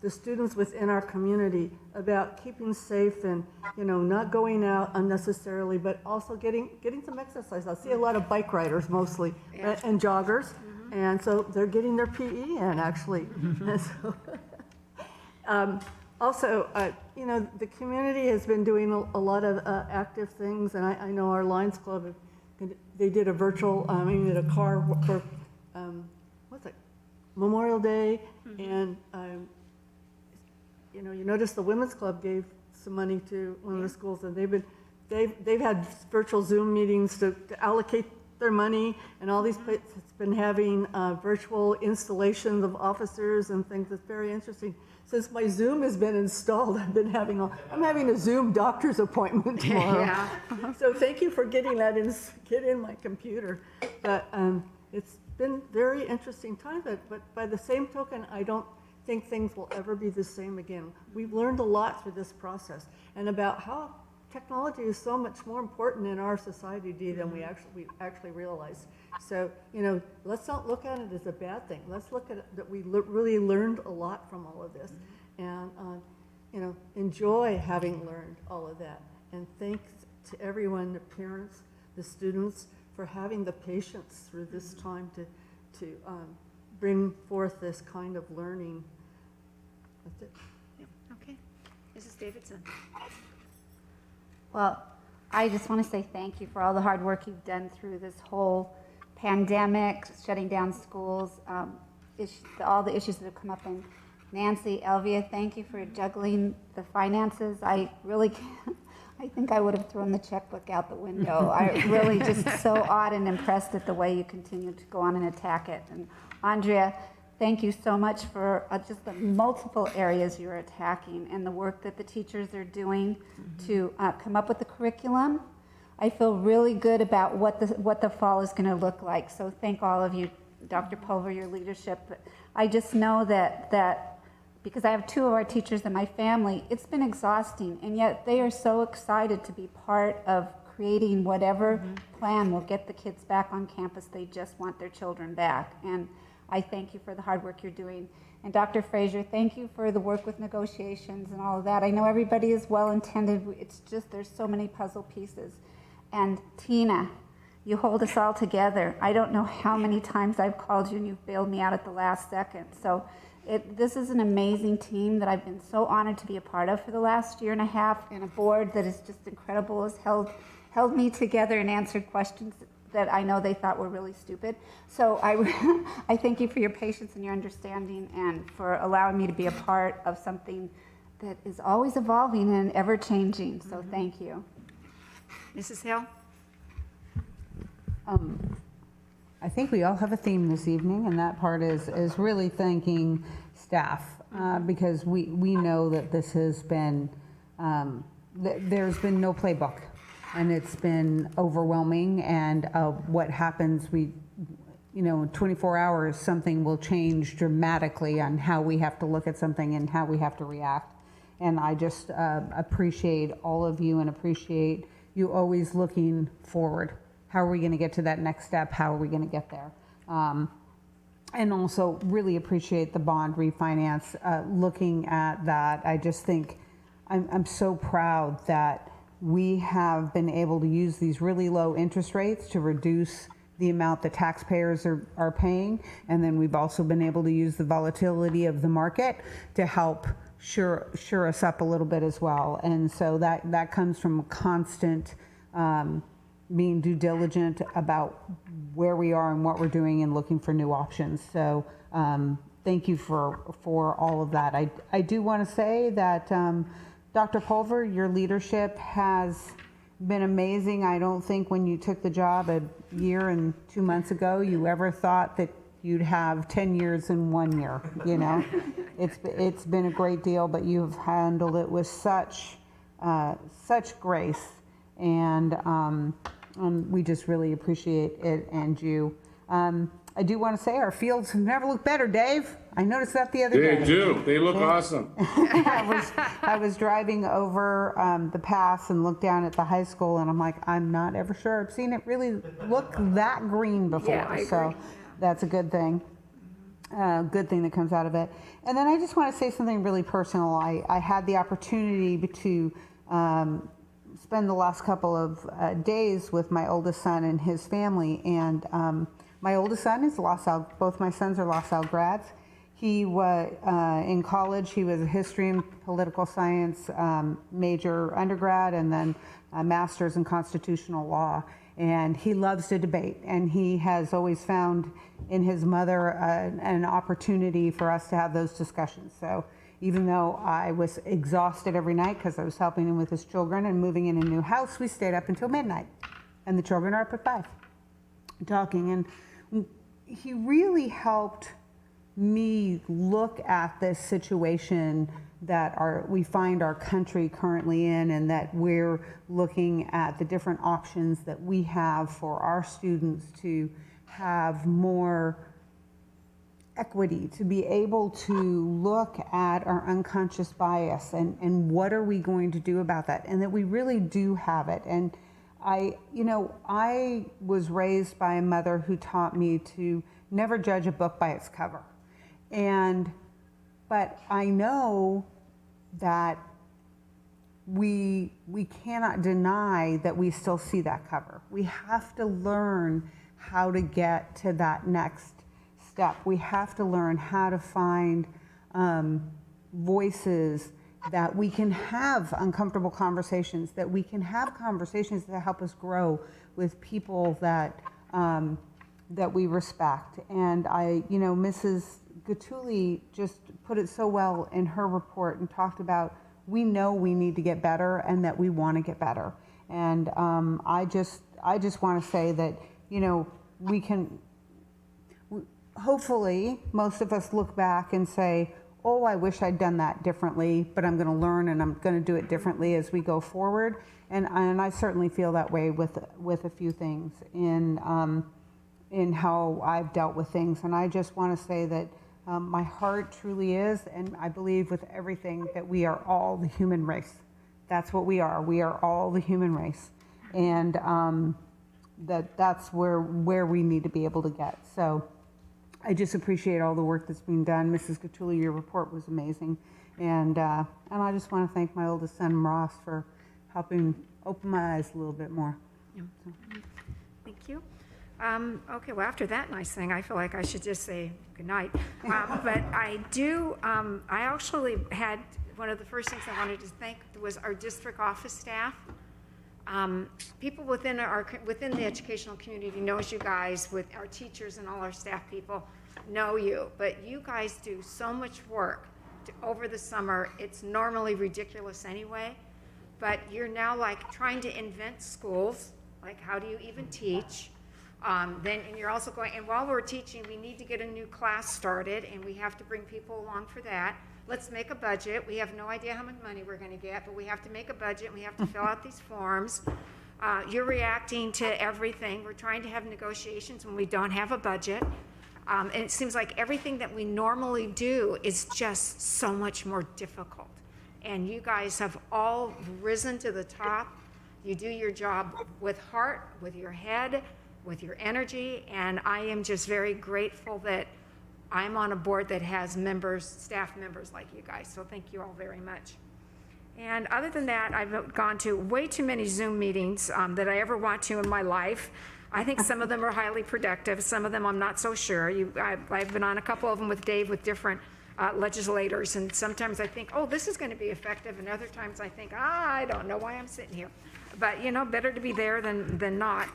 the students within our community about keeping safe and, not going out unnecessarily, but also getting some exercise. I see a lot of bike riders mostly, and joggers, and so they're getting their PE in, actually. And so, also, the community has been doing a lot of active things, and I know our Lions Club, they did a virtual, a car for, Memorial Day, and you notice the Women's Club gave some money to one of the schools, and they've had virtual Zoom meetings to allocate their money, and all these places been having virtual installations of officers and things. It's very interesting. Since my Zoom has been installed, I'm having a Zoom doctor's appointment tomorrow. Yeah. So thank you for getting that get in my computer. But it's been very interesting time, but by the same token, I don't think things will ever be the same again. We've learned a lot through this process, and about how technology is so much more important in our society than we actually realize. So, let's not look at it as a bad thing. Let's look at it that we really learned a lot from all of this, and enjoy having learned all of that. And thanks to everyone, the parents, the students, for having the patience through this time to bring forth this kind of learning. That's it. Yeah. Okay. Mrs. Davidson. Well, I just want to say thank you for all the hard work you've done through this whole pandemic, shutting down schools, all the issues that have come up. And Nancy, Elvia, thank you for juggling the finances. I really can't. I think I would have thrown the checkbook out the window. I really just so awed and impressed at the way you continue to go on and attack it. And Andrea, thank you so much for just the multiple areas you're attacking and the work that the teachers are doing to come up with the curriculum. I feel really good about what the fall is going to look like. So thank all of you, Dr. Pulver, your leadership. I just know that because I have two of our teachers in my family, it's been exhausting, and yet they are so excited to be part of creating whatever plan will get the kids back on campus. They just want their children back, and I thank you for the hard work you're doing. And Dr. Frazier, thank you for the work with negotiations and all of that. I know everybody is well-intended. It's just there's so many puzzle pieces. And Tina, you hold us all together. I don't know how many times I've called you and you've bailed me out at the last second. So this is an amazing team that I've been so honored to be a part of for the last year and a half, and a board that is just incredible, has held me together and answered questions that I know they thought were really stupid. So I thank you for your patience and your understanding, and for allowing me to be a part of something that is always evolving and ever changing. So thank you. Mrs. Hill? I think we all have a theme this evening, and that part is really thanking staff, because we know that this has been, there's been no playbook, and it's been overwhelming, and what happens, in 24 hours, something will change dramatically on how we have to look at something and how we have to react. And I just appreciate all of you, and appreciate you always looking forward. How are we going to get to that next step? How are we going to get there? And also really appreciate the bond refinance, looking at that. I just think I'm so proud that we have been able to use these really low interest rates to reduce the amount that taxpayers are paying. And then we've also been able to use the volatility of the market to help sure us up a little bit as well. And so that comes from a constant being due diligent about where we are and what we're doing, and looking for new options. So thank you for all of that. I do want to say that Dr. Pulver, your leadership has been amazing. I don't think when you took the job a year and 2 months ago, you ever thought that you'd have 10 years in 1 year, It's been a great deal, but you've handled it with such grace, and we just really appreciate it and you. I do want to say our fields have never looked better, Dave. I noticed that the other day. They do. They look awesome. I was driving over the pass and looked down at the high school, and I'm like, I'm not ever sure I've seen it really look that green before. Yeah, I so agree. that's a good thing. Good thing that comes out of it. And then I just want to say something really personal. I had the opportunity to spend the last couple of days with my oldest son and his family. And my oldest son is both my sons are La Salle grads. He was in college. He was a history and political science major undergrad, and then a master's in constitutional law. And he loves to debate, and he has always found in his mother an opportunity for us to have those discussions. So even though I was exhausted every night because I was helping him with his children and moving in a new house, we stayed up until midnight, and the children are up at 5 talking. And he really helped me look at this situation that we find our country currently in, and that we're looking at the different options that we have for our students to have more equity, to be able to look at our unconscious bias and what are we going to do about that, and that we really do have it. And I was raised by a mother who taught me to never judge a book by its cover. But I know that we cannot deny that we still see that cover. We have to learn how to get to that next step. We have to learn how to find voices that we can have uncomfortable conversations, that we can have conversations that help us grow with people that we respect. And Mrs. Gattuli just put it so well in her report and talked about, we know we need to get better and that we want to get better. And I just want to say that, we can, hopefully most of us look back and say, oh, I wish I'd done that differently, but I'm going to learn and I'm going to do it differently as we go forward. And I certainly feel that way with a few things in how I've dealt with things. And I just want to say that my heart truly is, and I believe with everything, that we are all the human race. That's what we are. We are all the human race. And that's where we need to be able to get. So I just appreciate all the work that's being done. Mrs. Gattuli, your report was amazing. And I just want to thank my oldest son, Ross, for helping open my eyes a little bit more. Yeah. Thank you. Okay, well, after that nice thing, I feel like I should just say good night. But I actually had, one of the first things I wanted to thank was our district office staff. People within the educational community knows you guys, with our teachers and all our staff people know you, but you guys do so much work over the summer. It's normally ridiculous anyway, but you're now like trying to invent schools, like how do you even teach? And you're also going, and while we're teaching, we need to get a new class started, and we have to bring people along for that. Let's make a budget. We have no idea how much money we're going to get, but we have to make a budget, and we have to fill out these forms. You're reacting to everything. We're trying to have negotiations when we don't have a budget. And it seems like everything that we normally do is just so much more difficult. And you guys have all risen to the top. You do your job with heart, with your head, with your energy, and I am just very grateful that I'm on a board that has staff members like you guys, so thank you all very much. And other than that, I've gone to way too many Zoom meetings that I ever want to in my life. I think some of them are highly productive, some of them I'm not so sure. I've been on a couple of them with Dave with different legislators, and sometimes I think, oh, this is going to be effective, and other times I think, I don't know why I'm sitting here. But better to be there than not.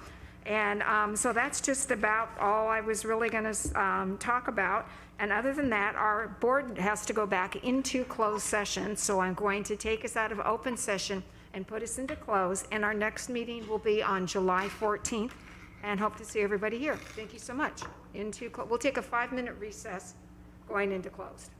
And so that's just about all I was really going to talk about. And other than that, our board has to go back into closed session. So I'm going to take us out of open session and put us into closed. And our next meeting will be on July 14th. And hope to see everybody here. Thank you so much. We'll take a 5-minute recess going into closed.